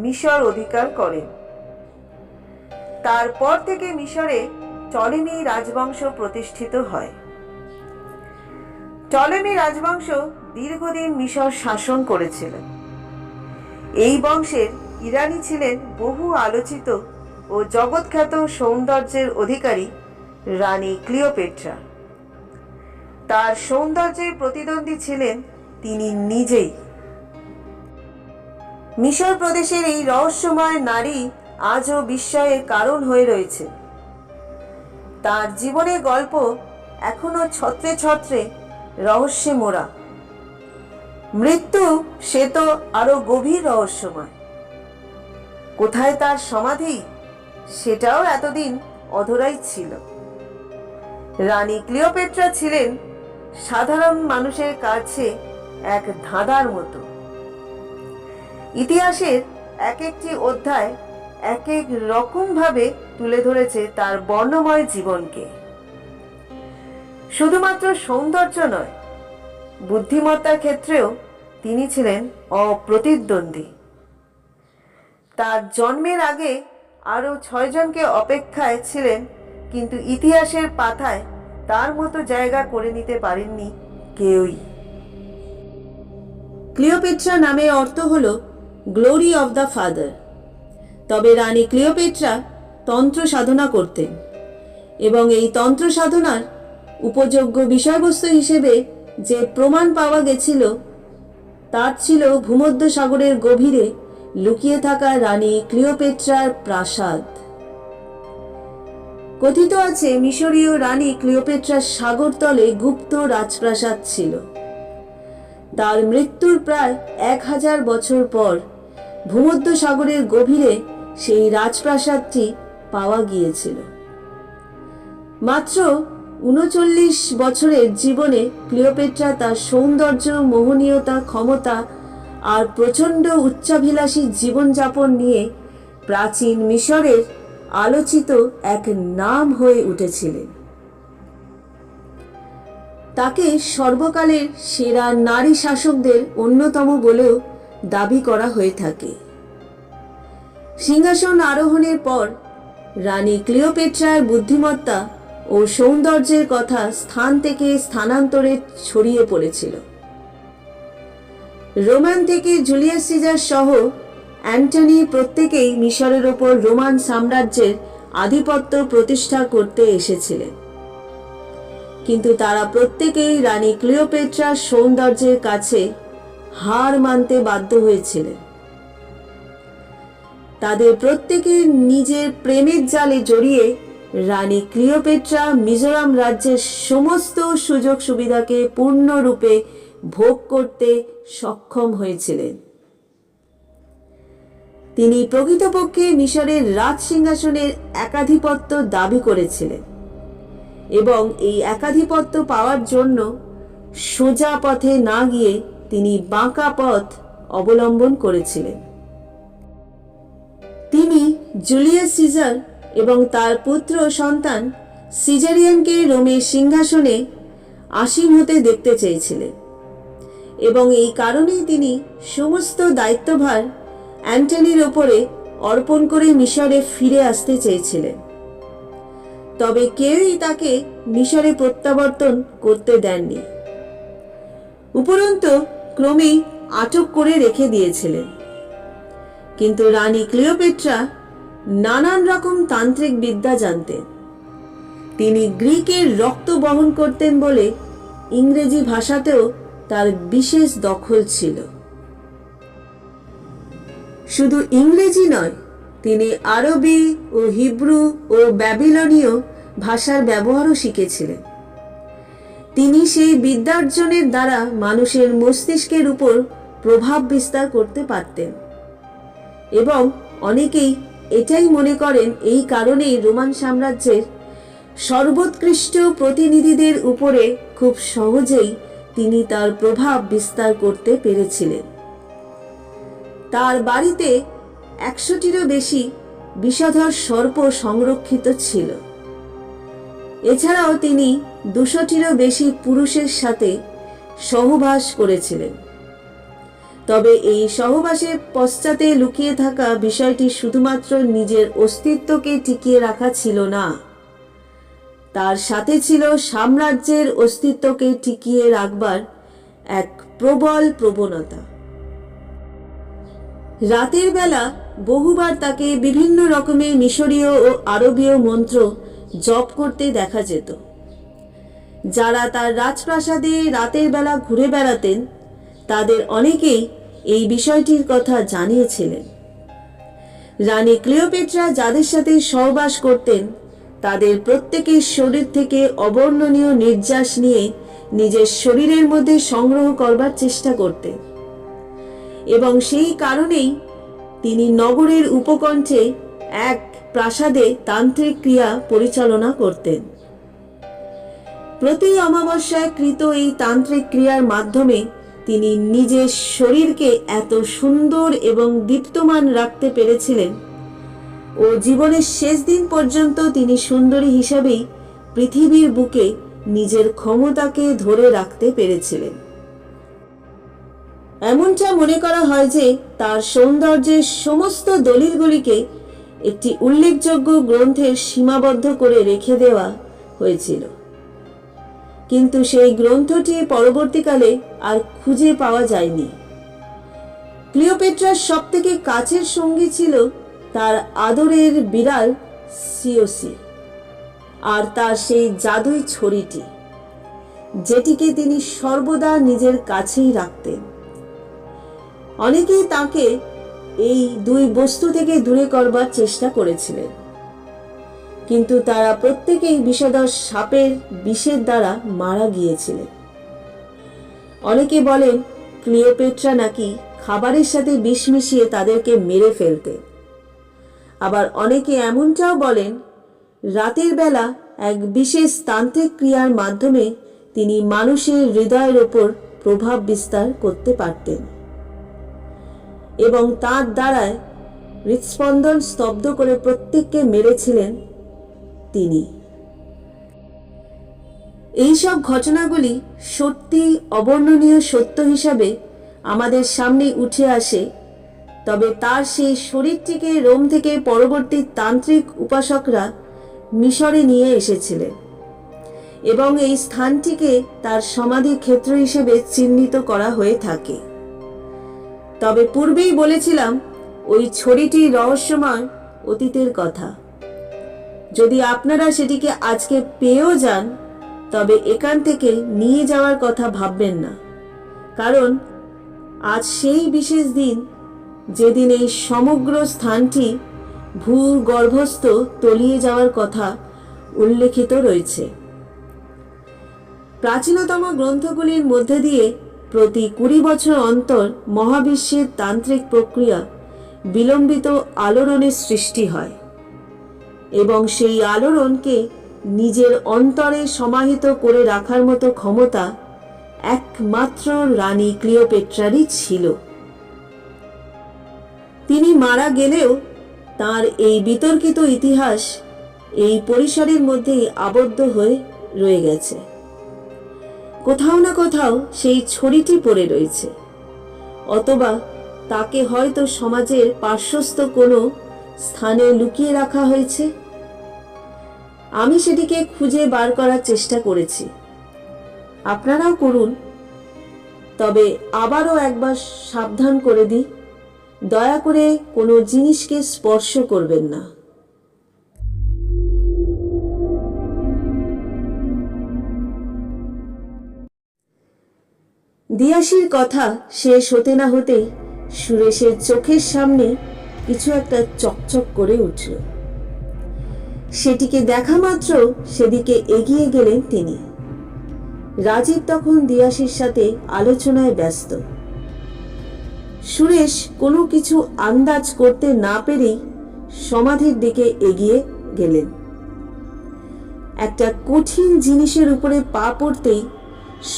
মিশর অধিকার করেন। তারপর থেকে মিশরে টলেমি রাজবংশ প্রতিষ্ঠিত হয়। টলেমি রাজবংশ দীর্ঘদিন মিশর শাসন করেছিল। এই বংশের ইরানী ছিলেন বহু আলোচিত ও জগৎখ্যাত সৌন্দর্যের অধিকারী রানী ক্লিওপেট্রা। তার সৌন্দর্যের প্রতিদ্বন্দ্বী ছিলেন তিনি নিজেই। মিশর প্রদেশের এই রহস্যময় নারী আজও বিস্ময়ের কারণ হয়ে রয়েছে। তার জীবনের গল্প এখনো ছত্রে ছত্রে রহস্যে মোড়া। মৃত্যু সে তো আরো গভীর রহস্যময়। কোথায় তার সমাধি সেটাও এতদিন অধরাই ছিল। রানী ক্লিওপেট্রা ছিলেন সাধারণ মানুষের কাছে এক ধাঁধার মতো। ইতিহাসের এক একটি অধ্যায় এক এক রকম ভাবে তুলে ধরেছে তার বর্ণময় জীবনকে। শুধুমাত্র সৌন্দর্য নয়, বুদ্ধিমত্তার ক্ষেত্রেও তিনি ছিলেন অপ্রতিদ্বন্দ্বী। তার জন্মের আগে আরও 6 জনকে অপেক্ষায় ছিলেন, কিন্তু ইতিহাসের পাতায় তার মতো জায়গা করে নিতে পারেননি কেউই। ক্লিওপেট্রা নামের অর্থ হল গ্লোরি অফ দ্য ফাদার। তবে রানী ক্লিওপেট্রা তন্ত্র সাধনা করতেন এবং এই তন্ত্র সাধনার উপযোগ্য বিষয়বস্তু হিসেবে যে প্রমাণ পাওয়া গেছিল তার ছিল ভূমধ্যসাগরের গভীরে লুকিয়ে থাকা রানী ক্লিওপেট্রার প্রাসাদ। কথিত আছে মিশরীয় রানী ক্লিওপেট্রার সাগরতলে গুপ্ত রাজপ্রাসাদ ছিল। তার মৃত্যুর প্রায় 1000 বছর পর ভূমধ্যসাগরের গভীরে সেই রাজপ্রাসাদটি পাওয়া গিয়েছিল। মাত্র 39 বছরের জীবনে ক্লিওপেট্রা তার সৌন্দর্য, মোহনীয়তা, ক্ষমতা আর প্রচণ্ড উচ্চাভিলাষী জীবনযাপন নিয়ে প্রাচীন মিশরের আলোচিত এক নাম হয়ে উঠেছিলেন। তাকে সর্বকালের সেরা নারী শাসকদের অন্যতম বলেও দাবি করা হয়ে থাকে। সিংহাসন আরোহণের পর রানী ক্লিওপেট্রার বুদ্ধিমত্তা ও সৌন্দর্যের কথা স্থান থেকে স্থানান্তরে ছড়িয়ে পড়েছিল। রোমান থেকে জুলিয়াস সিজার সহ অ্যান্টনি প্রত্যেকেই মিশরের ওপর রোমান সাম্রাজ্যের আধিপত্য প্রতিষ্ঠা করতে এসেছিলেন, কিন্তু তারা প্রত্যেকেই রানী ক্লিওপেট্রার সৌন্দর্যের কাছে হার মানতে বাধ্য হয়েছিলেন। তাদের প্রত্যেকে নিজের প্রেমের জালে জড়িয়ে রানী ক্লিওপেট্রা মিজোরাম রাজ্যের সমস্ত সুযোগ সুবিধাকে পূর্ণরূপে ভোগ করতে সক্ষম হয়েছিলেন। তিনি প্রকৃতপক্ষে মিশরের রাজ সিংহাসনের একাধিপত্য দাবি করেছিলেন এবং এই একাধিপত্য পাওয়ার জন্য সোজা পথে না গিয়ে তিনি বাঁকা পথ অবলম্বন করেছিলেন। তিনি জুলিয়াস সিজার এবং তার পুত্র সন্তান সিজারিয়ানকে রোমের সিংহাসনে আসীন হতে দেখতে চেয়েছিলেন এবং এই কারণেই তিনি সমস্ত দায়িত্বভার অ্যান্টনির ওপরে অর্পণ করে মিশরে ফিরে আসতে চেয়েছিলেন। তবে কেউই তাকে মিশরে প্রত্যাবর্তন করতে দেননি, উপরন্তু ক্রমেই আটক করে রেখে দিয়েছিলেন। কিন্তু রানী ক্লিওপেট্রা নানান রকম তান্ত্রিক বিদ্যা জানতেন। তিনি গ্রিকের রক্ত বহন করতেন বলে ইংরেজি ভাষাতেও তার বিশেষ দখল ছিল। শুধু ইংরেজি নয়, তিনি আরবি ও হিব্রু ও ব্যাবিলনীয় ভাষার ব্যবহারও শিখেছিলেন। তিনি সেই বিদ্যার্জনের দ্বারা মানুষের মস্তিষ্কের উপর প্রভাব বিস্তার করতে পারতেন এবং অনেকেই এটাই মনে করেন এই কারণেই রোমান সাম্রাজ্যের সর্বোৎকৃষ্ট প্রতিনিধিদের উপরে খুব সহজেই তিনি তার প্রভাব বিস্তার করতে পেরেছিলেন। তার বাড়িতে 100টিরও বেশি বিষধর সর্প সংরক্ষিত ছিল। এছাড়াও তিনি 200টিরও বেশি পুরুষের সাথে সহবাস করেছিলেন। তবে এই সহবাসের পশ্চাতে লুকিয়ে থাকা বিষয়টি শুধুমাত্র নিজের অস্তিত্বকে টিকিয়ে রাখা ছিল না, তার সাথে ছিল সাম্রাজ্যের অস্তিত্বকে টিকিয়ে রাখবার এক প্রবল প্রবণতা। রাতের বেলা বহুবার তাকে বিভিন্ন রকমের মিশরীয় ও আরবীয় মন্ত্র জপ করতে দেখা যেত। যারা তার রাজপ্রাসাদে রাতের বেলা ঘুরে বেড়াতেন তাদের অনেকেই এই বিষয়টির কথা জানিয়েছিলেন। রানী ক্লিওপেট্রা যাদের সাথে সহবাস করতেন তাদের প্রত্যেকের শরীর থেকে অবর্ণনীয় নির্যাস নিয়ে নিজের শরীরের মধ্যে সংগ্রহ করবার চেষ্টা করতেন এবং সেই কারণেই তিনি নগরের উপকণ্ঠে এক প্রাসাদে তান্ত্রিক ক্রিয়া পরিচালনা করতেন। প্রতি অমাবস্যায় কৃত এই তান্ত্রিক ক্রিয়ার মাধ্যমে তিনি নিজের শরীরকে এত সুন্দর এবং দীপ্তমান রাখতে পেরেছিলেন ও জীবনের শেষ দিন পর্যন্ত তিনি সুন্দরী হিসাবেই পৃথিবীর বুকে নিজের ক্ষমতাকে ধরে রাখতে পেরেছিলেন। এমনটা মনে করা হয় যে তার সৌন্দর্যের সমস্ত দলিলগুলিকে একটি উল্লেখযোগ্য গ্রন্থের সীমাবদ্ধ করে রেখে দেওয়া হয়েছিল, কিন্তু সেই গ্রন্থটি পরবর্তীকালে আর খুঁজে পাওয়া যায়নি। ক্লিওপেট্রার সবথেকে কাছের সঙ্গী ছিল তার আদরের বিড়াল সিওসি আর তার সেই জাদুই ছড়িটি, যেটিকে তিনি সর্বদা নিজের কাছেই রাখতেন। অনেকেই তাকে এই দুই বস্তু থেকে দূরে করবার চেষ্টা করেছিলেন, কিন্তু তারা প্রত্যেকেই বিষধর সাপের বিষের দ্বারা মারা গিয়েছিলেন। অনেকে বলেন ক্লিওপেট্রা নাকি খাবারের সাথে বিষ মিশিয়ে তাদেরকে মেরে ফেলতেন। আবার অনেকে এমনটাও বলেন রাতের বেলা এক বিশেষ তান্ত্রিক ক্রিয়ার মাধ্যমে তিনি মানুষের হৃদয়ের ওপর প্রভাব বিস্তার করতে পারতেন এবং তার দ্বারায় হৃৎস্পন্দন স্তব্ধ করে প্রত্যেককে মেরেছিলেন তিনি। এইসব ঘটনাগুলি সত্যি অবর্ণনীয় সত্য হিসাবে আমাদের সামনে উঠে আসে, তবে তার সেই শরীরটিকে রোম থেকে পরবর্তী তান্ত্রিক উপাসকরা মিশরে নিয়ে এসেছিলেন এবং এই স্থানটিকে তার সমাধি ক্ষেত্র হিসেবে চিহ্নিত করা হয়ে থাকে। তবে পূর্বেই বলেছিলাম ওই ছড়িটি রহস্যময় অতীতের কথা। যদি আপনারা সেটিকে আজকে পেয়েও যান, তবে এখান থেকে নিয়ে যাওয়ার কথা ভাববেন না, কারণ আজ সেই বিশেষ দিন যেদিন এই সমগ্র স্থানটি ভূগর্ভস্থ তলিয়ে যাওয়ার কথা উল্লেখিত রয়েছে। প্রাচীনতম গ্রন্থগুলির মধ্যে দিয়ে প্রতি 20 বছর অন্তর মহাবিশ্বের তান্ত্রিক প্রক্রিয়া বিলম্বিত আলোড়নের সৃষ্টি হয় এবং সেই আলোড়নকে নিজের অন্তরে সমাহিত করে রাখার মতো ক্ষমতা একমাত্র রানী ক্লিওপেট্রারই ছিল। তিনি মারা গেলেও তার এই বিতর্কিত ইতিহাস এই পরিসরের মধ্যেই আবদ্ধ হয়ে রয়ে গেছে। কোথাও না কোথাও সেই ছড়িটি পড়ে রয়েছে, অথবা তাকে হয়তো সমাজের পার্শ্বস্থ কোনো স্থানে লুকিয়ে রাখা হয়েছে। আমি সেটিকে খুঁজে বার করার চেষ্টা করেছি, আপনারাও করুন। তবে আবারও একবার সাবধান করে দিই, দয়া করে কোনো জিনিসকে স্পর্শ করবেন না। দিয়াশির কথা শেষ হতে না হতেই সুরেশের চোখের সামনে কিছু একটা চকচক করে উঠল। সেটিকে দেখা মাত্র সেদিকে এগিয়ে গেলেন তিনি। রাজীব তখন দিয়াশির সাথে আলোচনায় ব্যস্ত। সুরেশ কোনো কিছু আন্দাজ করতে না পেরেই সমাধির দিকে এগিয়ে গেলেন। একটা কঠিন জিনিসের উপরে পা পড়তেই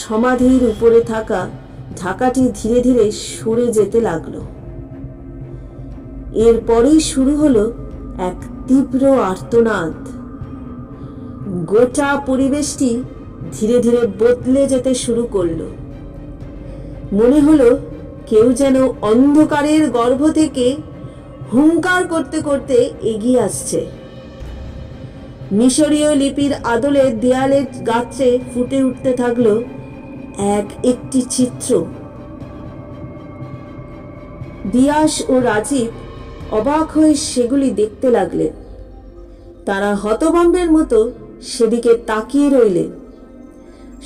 সমাধির উপরে থাকা ঢাকাটি ধীরে ধীরে সরে যেতে লাগলো। এরপরেই শুরু হলো এক তীব্র আর্তনাদ। গোটা পরিবেশটি ধীরে ধীরে বদলে যেতে শুরু করলো। মনে হলো কেউ যেন অন্ধকারের গর্ভ থেকে হুঙ্কার করতে করতে এগিয়ে আসছে। মিশরীয় লিপির আদলে দেয়ালের গাত্রে ফুটে উঠতে থাকলো একটি চিত্র। দিয়াশ ও রাজীব অবাক হয়ে সেগুলি দেখতে লাগলেন। তারা হতভম্বের মতো সেদিকে তাকিয়ে রইলেন।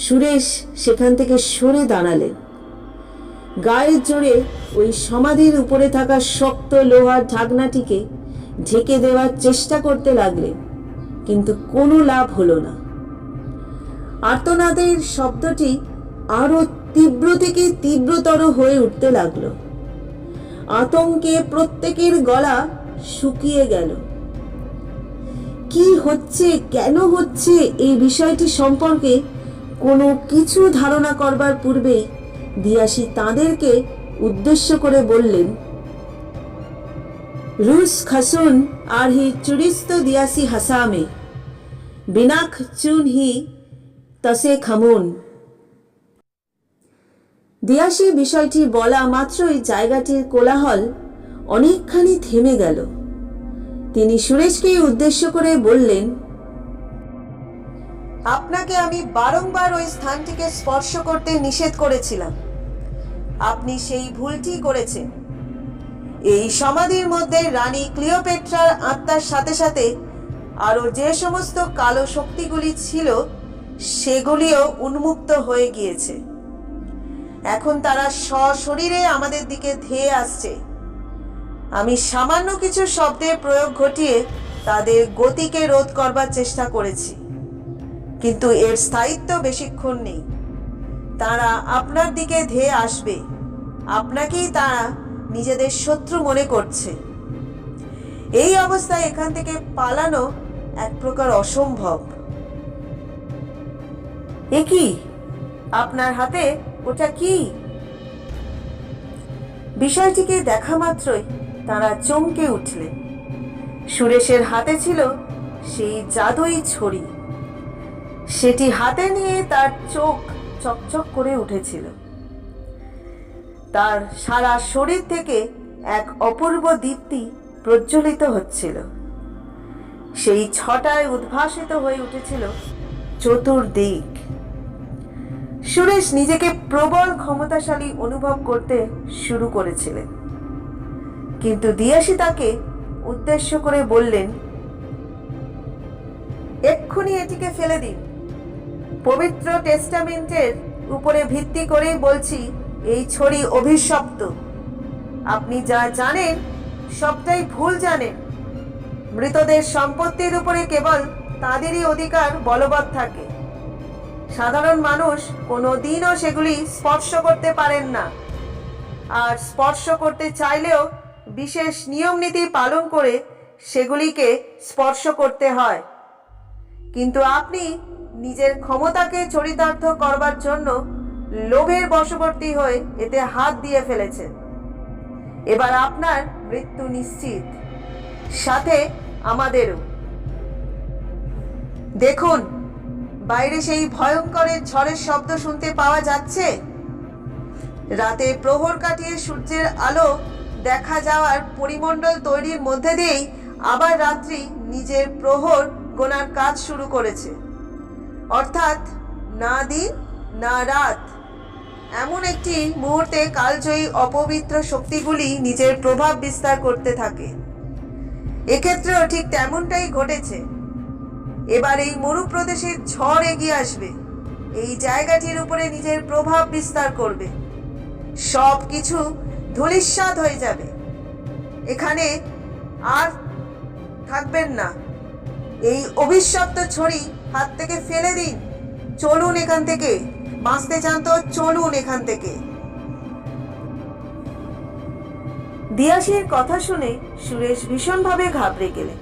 সুরেশ সেখান থেকে সরে দাঁড়ালেন। গায়ের জোরে ওই সমাধির উপরে থাকা শক্ত লোহার ঢাকনাটিকে ঢেকে দেওয়ার চেষ্টা করতে লাগলেন, কিন্তু কোনো লাভ হলো না। আর্তনাদের শব্দটি আরো তীব্র থেকে তীব্রতর হয়ে উঠতে লাগলো। আতঙ্কে প্রত্যেকের গলা শুকিয়ে গেল। কি হচ্ছে, কেন হচ্ছে, এই বিষয়টি সম্পর্কে কোনো কিছু ধারণা করবার পূর্বেই দিয়াশি তাঁদেরকে উদ্দেশ্য করে বললেন, রুস খাসুন আর হি চুরিস্ত দিয়াসি হাসামে বিনাক চুন হি তসে খামুন। দিয়াশি বিষয়টি বলা মাত্রই জায়গাটির কোলাহল অনেকখানি থেমে গেল। তিনি সুরেশকে উদ্দেশ্য করে বললেন, আপনাকে আমি বারংবার ওই স্থানটিকে স্পর্শ করতে নিষেধ করেছিলাম। আপনি সেই ভুলটি করেছেন। এই সমাধির মধ্যে রানী ক্লিওপেট্রার আত্মার সাথে সাথে আরও যে সমস্ত কালো শক্তিগুলি ছিল সেগুলিও উন্মুক্ত হয়ে গিয়েছে। এখন তারা সশরীরে আমাদের দিকে ধেয়ে আসছে। আমি সামান্য কিছু শব্দের প্রয়োগ ঘটিয়ে তাদের গতিকে রোধ করবার চেষ্টা করেছি, কিন্তু এর স্থায়িত্ব বেশিক্ষণ নেই। তারা আপনার দিকে ধেয়ে আসবে। আপনাকেই তারা নিজেদের শত্রু মনে করছে। এই অবস্থায় এখান থেকে পালানো এক প্রকার অসম্ভব। এ কি আপনার হাতে? ওটা কি? বিষয়টিকে দেখা মাত্রই তারা চমকে উঠলেন। সুরেশের হাতে ছিল সেই জাদুই ছড়ি। সেটি হাতে নিয়ে তার চোখ চকচক করে উঠেছিল। তার সারা শরীর থেকে এক অপূর্ব দীপ্তি প্রজ্বলিত হচ্ছিল। সেই ছটায় উদ্ভাসিত হয়ে উঠেছিল চতুর্দিক। সুরেশ নিজেকে প্রবল ক্ষমতাশালী অনুভব করতে শুরু করেছিলেন, কিন্তু দিয়াশি তাকে উদ্দেশ্য করে বললেন, এক্ষুনি এটিকে ফেলে দিন। পবিত্র টেস্টামেন্টের উপরে ভিত্তি করেই বলছি, এই ছড়ি অভিশপ্ত। আপনি যা জানেন সবটাই ভুল জানেন। মৃতদের সম্পত্তির উপরে কেবল তাদেরই অধিকার বলবৎ থাকে। সাধারণ মানুষ কোনোদিনও সেগুলি স্পর্শ করতে পারেন না, আর স্পর্শ করতে চাইলেও বিশেষ নিয়মনীতি পালন করে সেগুলিকে স্পর্শ করতে হয়। কিন্তু আপনি নিজের ক্ষমতাকে চরিতার্থ করবার জন্য লোভের বশবর্তী হয়ে এতে হাত দিয়ে ফেলেছেন। এবার আপনার মৃত্যু নিশ্চিত, সাথে আমাদেরও। দেখুন, বাইরে সেই ভয়ঙ্কর ঝড়ের শব্দ শুনতে পাওয়া যাচ্ছে। রাতে প্রহর কাটিয়ে সূর্যের আলো দেখা যাওয়ার পরিমণ্ডল তৈরির মধ্যে দিয়েই আবার রাত্রি নিজের প্রহর গোনার কাজ শুরু করেছে। অর্থাৎ না দিন না রাত, এমন একটি মুহূর্তে কালজয়ী অপবিত্র শক্তিগুলি নিজের প্রভাব বিস্তার করতে থাকে। এক্ষেত্রেও ঠিক তেমনটাই ঘটেছে। এবার এই মরুপ্রদেশের ঝড় এগিয়ে আসবে, এই জায়গাটির উপরে নিজের প্রভাব বিস্তার করবে। সব কিছু ধূলিসাৎ হয়ে যাবে। এখানে আর থাকবেন না। এই অভিশপ্ত ছড়ি হাত থেকে ফেলে দিন। চলুন এখান থেকে। বাঁচতে চান তো চলুন এখান থেকে। দিয়াশির কথা শুনে সুরেশ ভীষণভাবে ঘাবড়ে গেলেন।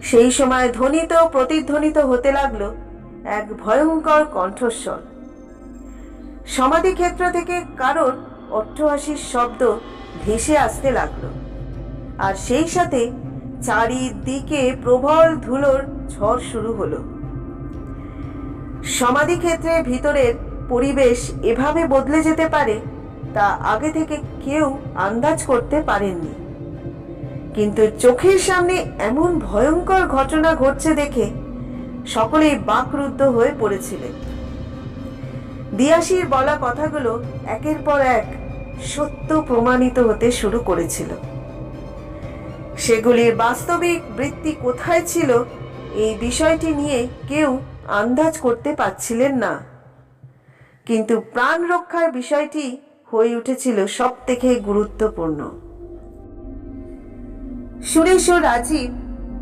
সেই সময় ধ্বনিত প্রতিধ্বনিত হতে লাগলো এক ভয়ঙ্কর কণ্ঠস্বর। সমাধিক্ষেত্র থেকে কারোর অট্টহাসির শব্দ ভেসে আসতে লাগলো, আর সেই সাথে চারিদিকে প্রবল ধুলোর ঝড় শুরু হলো। সমাধিক্ষেত্রের ভিতরের পরিবেশ এভাবে বদলে যেতে পারে তা আগে থেকে কেউ আন্দাজ করতে পারেননি। কিন্তু চোখের সামনে এমন ভয়ঙ্কর ঘটনা ঘটছে দেখে সকলেই বাকরুদ্ধ হয়ে পড়েছিলেন। দিয়াশির বলা কথাগুলো একের পর এক সত্য প্রমাণিত হতে শুরু করেছিল। সেগুলির বাস্তবিক বৃত্তি কোথায় ছিল এই বিষয়টি নিয়ে কেউ আন্দাজ করতে পারছিলেন না, কিন্তু প্রাণ রক্ষার বিষয়টি হয়ে উঠেছিল সব থেকে গুরুত্বপূর্ণ। সুরেশ ও রাজীব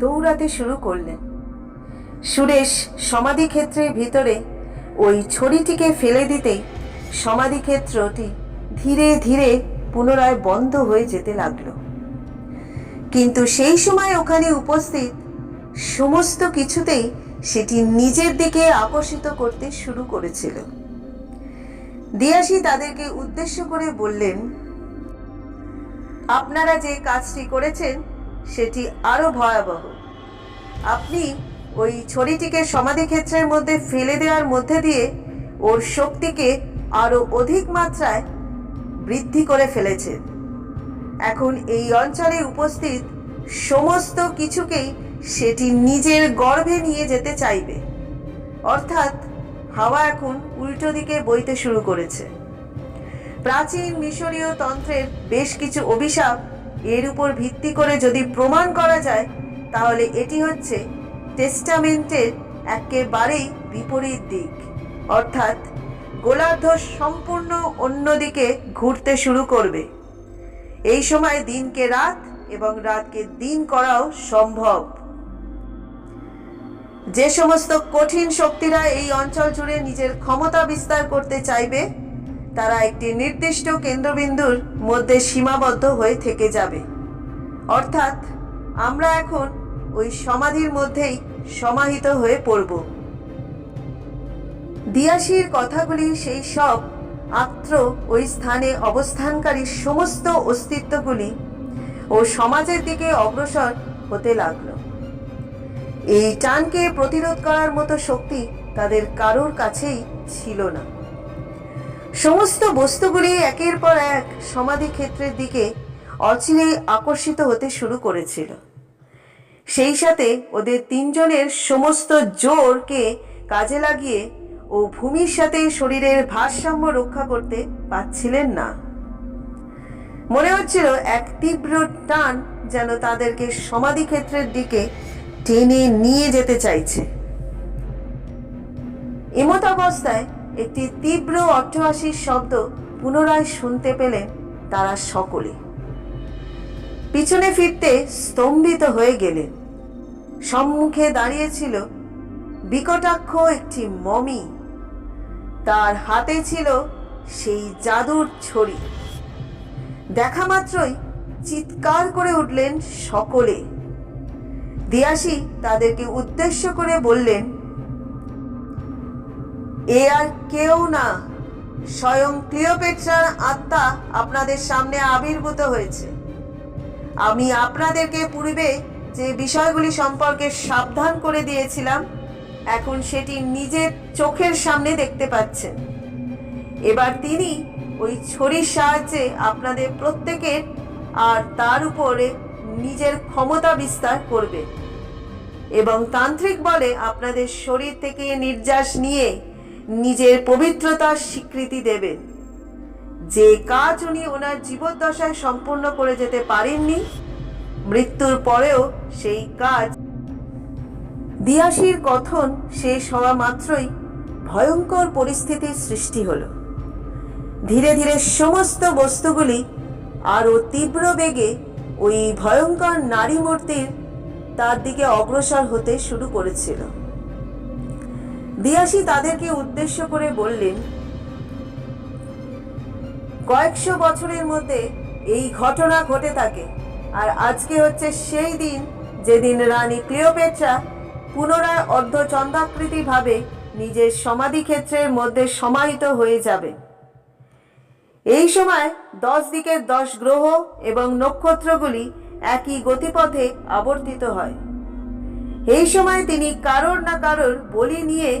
দৌড়াতে শুরু করলেন। সুরেশ সমাধিক্ষেত্রের ভিতরে ওই ছড়িটিকে ফেলে দিতেই সমাধিক্ষেত্রটি ধীরে ধীরে পুনরায় বন্ধ হয়ে যেতে লাগলো। কিন্তু সেই সময় ওখানে উপস্থিত সমস্ত কিছুতেই সেটি নিজের দিকে আকর্ষিত করতে শুরু করেছিল। দিয়াশী তাদেরকে উদ্দেশ্য করে বললেন, আপনারা যে কাজটি করেছেন সেটি আরো ভয়াবহ। আপনি ওই ছড়িটিকে সমাধিক্ষেত্রের মধ্যে ফেলে দেওয়ার মধ্যে দিয়ে ওর শক্তিকে আরো অধিক মাত্রায় বৃদ্ধি করে ফেলেছেন। এখন এই অঞ্চলে উপস্থিত সমস্ত কিছুকেই সেটি নিজের গর্ভে নিয়ে যেতে চাইবে। অর্থাৎ হাওয়া এখন উল্টো দিকে বইতে শুরু করেছে। প্রাচীন মিশরীয় তন্ত্রের বেশ কিছু অভিশাপ এর উপর ভিত্তি করে যদি প্রমাণ করা যায়, তাহলে এটি হচ্ছে টেস্টামেন্টের একেবারেই বিপরীত দিক। অর্থাৎ গোলার্ধ সম্পূর্ণ অন্যদিকে ঘুরতে শুরু করবে। এই সময় দিনকে রাত এবং রাতকে দিন করাও সম্ভব। যে সমস্ত কঠিন শক্তিরা এই অঞ্চল জুড়ে নিজের ক্ষমতা বিস্তার করতে চাইবে, তারা একটি নির্দিষ্ট কেন্দ্রবিন্দুর মধ্যে সীমাবদ্ধ হয়ে থেকে যাবে। অর্থাৎ আমরা এখন ওই সমাধির মধ্যেই সমাহিত হয়ে পড়ব। দিয়াশীর কথাগুলি সেই সব আত্র ওই স্থানে অবস্থানকারী সমস্ত অস্তিত্বগুলি ও সমাজের দিকে অগ্রসর হতে লাগলো। এই টানকে প্রতিরোধ করার মতো শক্তি তাদের কারোর কাছেই ছিল না। সমস্ত বস্তুগুলি একের পর এক সমাধি ক্ষেত্রের দিকে অচিরেই আকর্ষিত হতে শুরু করেছিল। সেই সাথে ওদের তিনজনের সমস্ত জোরকে কাজে লাগিয়ে ও ভূমির সাথে শরীরের ভারসাম্য রক্ষা করতে পারছিলেন না। মনে হচ্ছিল এক তীব্র টান যেন তাদেরকে সমাধি ক্ষেত্রের দিকে টেনে নিয়ে যেতে চাইছে। এমত অবস্থায় একটি তীব্র অট্টহাসির শব্দ পুনরায় শুনতে পেলেন তারা সকলে। পিছনে ফিরতে স্তম্ভিত হয়ে গেলেন। সম্মুখে দাঁড়িয়েছিল বিকটাক্ষ একটি মমি। তার হাতে ছিল সেই জাদুর ছড়ি। দেখা মাত্রই চিৎকার করে উঠলেন সকলে। দিয়াশী তাদেরকে উদ্দেশ্য করে বললেন, এ আর কেউ না, স্বয়ং ক্লিওপেট্রার আত্মা আপনাদের সামনে আবির্ভূত হয়েছে। আমি আপনাদেরকে পূর্বে যে বিষয়গুলি সম্পর্কে সাবধান করে দিয়েছিলাম, এখন সেটি নিজের চোখের সামনে দেখতে পাচ্ছেন। এবার তিনি ওই ছড়ির সাহায্যে আপনাদের প্রত্যেকের আর তার উপরে নিজের ক্ষমতা বিস্তার করবে এবং তান্ত্রিক বলে আপনাদের শরীর থেকে নির্যাস নিয়ে নিজের পবিত্রতার স্বীকৃতি দেবেন। যে কাজ উনি ওনার জীবদ্দশায় সম্পূর্ণ করে যেতে পারেননি, মৃত্যুর পরেও সেই কাজ। দিয়াশীর কথন শেষ হওয়া মাত্রই ভয়ঙ্কর পরিস্থিতির সৃষ্টি হলো। ধীরে ধীরে সমস্ত বস্তুগুলি আরও তীব্র বেগে ওই ভয়ঙ্কর নারী মূর্তির তার দিকে অগ্রসর হতে শুরু করেছিল। দিয়াশী তাদেরকে উদ্দেশ্য করে বললেন, কয়েকশো বছরের মধ্যে এই ঘটনা ঘটে থাকে, আর আজকে হচ্ছে সেই দিন যেদিন রানী ক্লিওপেট্রা পুনরায় অর্ধচন্দ্রাকৃতি ভাবে নিজের সমাধি ক্ষেত্রের মধ্যে সমাহিত হয়ে যাবে। এই সময় 10 দিকের 10 গ্রহ এবং নক্ষত্রগুলি একই গতিপথে আবর্তিত হয়। এই সময় তিনি কারোর না কারোর বলি নিয়ে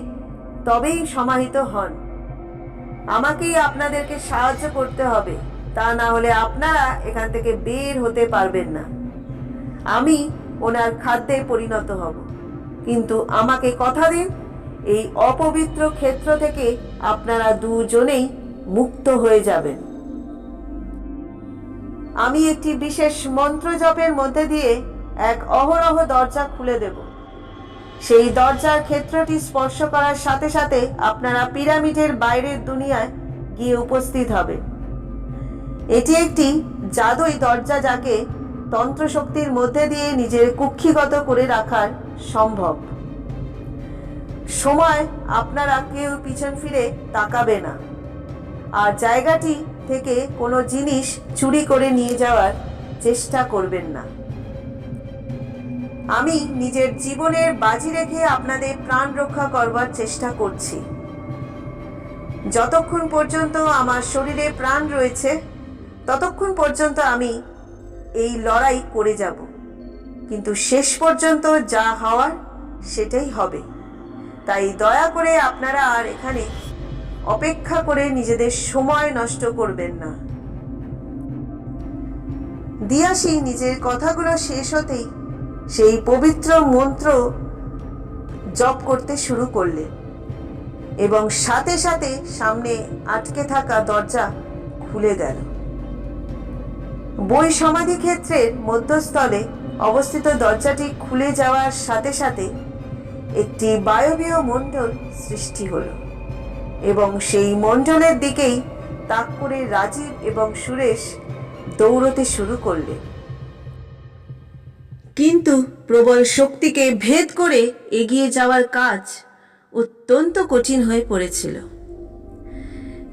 তবেই সমাহিত হন। আমাকেই আপনাদেরকে সাহায্য করতে হবে, তা না হলে আপনারা এখান থেকে বের হতে পারবেন না। আমি ওনার খাদ্যে পরিণত হব, কিন্তু আমাকে কথা দিন, এই অপবিত্র ক্ষেত্র থেকে আপনারা দুজনেই মুক্ত হয়ে যাবেন। আমি একটি বিশেষ মন্ত্র জপের মধ্যে দিয়ে এক অহরহ দরজা খুলে দেব। সেই দরজার ক্ষেত্রটি স্পর্শ করার সাথে সাথে আপনারা পিরামিডের বাইরের দুনিয়ায় গিয়ে উপস্থিত হবেন। এটি একটি জাদুই দরজা, যাকে তন্ত্রশক্তির মধ্যে দিয়ে নিজের কুক্ষিগত করে রাখার সম্ভব। সময় আপনারা কেউ পিছন ফিরে তাকাবে না, আর জায়গাটি থেকে কোনো জিনিস চুরি করে নিয়ে যাওয়ার চেষ্টা করবেন না। আমি নিজের জীবনের বাজি রেখে আপনাদের প্রাণ রক্ষা করবার চেষ্টা করছি। যতক্ষণ পর্যন্ত আমার শরীরে প্রাণ রয়েছে ততক্ষণ পর্যন্ত আমি এই লড়াই করে যাব, কিন্তু শেষ পর্যন্ত যা হওয়ার সেটাই হবে। তাই দয়া করে আপনারা আর এখানে অপেক্ষা করে নিজেদের সময় নষ্ট করবেন না। দিয়াশী নিজের কথাগুলো শেষ হতেই সেই পবিত্র মন্ত্র জপ করতে শুরু করলেন এবং সাথে সাথে সামনে আটকে থাকা দরজা খুলে গেল। বই সমাধি ক্ষেত্রের মধ্যস্থলে অবস্থিত দরজাটি খুলে যাওয়ার সাথে সাথে একটি বায়বীয় মণ্ডল সৃষ্টি হলো এবং সেই মণ্ডলের দিকেই তাক করে রাজীব এবং সুরেশ দৌড়তে শুরু করলেন। কিন্তু প্রবল শক্তিকে ভেদ করে এগিয়ে যাওয়ার কাজ অত্যন্ত কঠিন হয়ে পড়েছিল।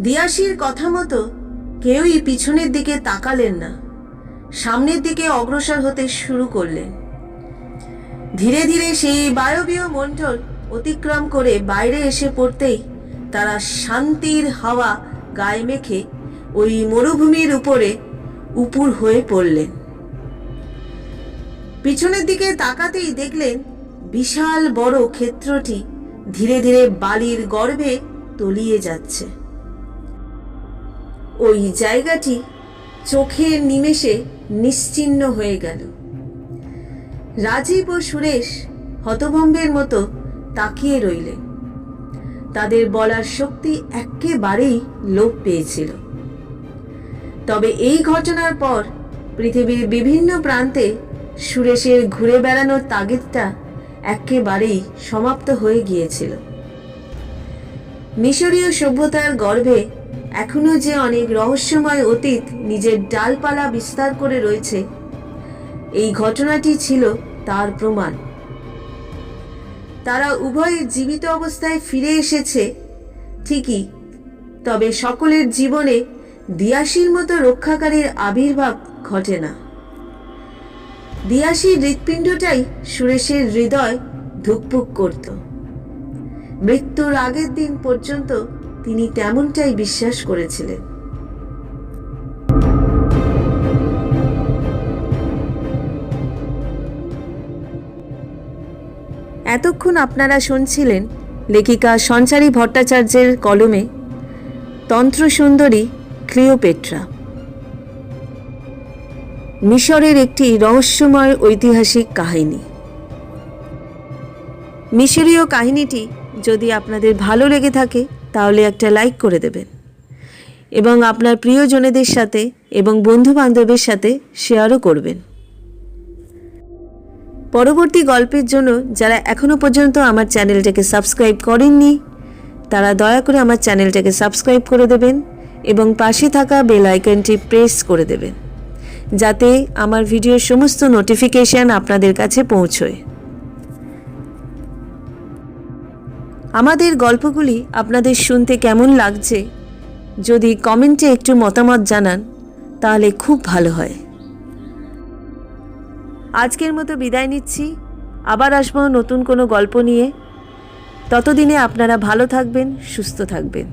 দিয়াশীর কথা মতো কেউই পিছনের দিকে তাকালেন না, সামনের দিকে অগ্রসর হতে শুরু করলেন। ধীরে ধীরে সেই বায়বীয় মণ্ডল অতিক্রম করে বাইরে এসে পড়তেই তারা শান্তির হাওয়া গায়ে মেখে ওই মরুভূমির উপরে উপুর হয়ে পড়লেন। পিছনের দিকে তাকাতেই দেখলেন বিশাল বড় ক্ষেত্রটি ধীরে ধীরে বালির গর্ভে তলিয়ে যাচ্ছে। ওই জায়গাটি চোখের নিমেষে নিশ্চিহ্ন হয়ে গেল। রাজীব ও সুরেশ হতভম্বের মতো তাকিয়ে রইলেন। তাদের বলার শক্তি একেবারেই লোপ পেয়েছিল। তবে এই ঘটনার পর পৃথিবীর বিভিন্ন প্রান্তে সুরেশের ঘুরে বেড়ানোর তাগিদটা একেবারেই সমাপ্ত হয়ে গিয়েছিল। মিশরীয় সভ্যতার গর্ভে এখনো যে অনেক রহস্যময় অতীত নিজের ডালপালা বিস্তার করে রয়েছে, এই ঘটনাটি ছিল তার প্রমাণ। তারা উভয় জীবিত অবস্থায় ফিরে এসেছে ঠিকই, তবে সকলের জীবনে দিয়াশীর মতো রক্ষাকারীর আবির্ভাব ঘটে না। দিয়াশীর হৃৎপিণ্ডটাই সুরেশের হৃদয় ধুকপুক করত। মৃত্যুর আগের দিন পর্যন্ত তিনি তেমনটাই বিশ্বাস করেছিলেন। এতক্ষণ আপনারা শুনছিলেন লেখিকা সঞ্চারী ভট্টাচার্যের কলমে তন্ত্রসুন্দরী ক্লিওপেট্রা, মিশরের একটি রহস্যময় ঐতিহাসিক কাহিনী। মিশরীয় কাহিনীটি যদি আপনাদের ভালো লেগে থাকে তাহলে একটা লাইক করে দেবেন এবং আপনার প্রিয়জনেদের সাথে এবং বন্ধু বান্ধবের সাথে শেয়ারও করবেন। পরবর্তী গল্পের জন্য যারা এখনও পর্যন্ত আমার চ্যানেলটাকে সাবস্ক্রাইব করেননি তারা দয়া করে আমার চ্যানেলটাকে সাবস্ক্রাইব করে দেবেন এবং পাশে থাকা বেল আইকনটি প্রেস করে দেবেন যাতে আমার ভিডিওর সমস্ত নোটিফিকেশন আপনাদের কাছে পৌঁছয়। আমাদের গল্পগুলি আপনাদের শুনতে কেমন লাগছে যদি কমেন্টে একটু মতামত জানান তাহলে খুব ভালো হয়। আজকের মতো বিদায় নিচ্ছি, আবার আসবো নতুন কোনো গল্প নিয়ে। ততদিনে আপনারা ভালো থাকবেন, সুস্থ থাকবেন।